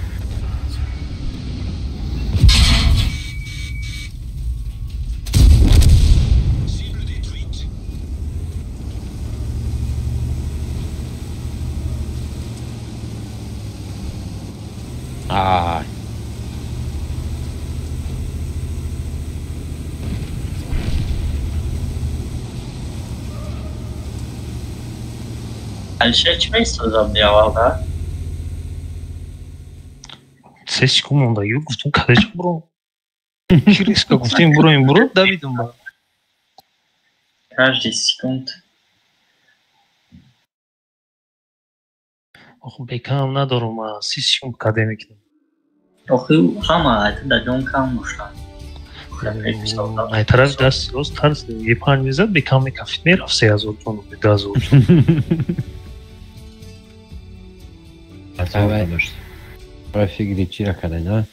آه Alişer kime istiyoruz diyavalda? Ses kumanda yok. Guftum kardeşim bro. Kiriska guftum bro. David'im bana. Каждый секунд. آخه بکنم ندارم سیسیوم akademik. Oku ama hayatı da John kalmışlar. Ay taraf ders roz tarz yapanınıza bekam kafit mer afse yaz oldu bir gaz oldu. Фигри чира кадена.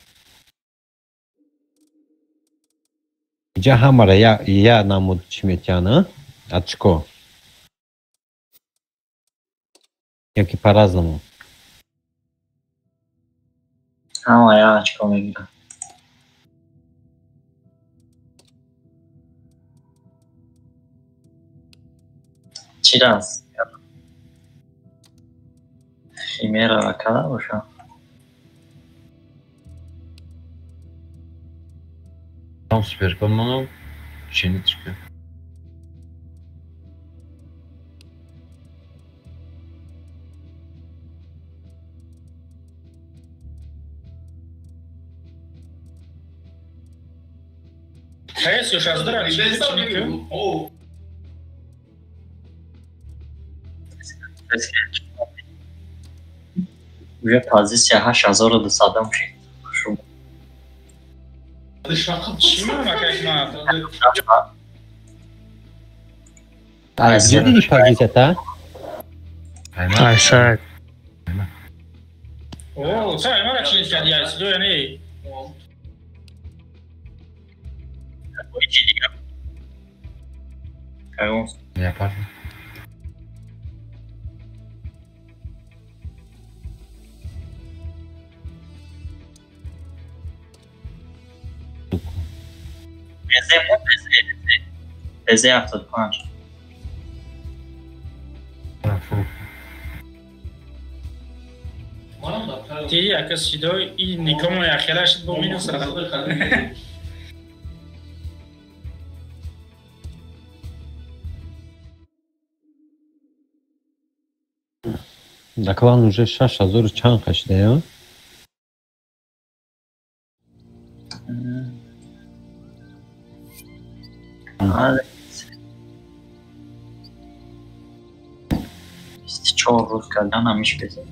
Джа хамара я намуд чиметяна. Очко. Як и по-разному. Ama ya açık omega. Çiraz. Химера вакала уже. Tam süper komanın şeyini çıkıyor. Hayes już raz drać, czy Уже позиция Хашазора до Садам ши. Trzymam jakaś ma. А где ты позиция-то? Ay sağ. O, co, ja mam czymś gadać, do nie. Ne yapar? Beze 75. Ty jakoś do i nikomu jak helasz do minusa. Daklан уже Шашазор чанкаш да? Çok Ruslardan amış bize.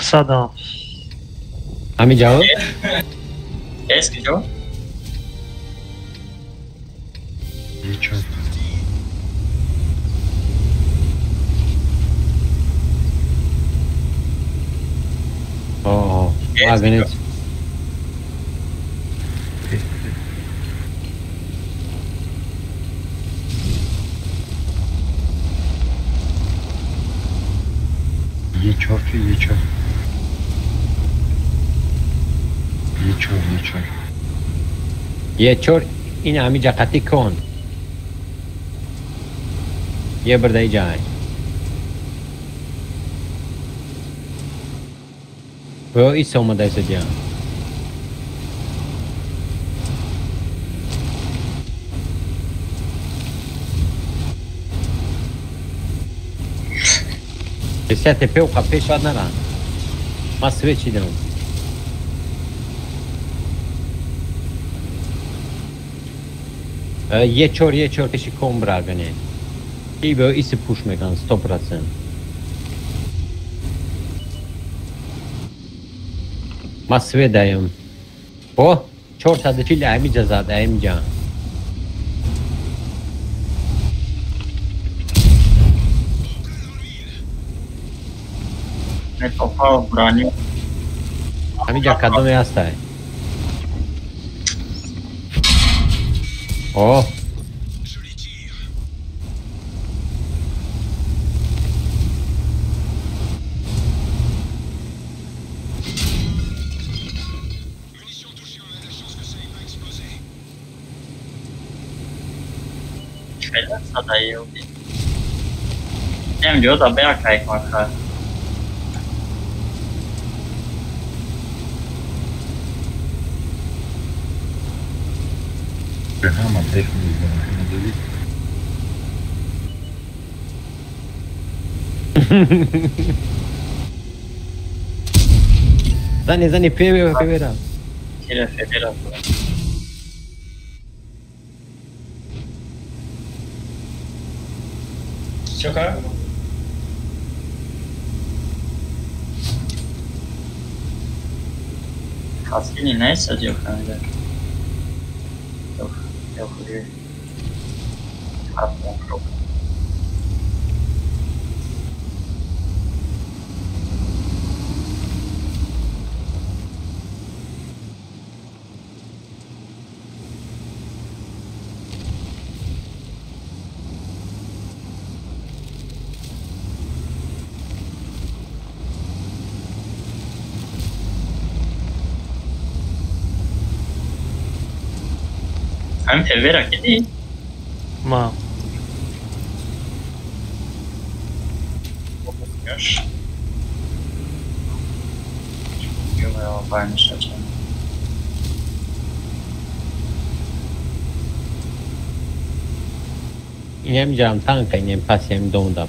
Sadam. Hami jawab? Eski jo? Hiç Oh, magnet. Yechor. Yechor این همی جقتی کن یه برده جای و ایسا اومده ایسا جان بسیار تپه و قپه شاد نرن ما سوی چی دارم یه چور کشی کن برگنه ای به ایسی پوش میکن 100%. ما سوی دایم او 440 امی جزاد امی جان Ne topa braniyor. امی جا کدومی هسته اوه خیلی صدایی بودی نمیدیو دا بیا که ایک مکر به همه تک میزنم زنی پیوه تیره فیدیره بود چکار؟ خاصی نیست از یو خنده یو خوری حرف مکرو همین تلوی را کدی؟ ما Już. Mówimy o walnym świecie. نمی‌جام تانک اینم پاسیم دوندا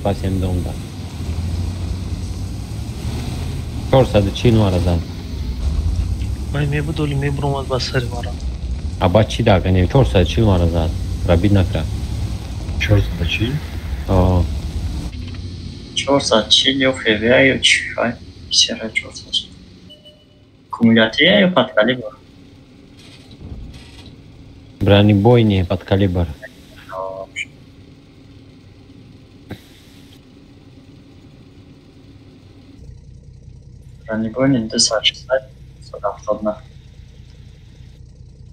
440 numara زد من میبودولی میبرم از بسری مارم ابا چی داغنی 440 numara زد رابید نکرد 440 آه 440 eu FVA eu ce fac? Ce era 440? Cumulație eu pat calibru. Branibojnie pod kaliber. Branibojnie 260 170.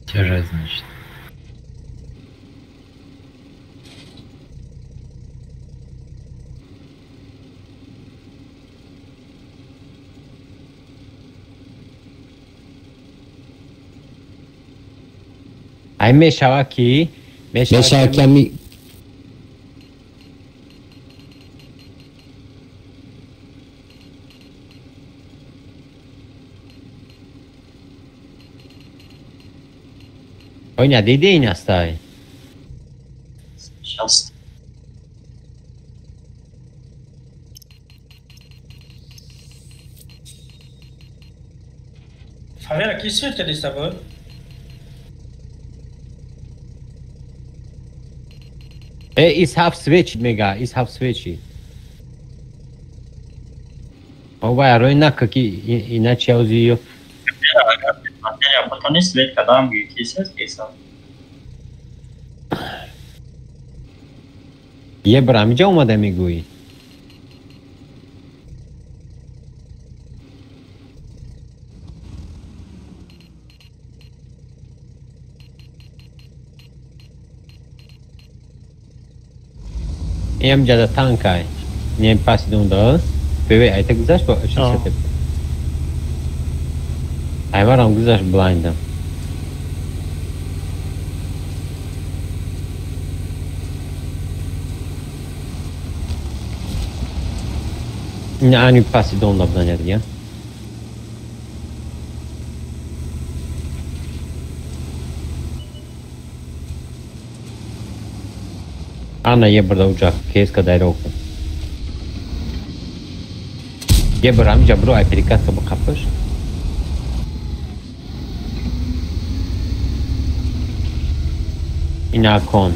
Ce разница? Ai mexeu aqui ami... Oyna dediğin hastayı. Şast. Favela, que cerca desse avô? Is half switch mega, is half switch. Ova roina ki inače uzio. Materia botonist ved kadam büyük ses hesap. Ye bramca olmadı mı goy? Em jada tankai. Nem passe de da. Bebe ai tak güzel bu şey tep. Ai var güzel blind'ım. Ne ani passe de onda blanyer ya. Ana je burada uçak kes kadar yok. Je bram jabro aplicația bu kapış. Inacon.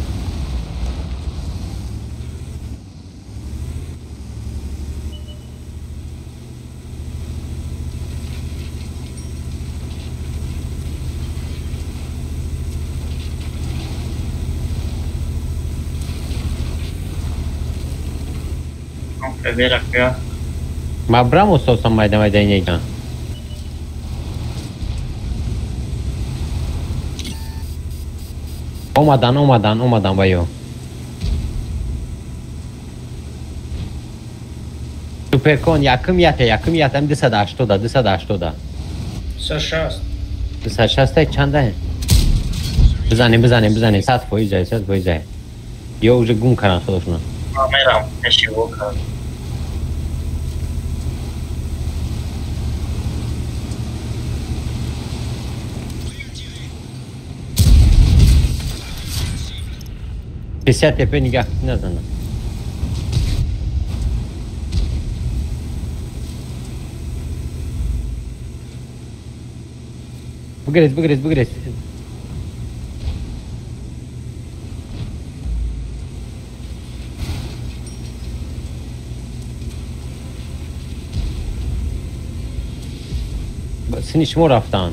Ver acá. Ma bramo sau să mai dai aici. Omadan bayo. Supercon yakım yate hem de sada da. Сашаст. Sashasta çanda. Bzane sat foizay. یا уже گم کردن خودشون. میرم اشتباه کردم. کسی تپه نگاه نزنه. بگریز. سنی شما رفتن.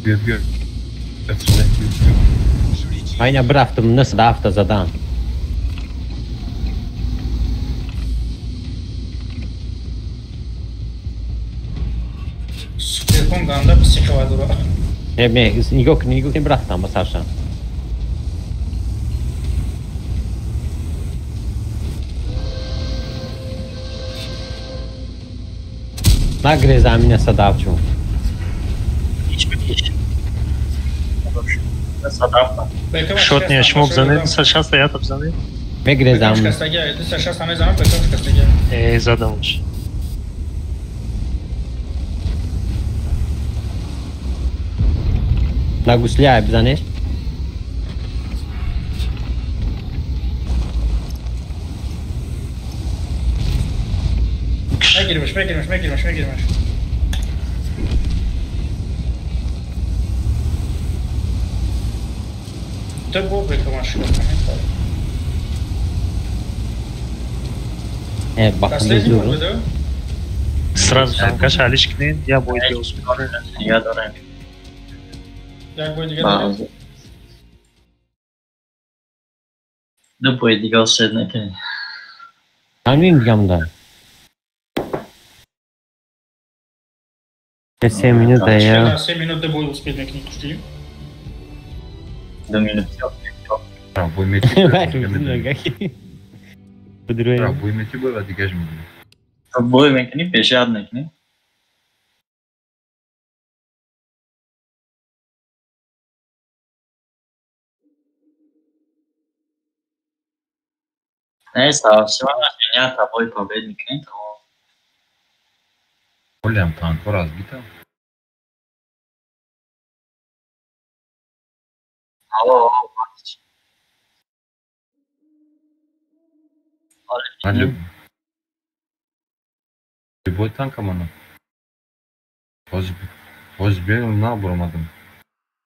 بیا Aynen bıraktım nasıl hafta zaten. Superkon ganda psikovadı var. Ne Nigok bıraktım bas aşağı. Nagre zamine sadavçu. Hiçbir iş. Sadafla. Шотния шмок занят, сейчас стоят обзаны. Megre zamine. Сейчас самый замок, бэкап кастаги. Задам уж. Naguslia bzaneš? Megirmiş. Ты бобрика машина. Bak Последний geziyorum. бобрик, да? Сразу танка шалишкин, я бой делал. Я дорем. Як буде грати? Bazı. Ne bu edigal sedneke. Hangi gamda? Semini de ya. 7 минут до боя успеть на книгу штиль. 2 minut yok. Bak bilmiyorum kaki. Budruye. Будем идти было, дегаж мне. Бой мекни пешаднекни. Neyse abi сегодня меня тобой победник не то. Олям танко разбито. Алло. Любой танк ama. Hoş bir ne vuramadım.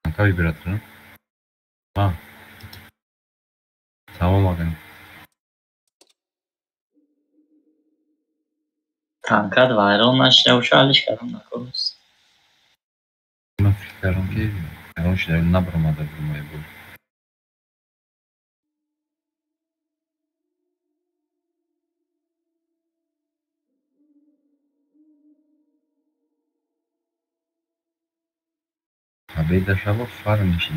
Tanka vibratörü. Ha. Tamam bakın. Tanka dva, jer on naš je ušališ kad on na kolus. Ima fikaron ki. On ще nabramada vurmaya bu. Abi de şava farm işi.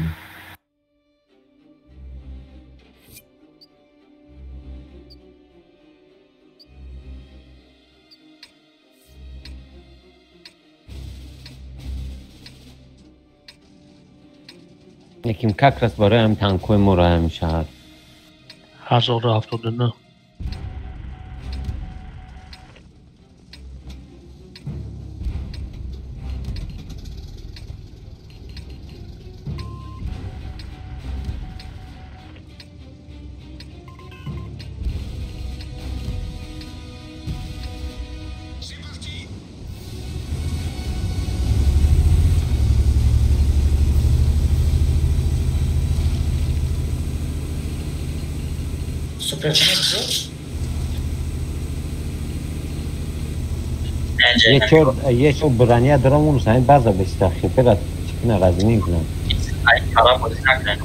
Nekim как раз برای تانکوی مراهم میشد. 1079. Superkon یه چو برانیه درام اون سعی بعضا بستخی پرد چکنه غزینی کنم. Ay para bozuk naklen.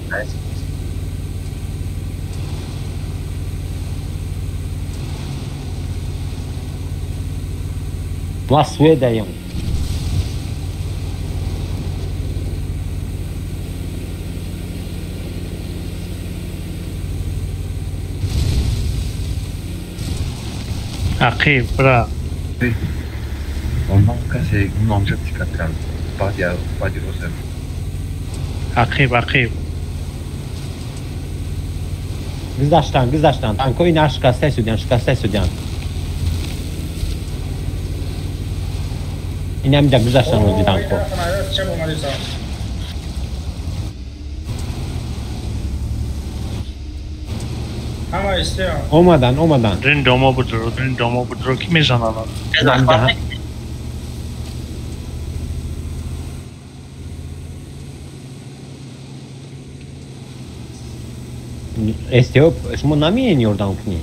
ما سویداییم. عقیب برا Ondan kase namca dikkat kaldı. Badi Rosen. عقیب گذاشتن تانکو اینا شکسته شدن این هم در گذاشتن رو تانکو همه استه اومدن درین داما بدرو کی میزنن استیو شما نمیین یوردان کنی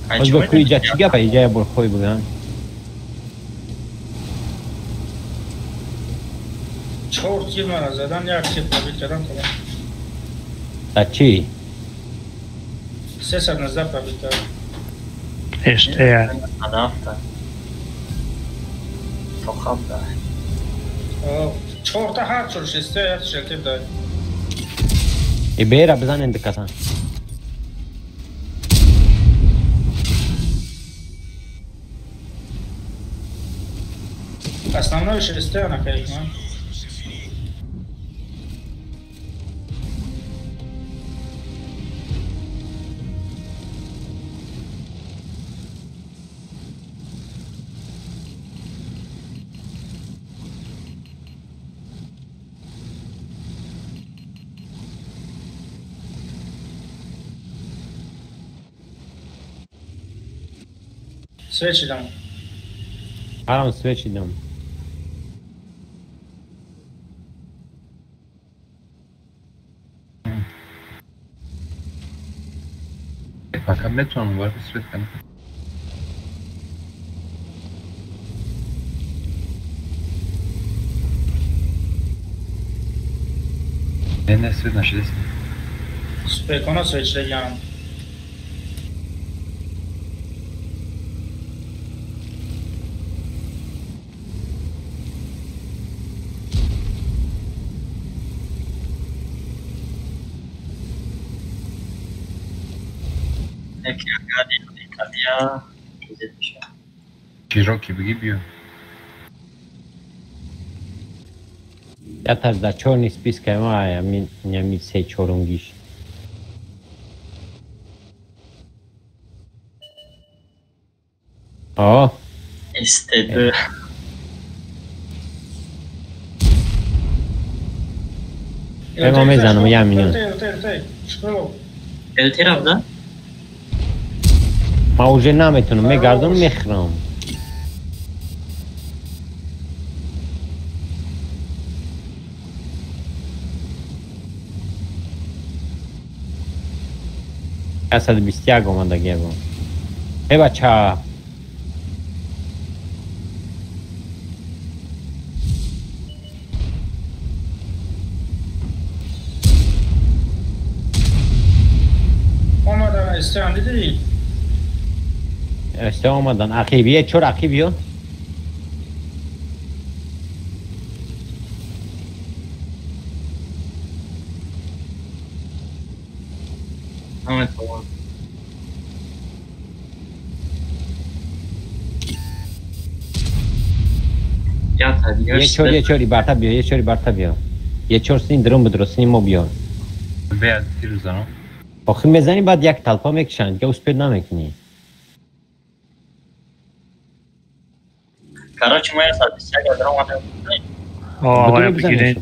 از با کوی جا چی گفت ایجا بر خوی بگن چهار تیر من زدن یک تیر پابیل کردم کنم تا چی؟ 319 پابیل کردم اشته هدف تو خواب داره 4 تا هر چور شسته یک شلتر داره ای بیره بزنن دکتن основной шесте на кейк, man. Switch down. Param switch down. Bakalım ne tonum var bir süre kanka. Ne süre naşidesin? Süper konu switch'le yanım. İtalya güzelmiş. Cherokee gibi. Я так за черный список мая, меня все чорungиш. О, İstedi. Prema mezzanım ya minyon. Eltirab'da ما уже نمیتونم میگردم میخرم اصلا 21 اومده گیبم ای بچه اومدن استیان دیدی؟ işte olmadan akibiye çor akibiyo. Evet tamam. Ya tabii یه چوری برتا بیو یه چور سین درون بدرو سین مو بیو Beyaz tiruzano. آخه میزنی بعد یک تلپا میکشن که اسپید نمیکنی Короче, моя статистика драма آه بگیرین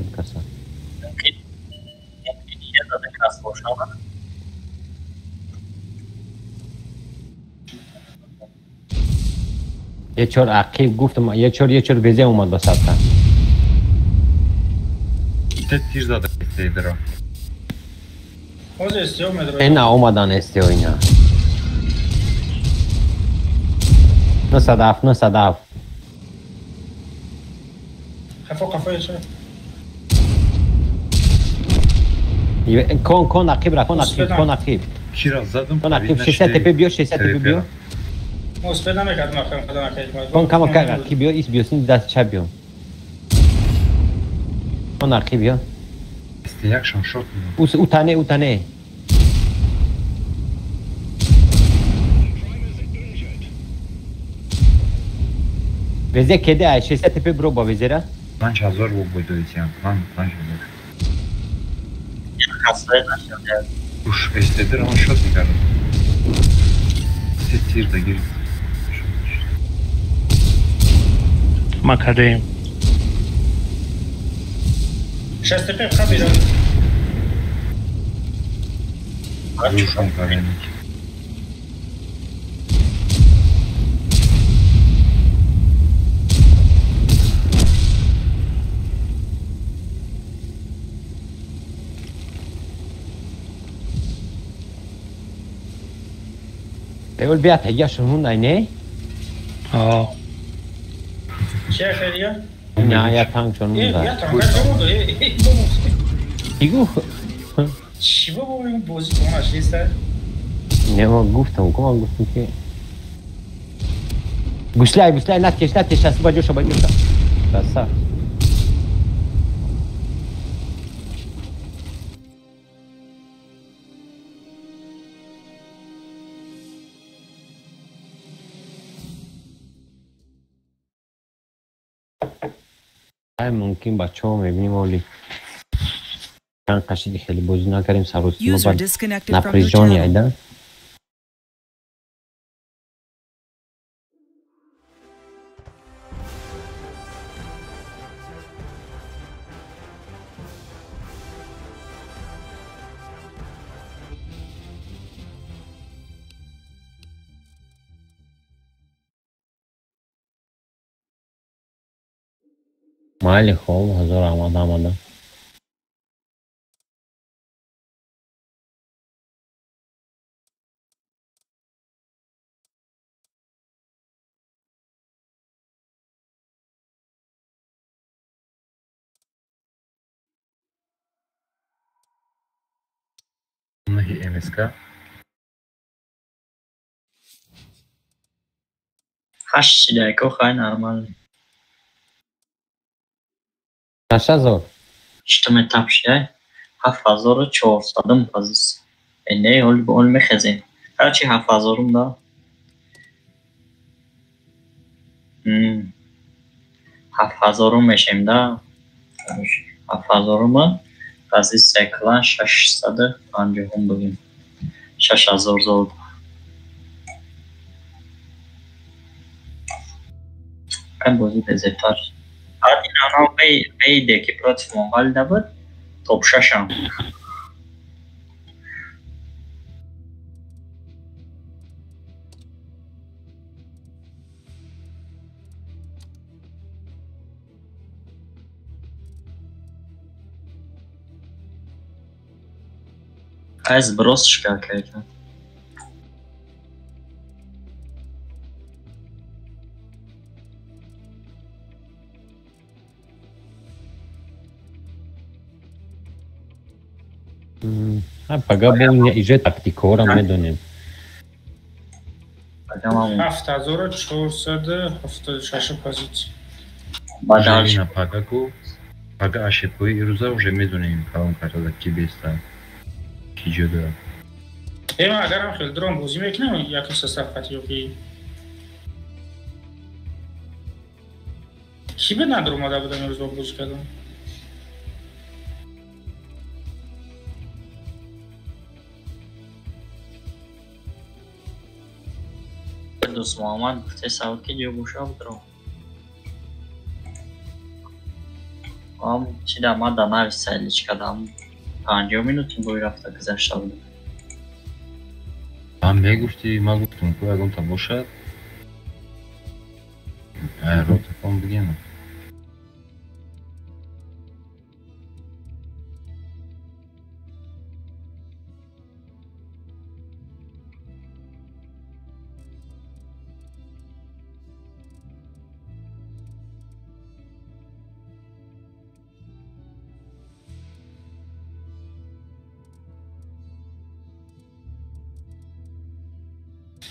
یه چور عقیب گفتم یه چور بزه اومد بساطا Tet tiruzada isteydir o. اوز استیان میدرو اینا اومدن استیو اینا نه صدف خفا چه؟ کن عقیب را کن عقیب Kiraz zadım. کن عقیب 600 تپه بیو ما اسپید نمیکردم آخرم خدا نکرد کن کما عقیب بیو ایس بیوسین دست چپ بیو اون آخی بیا استیاکشون شد میدم او تنه وزه کده 600 تپه برو با وزه من 5000 بود ایتیم من 5000 خسته نشده Uş estedi ama şot میکردم تیر دگیر مکریم 65 خبیره روشون کارنیک بقول بیا تیاشون نه آه چه خیلیه؟ نه یا تانک شون یا نه تانکر بابا ایگو چی بابا این بازی کنش نیسته؟ نه ما گفتم که گوشلای نتکش هستی با جوشا بسا ممکن بچه ها میبینیم ولی چند قشیدی خیلی بازی نکردیم سروستی ما User باید disconnected from your نپریجانی channel. ایدن مالی خوب حضور آماده Bununla MSK 8 دقیقه خواهی نرمال 8000 اشتم تپشه 7400 پازیس نه اول میخزیم هرچی 7000 دا 7000 میشیم دا 7000 ما پازیس سکلان 650 بگیم 6000 زود این بازی بزرگتر این آنها بیده که پرات مونگال دا بود توب 6 هم از براست شکر کردن پگاه بون ایجا تکتیکو را میدونیم 7476 позиций. Желина Пагаку Пага Ашипуи и Руза уже медуним калам карада кибеста киджуда Эма агарам хел дрон бозӣ мекунам яке состав ёки ки бе надр омада будам имрӯз бо бозӣ кардам دوست محمد گفته سعود که جو گوشه بدرم چی در ما دانه سیلیچ کردم 50 minut بوی رفته گذشته بودم من بگفتی من گفتم که اگه تا باشد رو تکان بگیم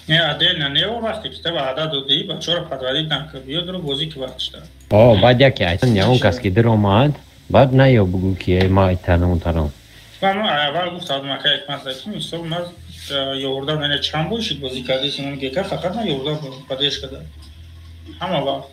не отдельно не вақте ки таба ада додии бачаро падварид накард биёдро бозӣ ки вақтш дорад بعد یکی ایتن یا اون کس که در اومد بعد نه یا بگو که ما ایترنمون ترام من اول گفتم که یک مسئله میستم من یوردا من چند باشید بازی کردی سنم گیکا فقط من یوردا پادش کرده همه با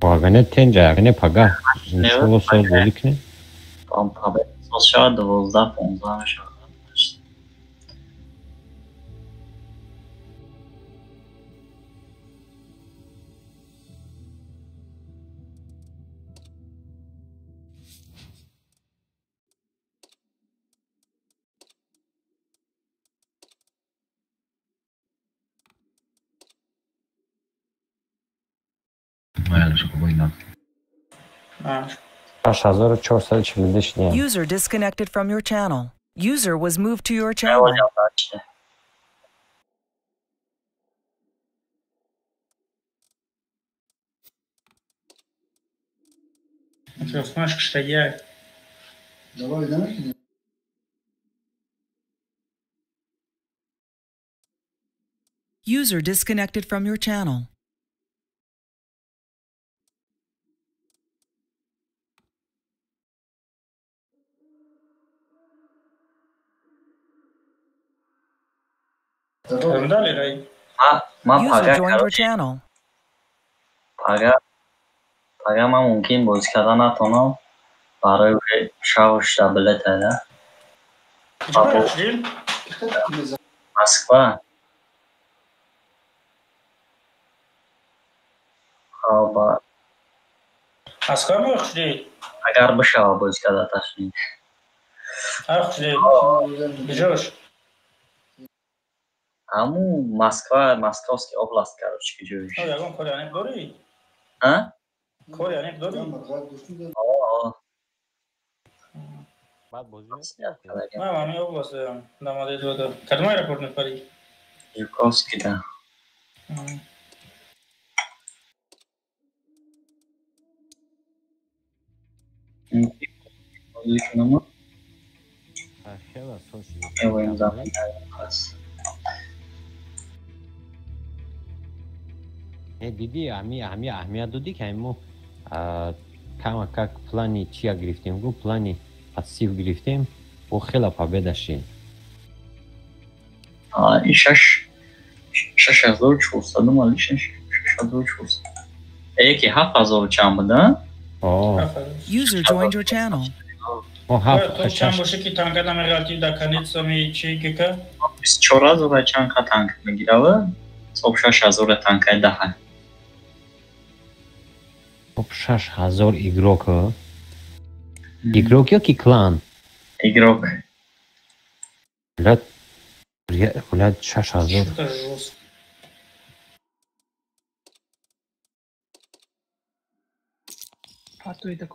واقعا تنجا اگه پگاه شو سال بولی کنه Tam tabii. Sosyal 12-15 شد. Aynen. 6440 نه User disconnected from your channel. User was moved to your channel. işte. Mikrofon çıkıştayı. User disconnected from your channel. Dale, Ray. Ma User paga joined your karochi. channel. Paga ma mumkin boz kardan natonam. برای شاوش دبلت هده Acaba yapayım? Moskva خب Askar mı yapayım? اگر بشه باز کرده تشریف Yapayım. Gidiyor. همون مسکوسکی اوبلاست کاروچ که جویش Ya ben Kore anekdori. ها؟ Kore anekdori. آه بعد بازی ما مامی oblast damade dodo. Kadma aeroport ne pari. یوکوسکی ده بازی کنم خیلی سوشی این زمان هست دیدی همی اهمیت دادی که ایمو کم как плани чия грифтим гу плани пассив грифтим و خیلی победа شد این 6400 مالی 6400 یکی 7000 چند بوده؟ User joined your channel. To چند باشه که تانکا دم relativ da kanica mi چی که 24000 چند که تانک میگیره و صبح 6000 تانکای ده خب 6000 ایگروک ایگروک یا کی کلان ایگروک ولاد 6000 to jest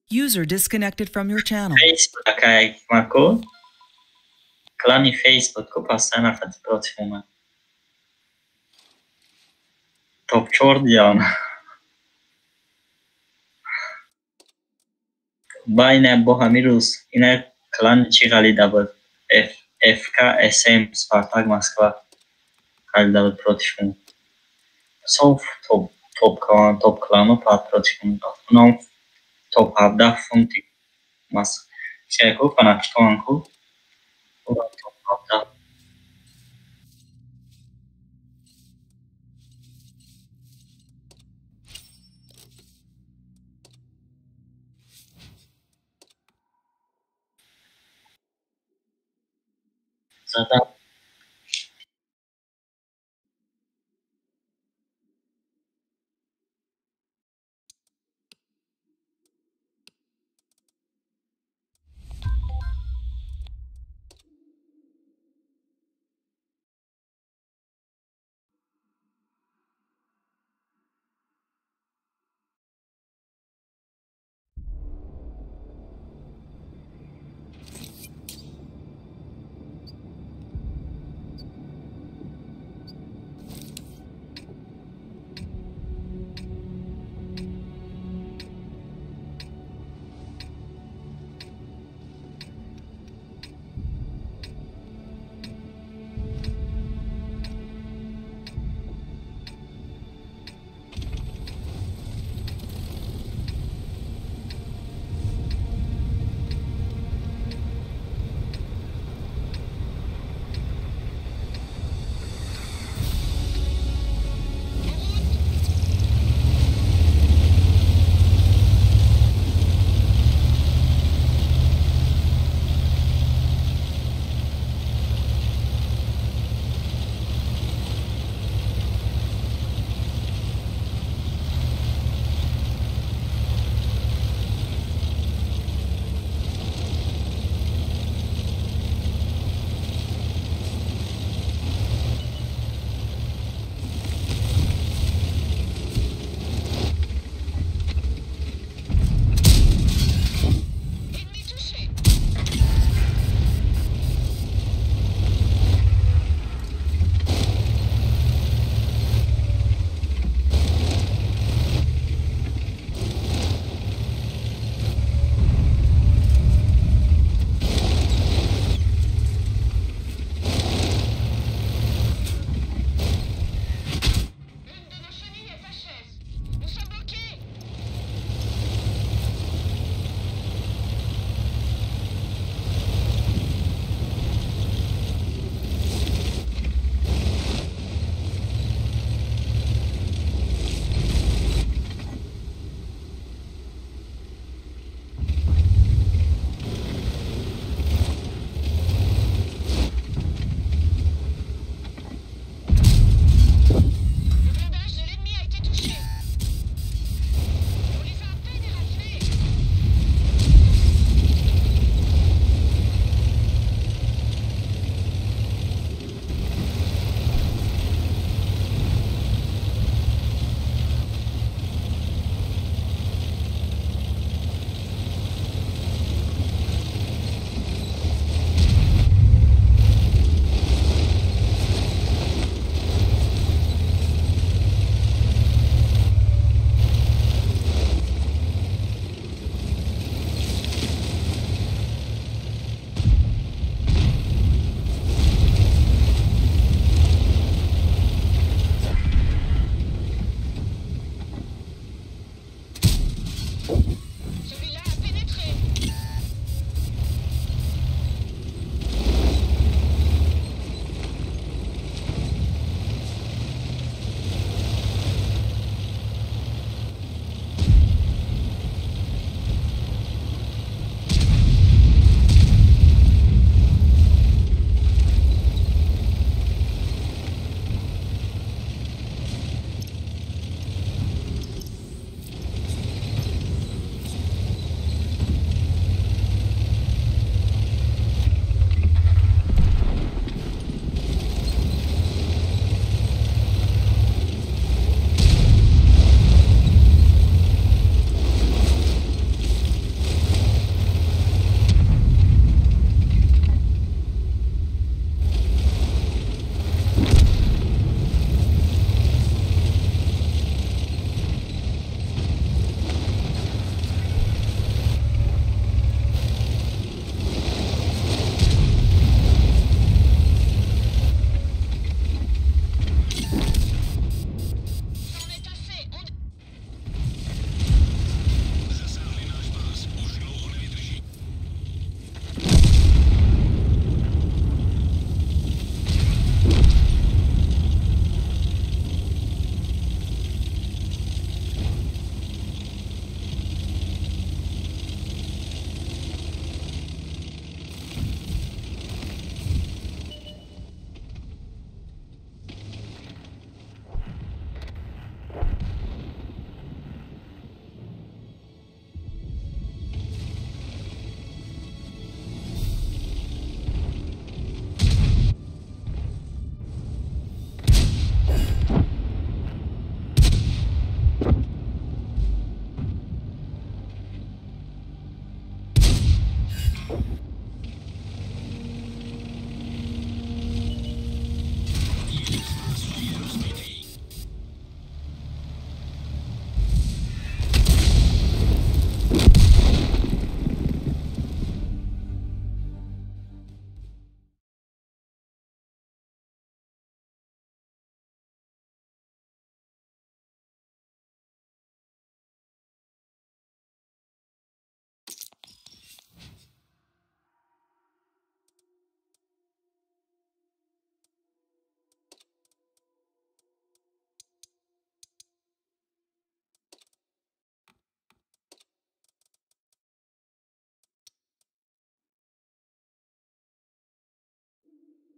User disconnected from your channel. فیسبوک такая мако клани фейсбук ко постоянно фати против меня топ 4 диан байна бо ҳами рӯз ина клани чӣ ғалида буд фк см спартак москва ғалида буд против меня соф топ клану против меня нам топ 17 фунти мас чеку фанатиконку زدم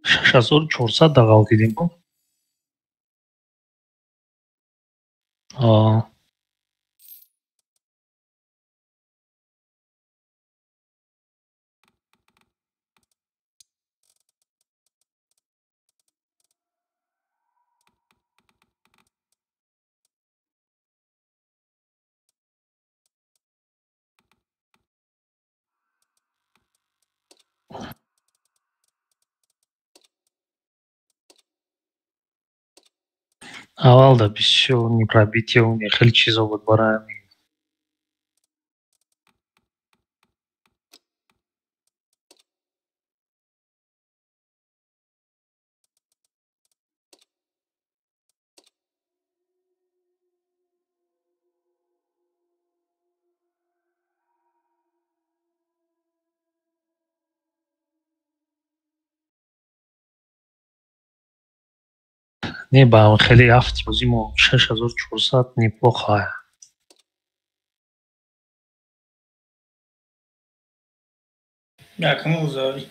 6400 дағал дедім бұл. Авал да бисёр непробитие у них хеле чизо буд барои ҳамин. Не ба хеле ҳафти бозӣ мо 6400 неплохо. Якому узори.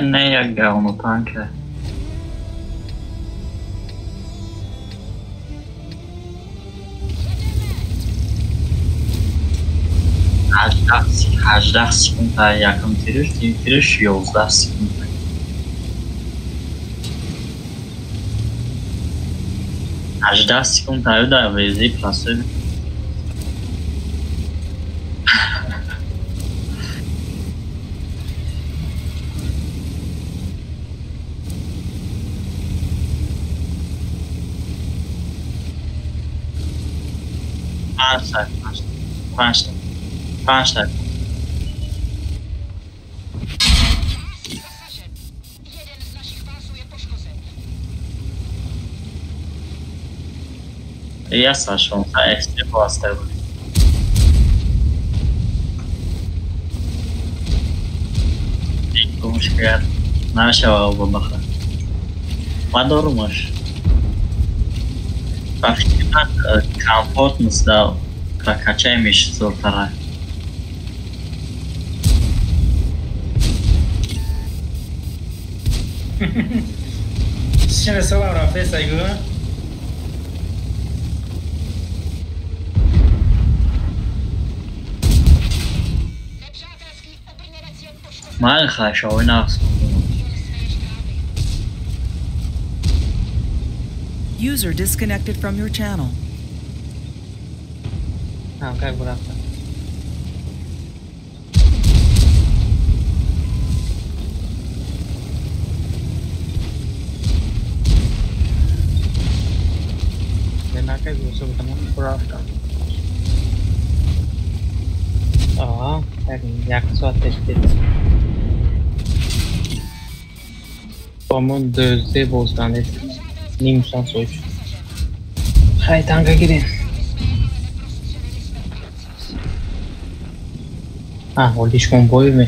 نه یک گاونو تانکه 18 секунд та якам тириш 11 секунд. Ажда секунд та да вези пласе. ପାଞ୍ଚ tak. Jasna, że ta ekstra była z tego. Como chegar na chave barra. Adoro mas. Para ficar комфортность да прокачаем еще вторая. Şimdi salam Rafi saygı. Mal خواهش oynar. User disconnected from your channel. Как бы так. Как бы потому просто. Так як soate știți. Pământ de zebo stane. Nim șansoși. Hai tanga girin. Oldiş komboyu mu?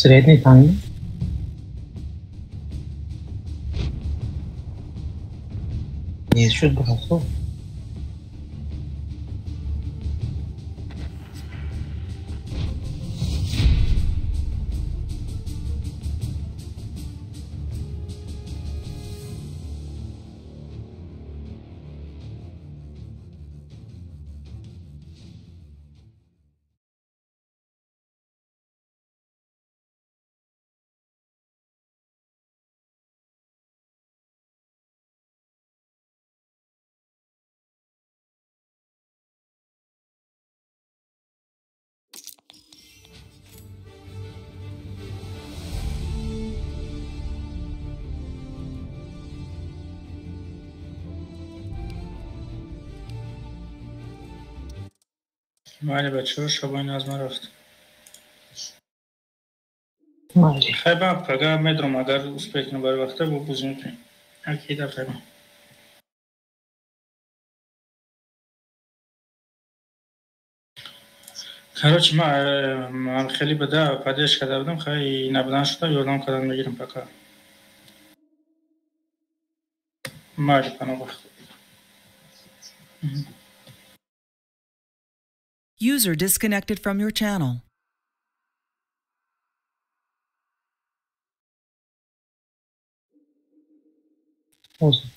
Средний тайм. Не счет бросов. بله بچه ها شبای از من رفت Мали. خیلی پگاه میدرم اگر успех برای وقته با بزنیم کنیم اکی در خیلی короче من خیلی بده پدیش کرده بودم خیلی نبودن شده یادم کردن میگیرم پکا مالی پناه وقت User disconnected from your channel. Awesome.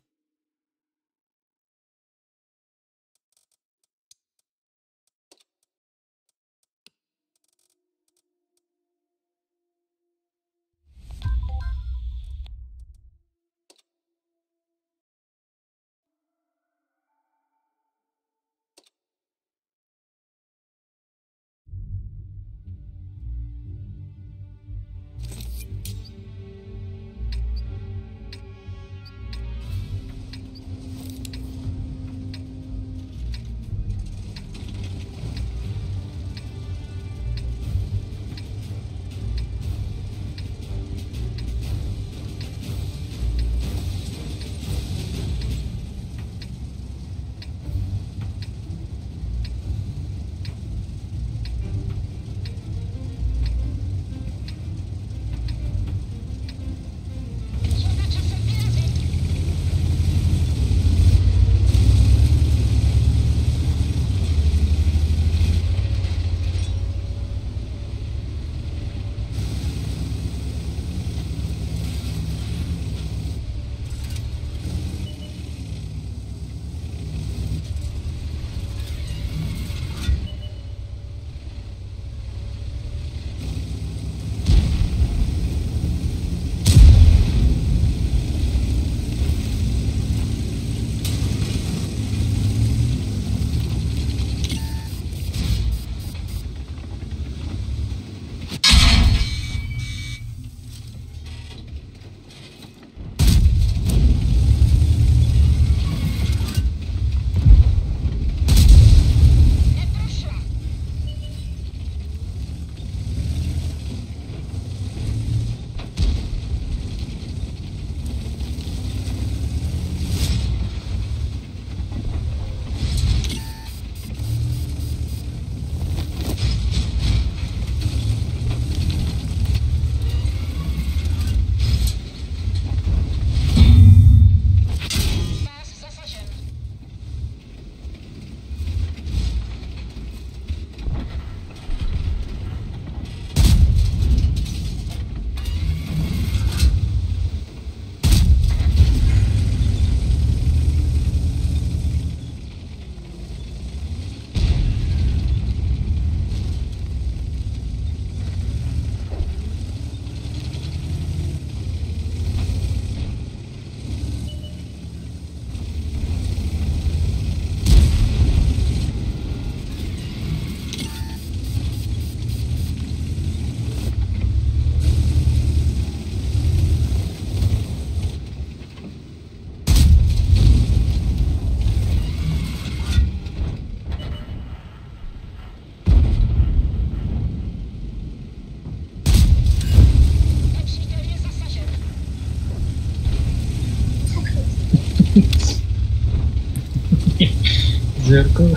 Зеркало.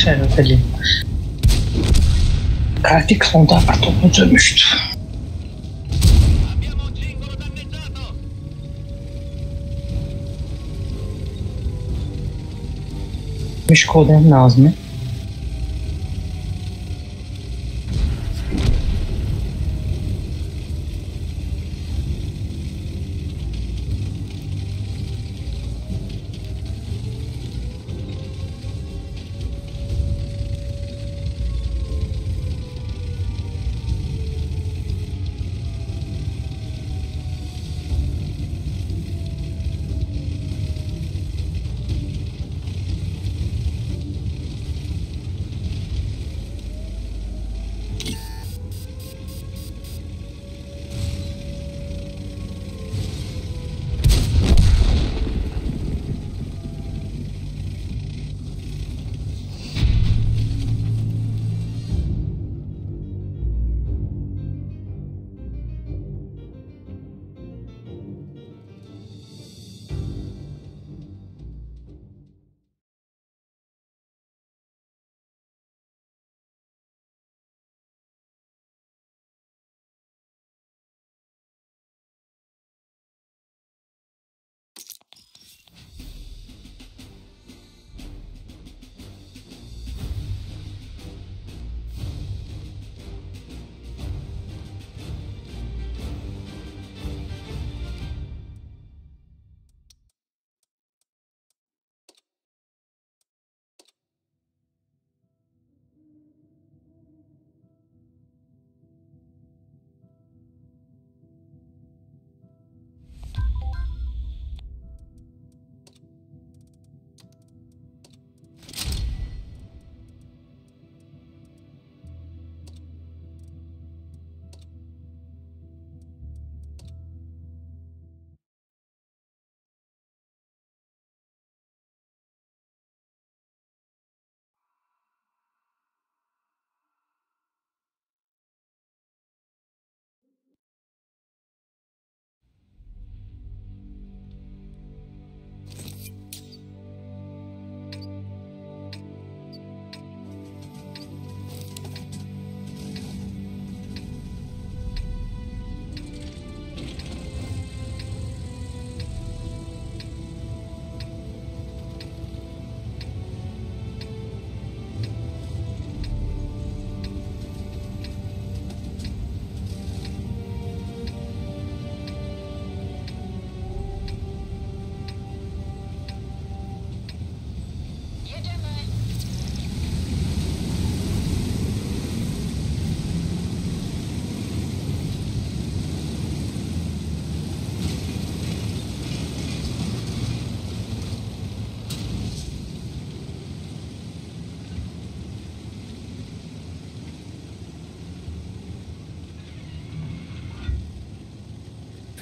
Şerefeli. Grafik sonda kartonu çözmüştü. Miş kodem Nazmi.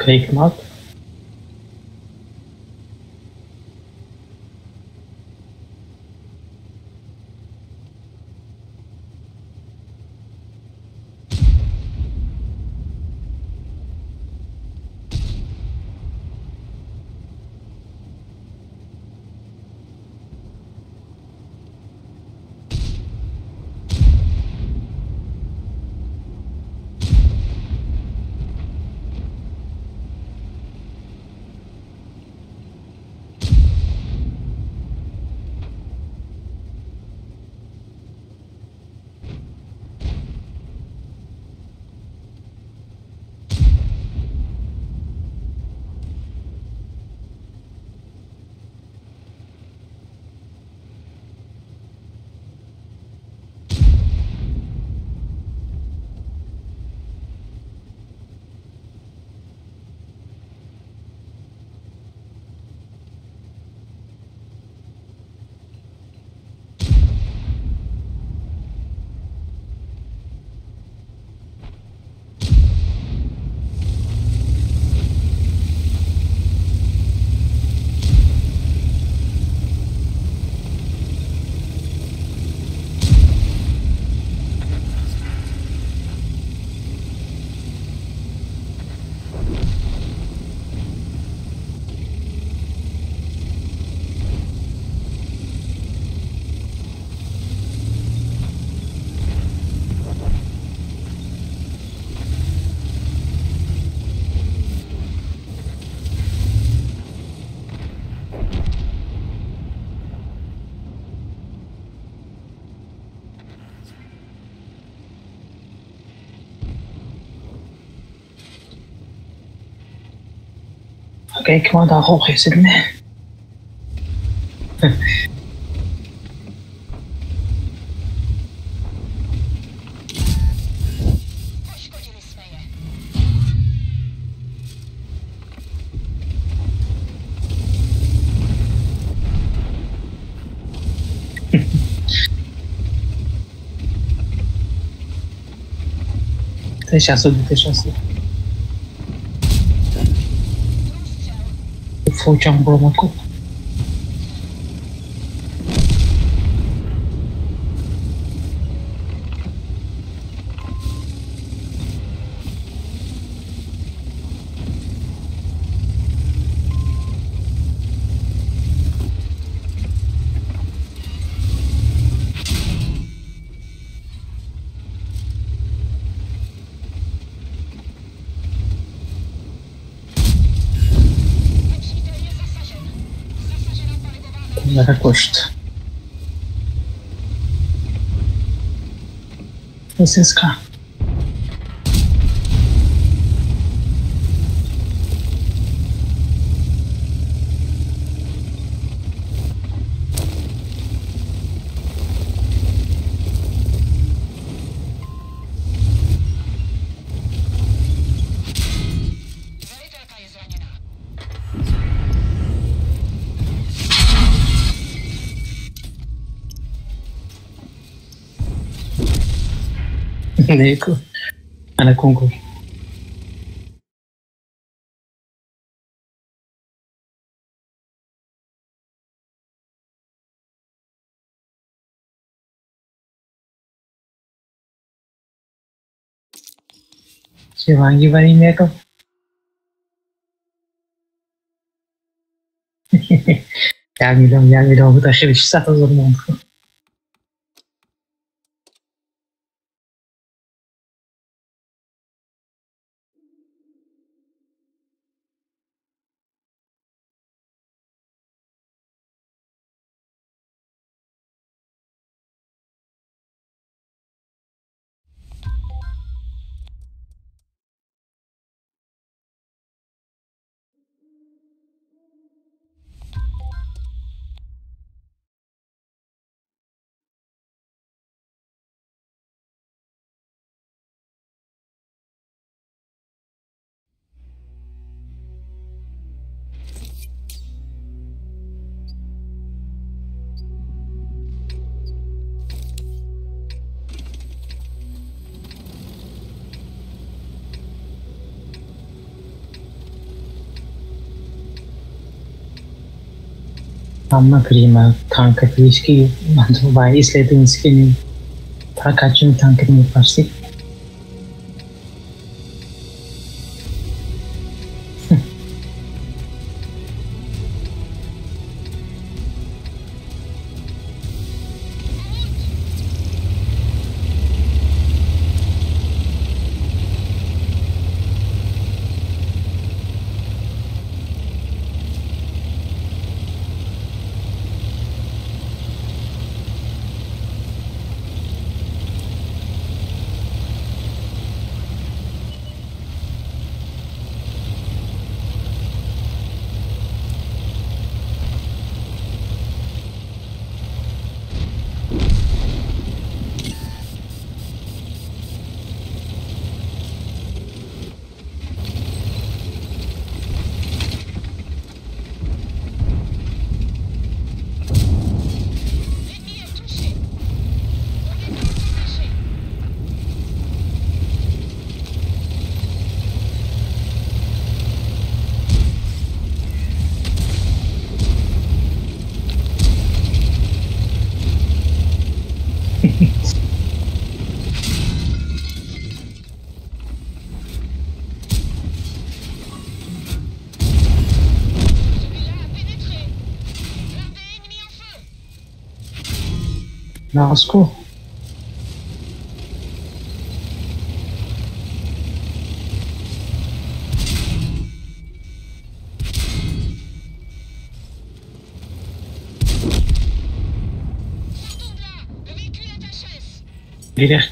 Kayıkmak. Kijk maar daar hoog is het mee. Deixa assim. Fociam bromoku. Bunlara koştu. SSK. देखो अनकों को शिवांगी बनी मेरे को ya miram bu taşı bir şey satın zorunda. Amma prima tanka fizički vai izgledinski takačim tankerni pasti. Nasco. Direkt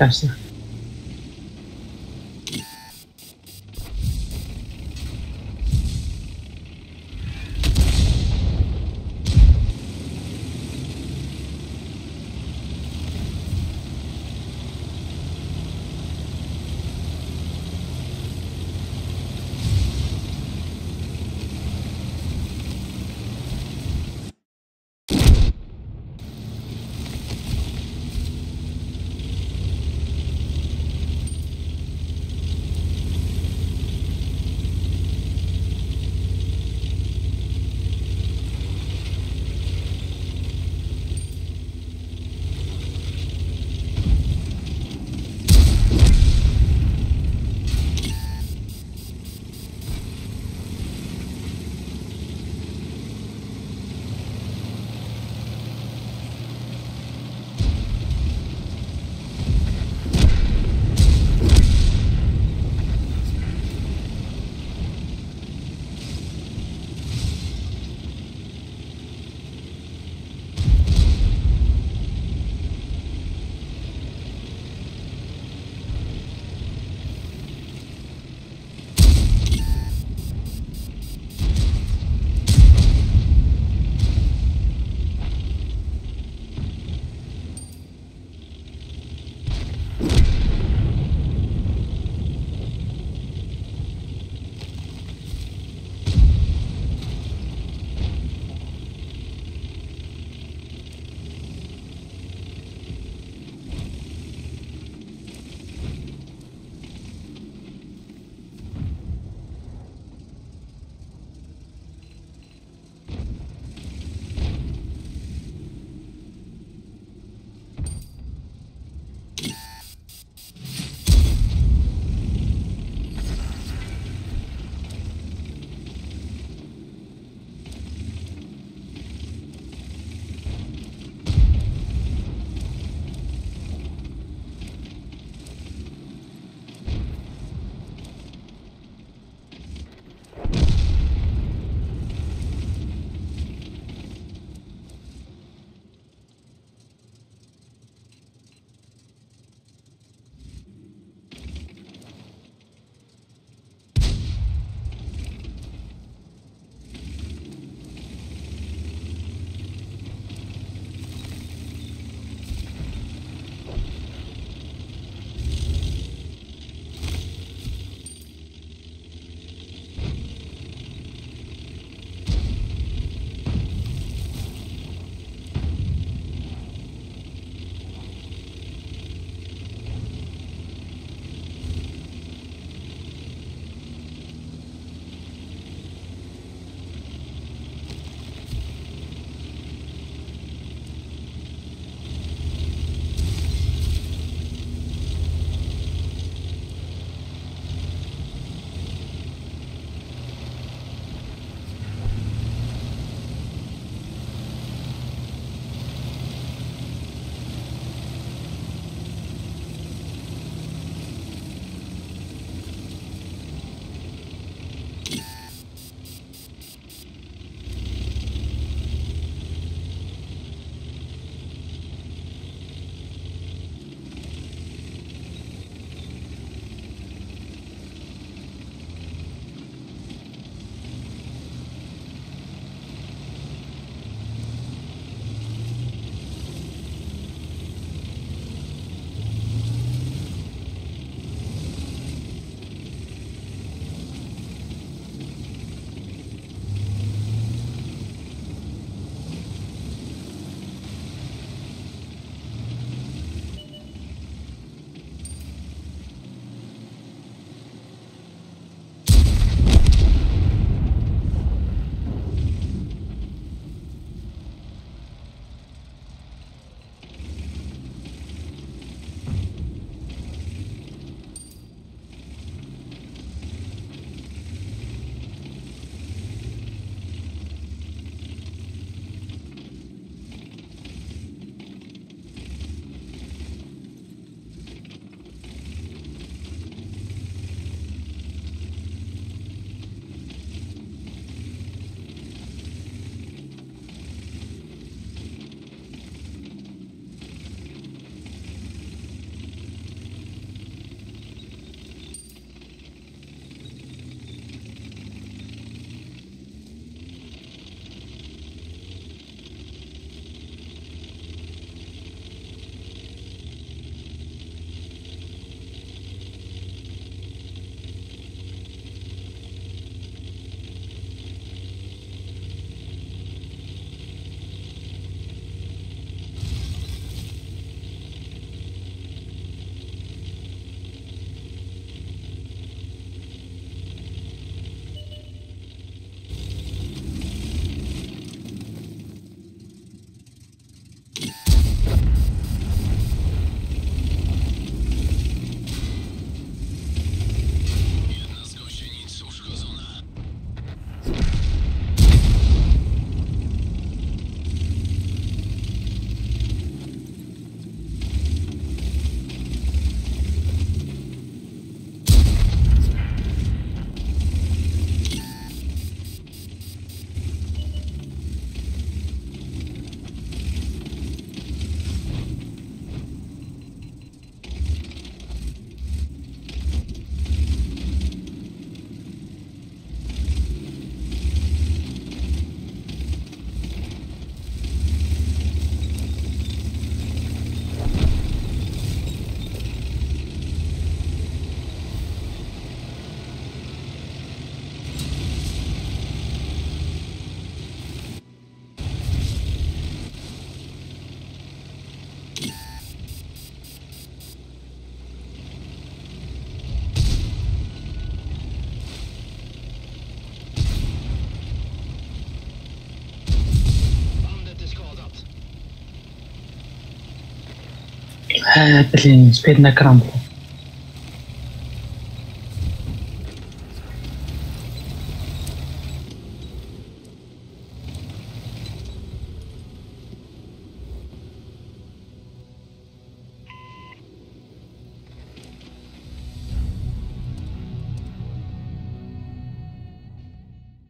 Блин, теперь на крампу.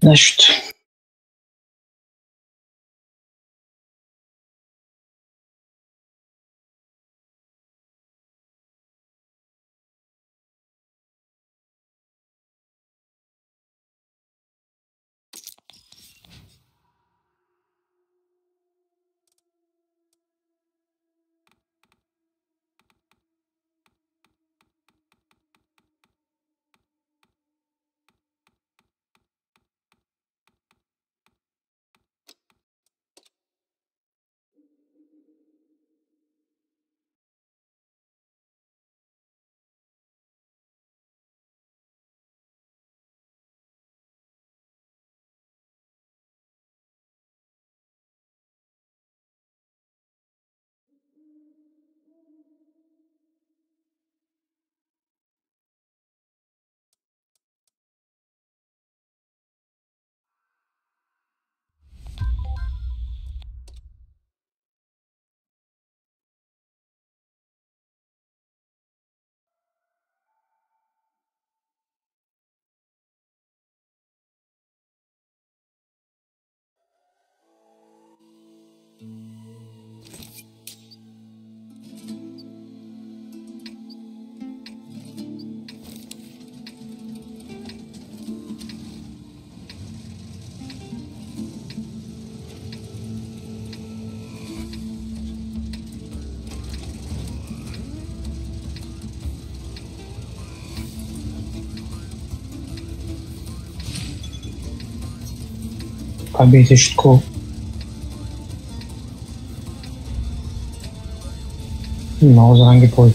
Значит, побейте щитку. No, zangi poi.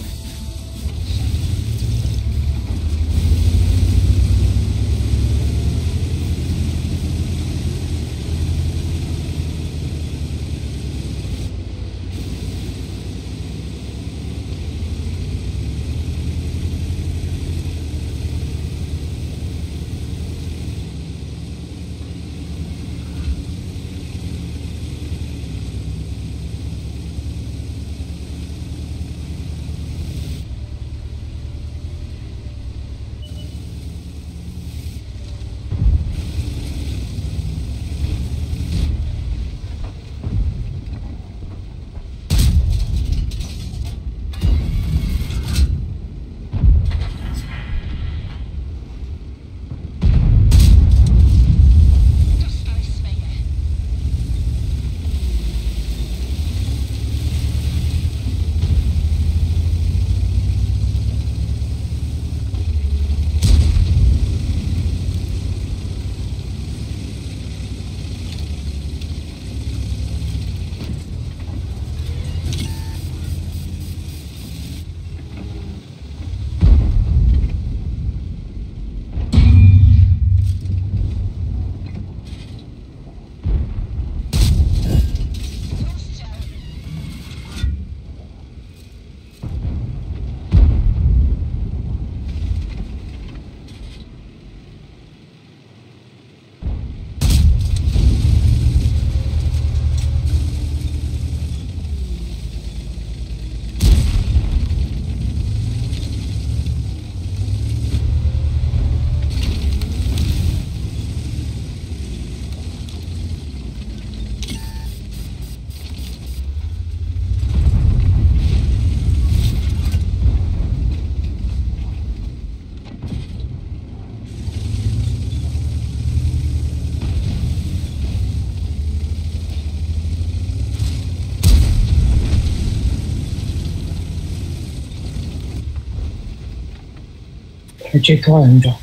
Uciekła اینجا.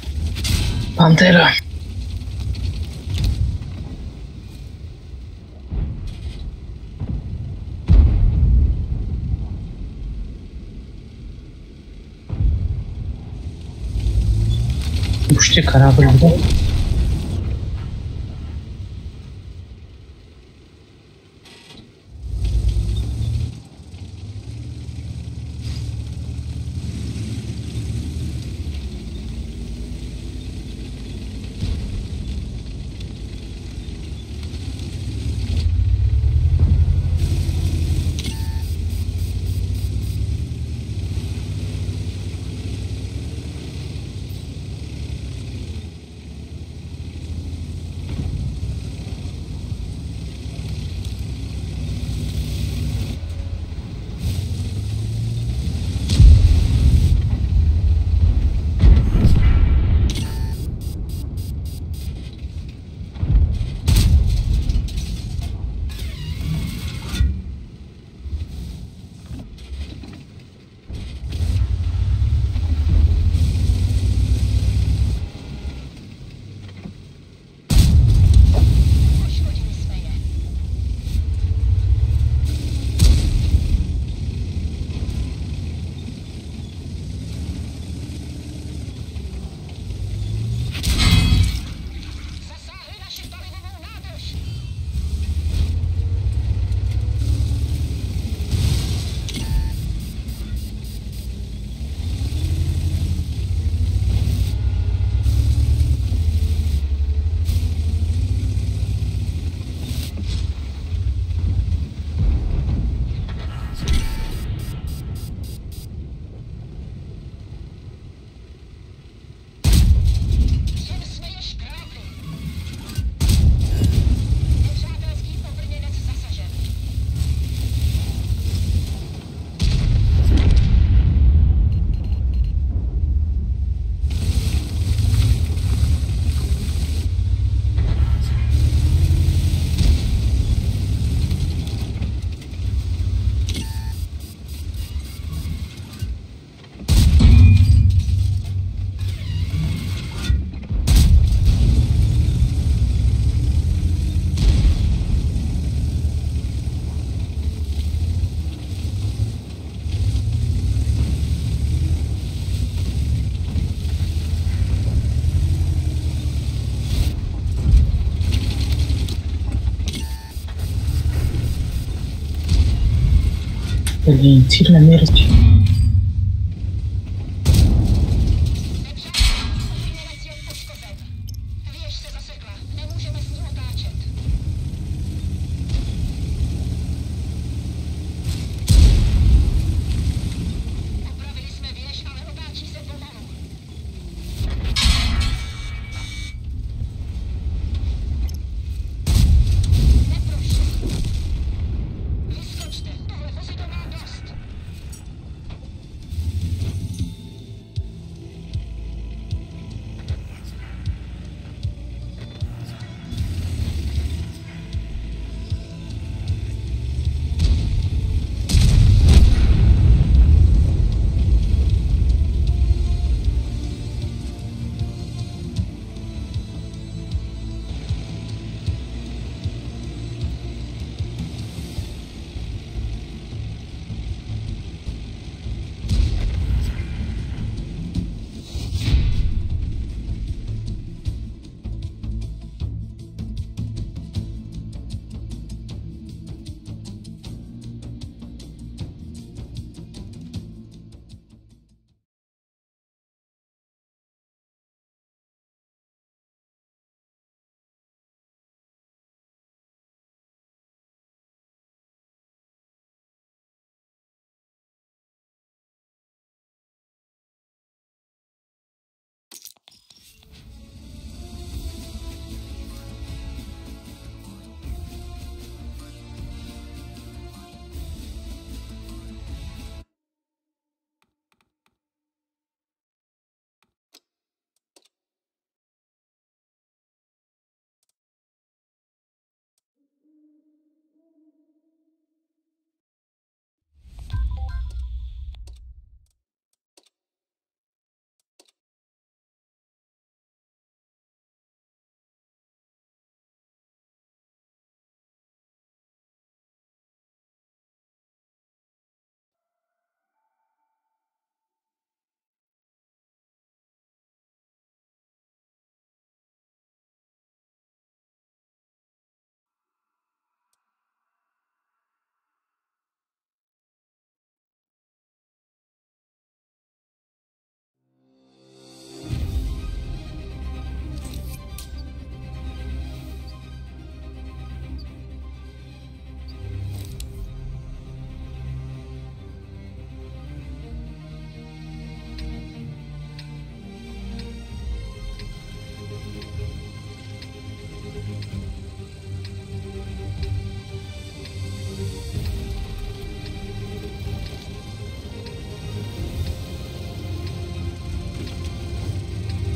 Pantera. Uçtu karakolda. Блин, сильно мерзкий.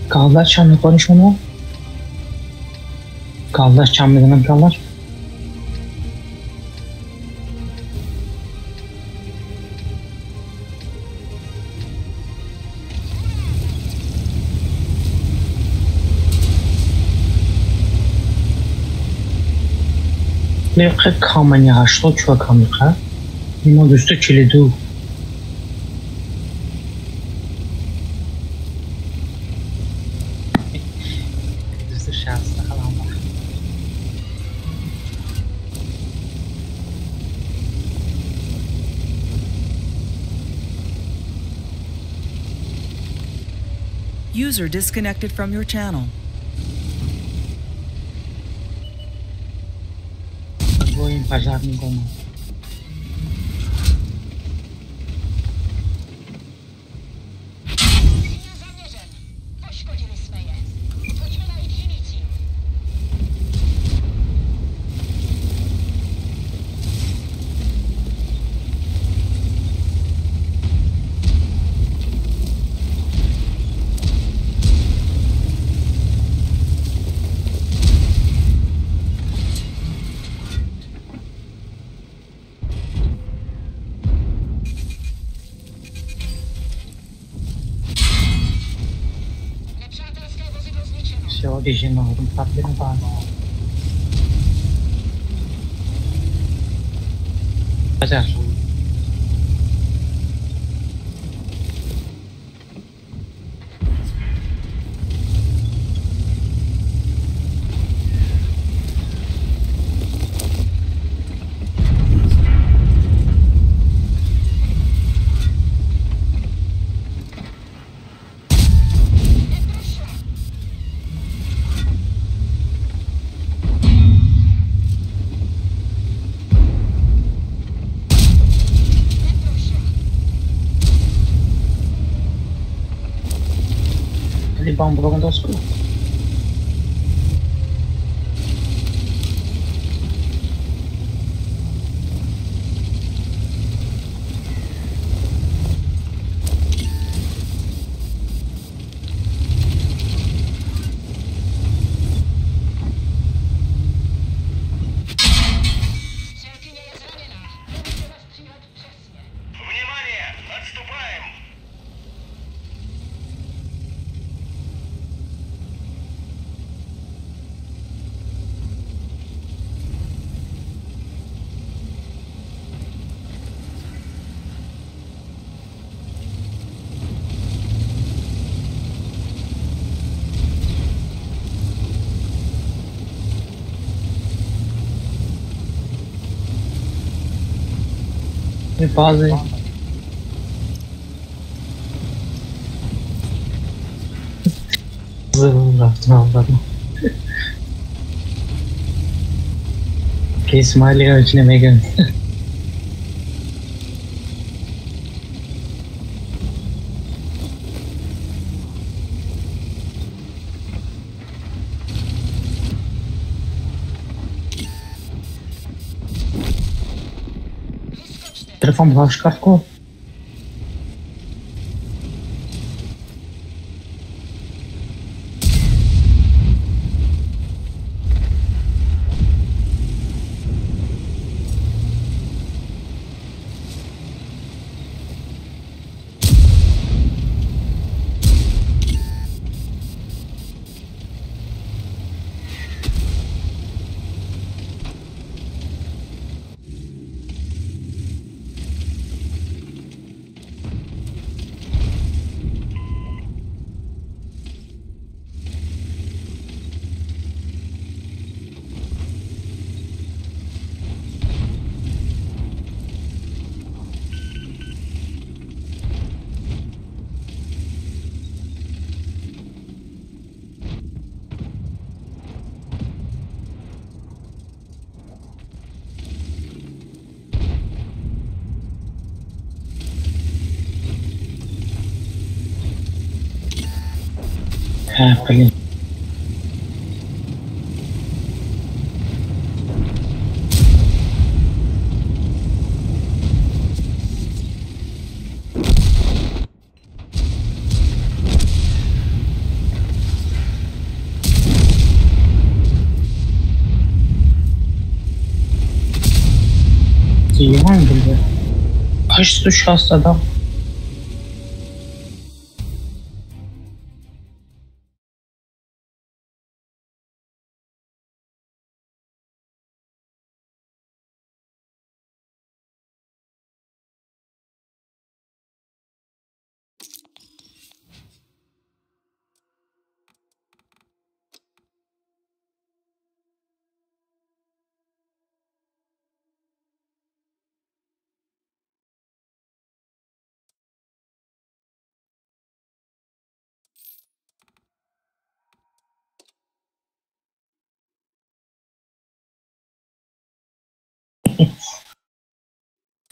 Kaldaş çamlı konuşma. Kaldaş çamlığının kaldaş. Leqe kamani haşlo çuva kamika. İma düstü kilidu. Düstü şanslı kalan var. User disconnected from your channel. Voy pažární goma. Все, běžím nahoru, papíru pánu. Pažář. Ali bambuların dostu. Bazı zırhını raftını aldım. Che smiley oggi ne mega. Telefon bulaşık kartı. Блин. Yaman burada. Kaç suç hasta adam.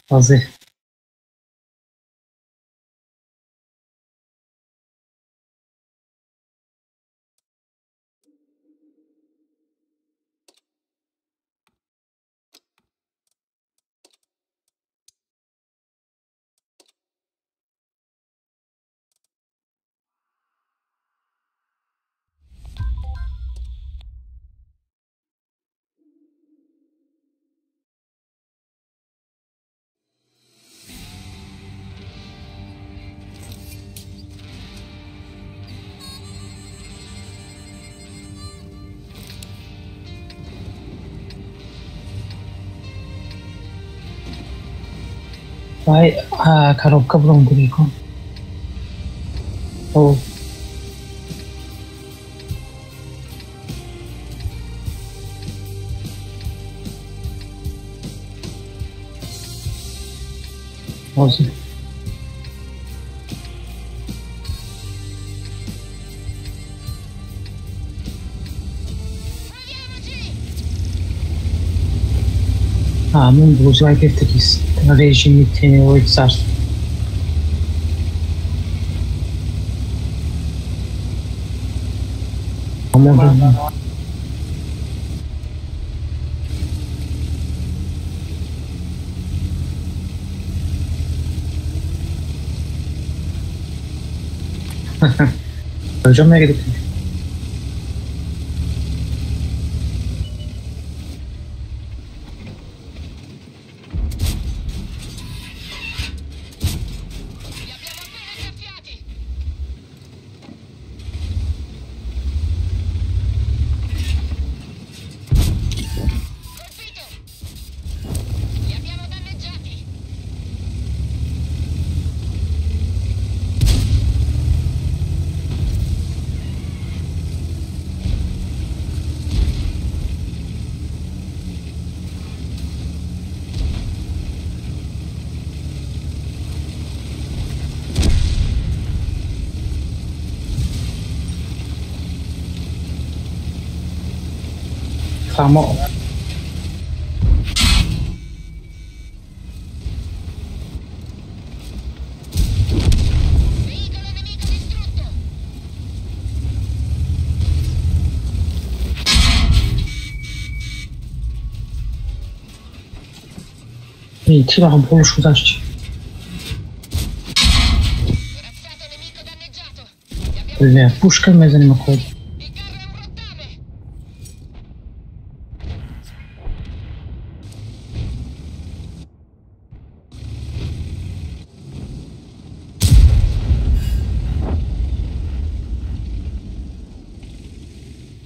Hazır. Vai a коробка в румбрику. О. Hazır. Mun buzluğa getiririz. Rejimi tenoid sars. Ama hocam ne gerek? Tamam. Mi tira un po' lo scudarci. Le puška me zanima kod.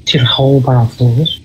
Tira hava baraflıyoruz.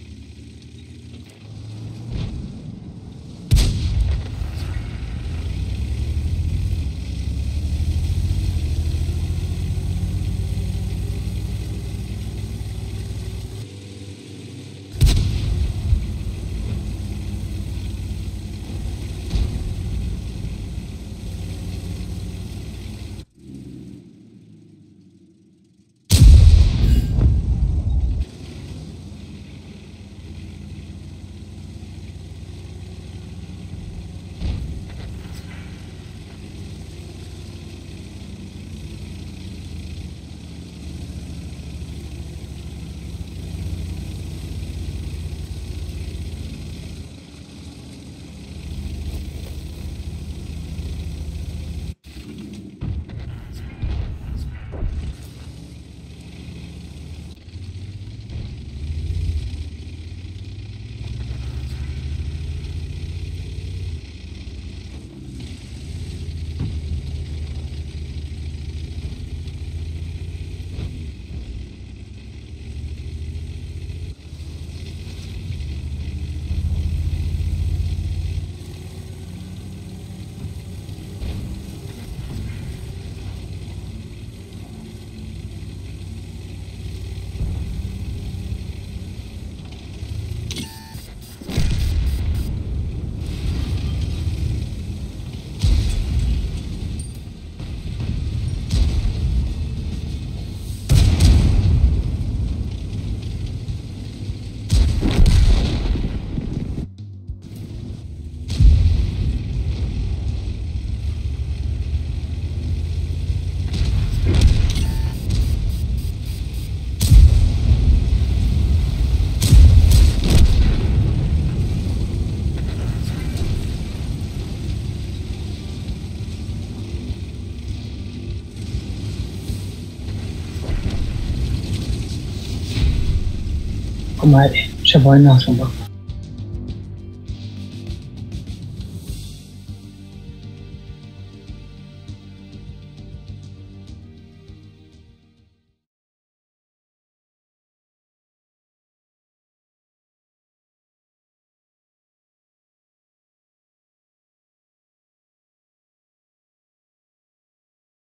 Come c'è poi il nostro.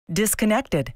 Disconnected.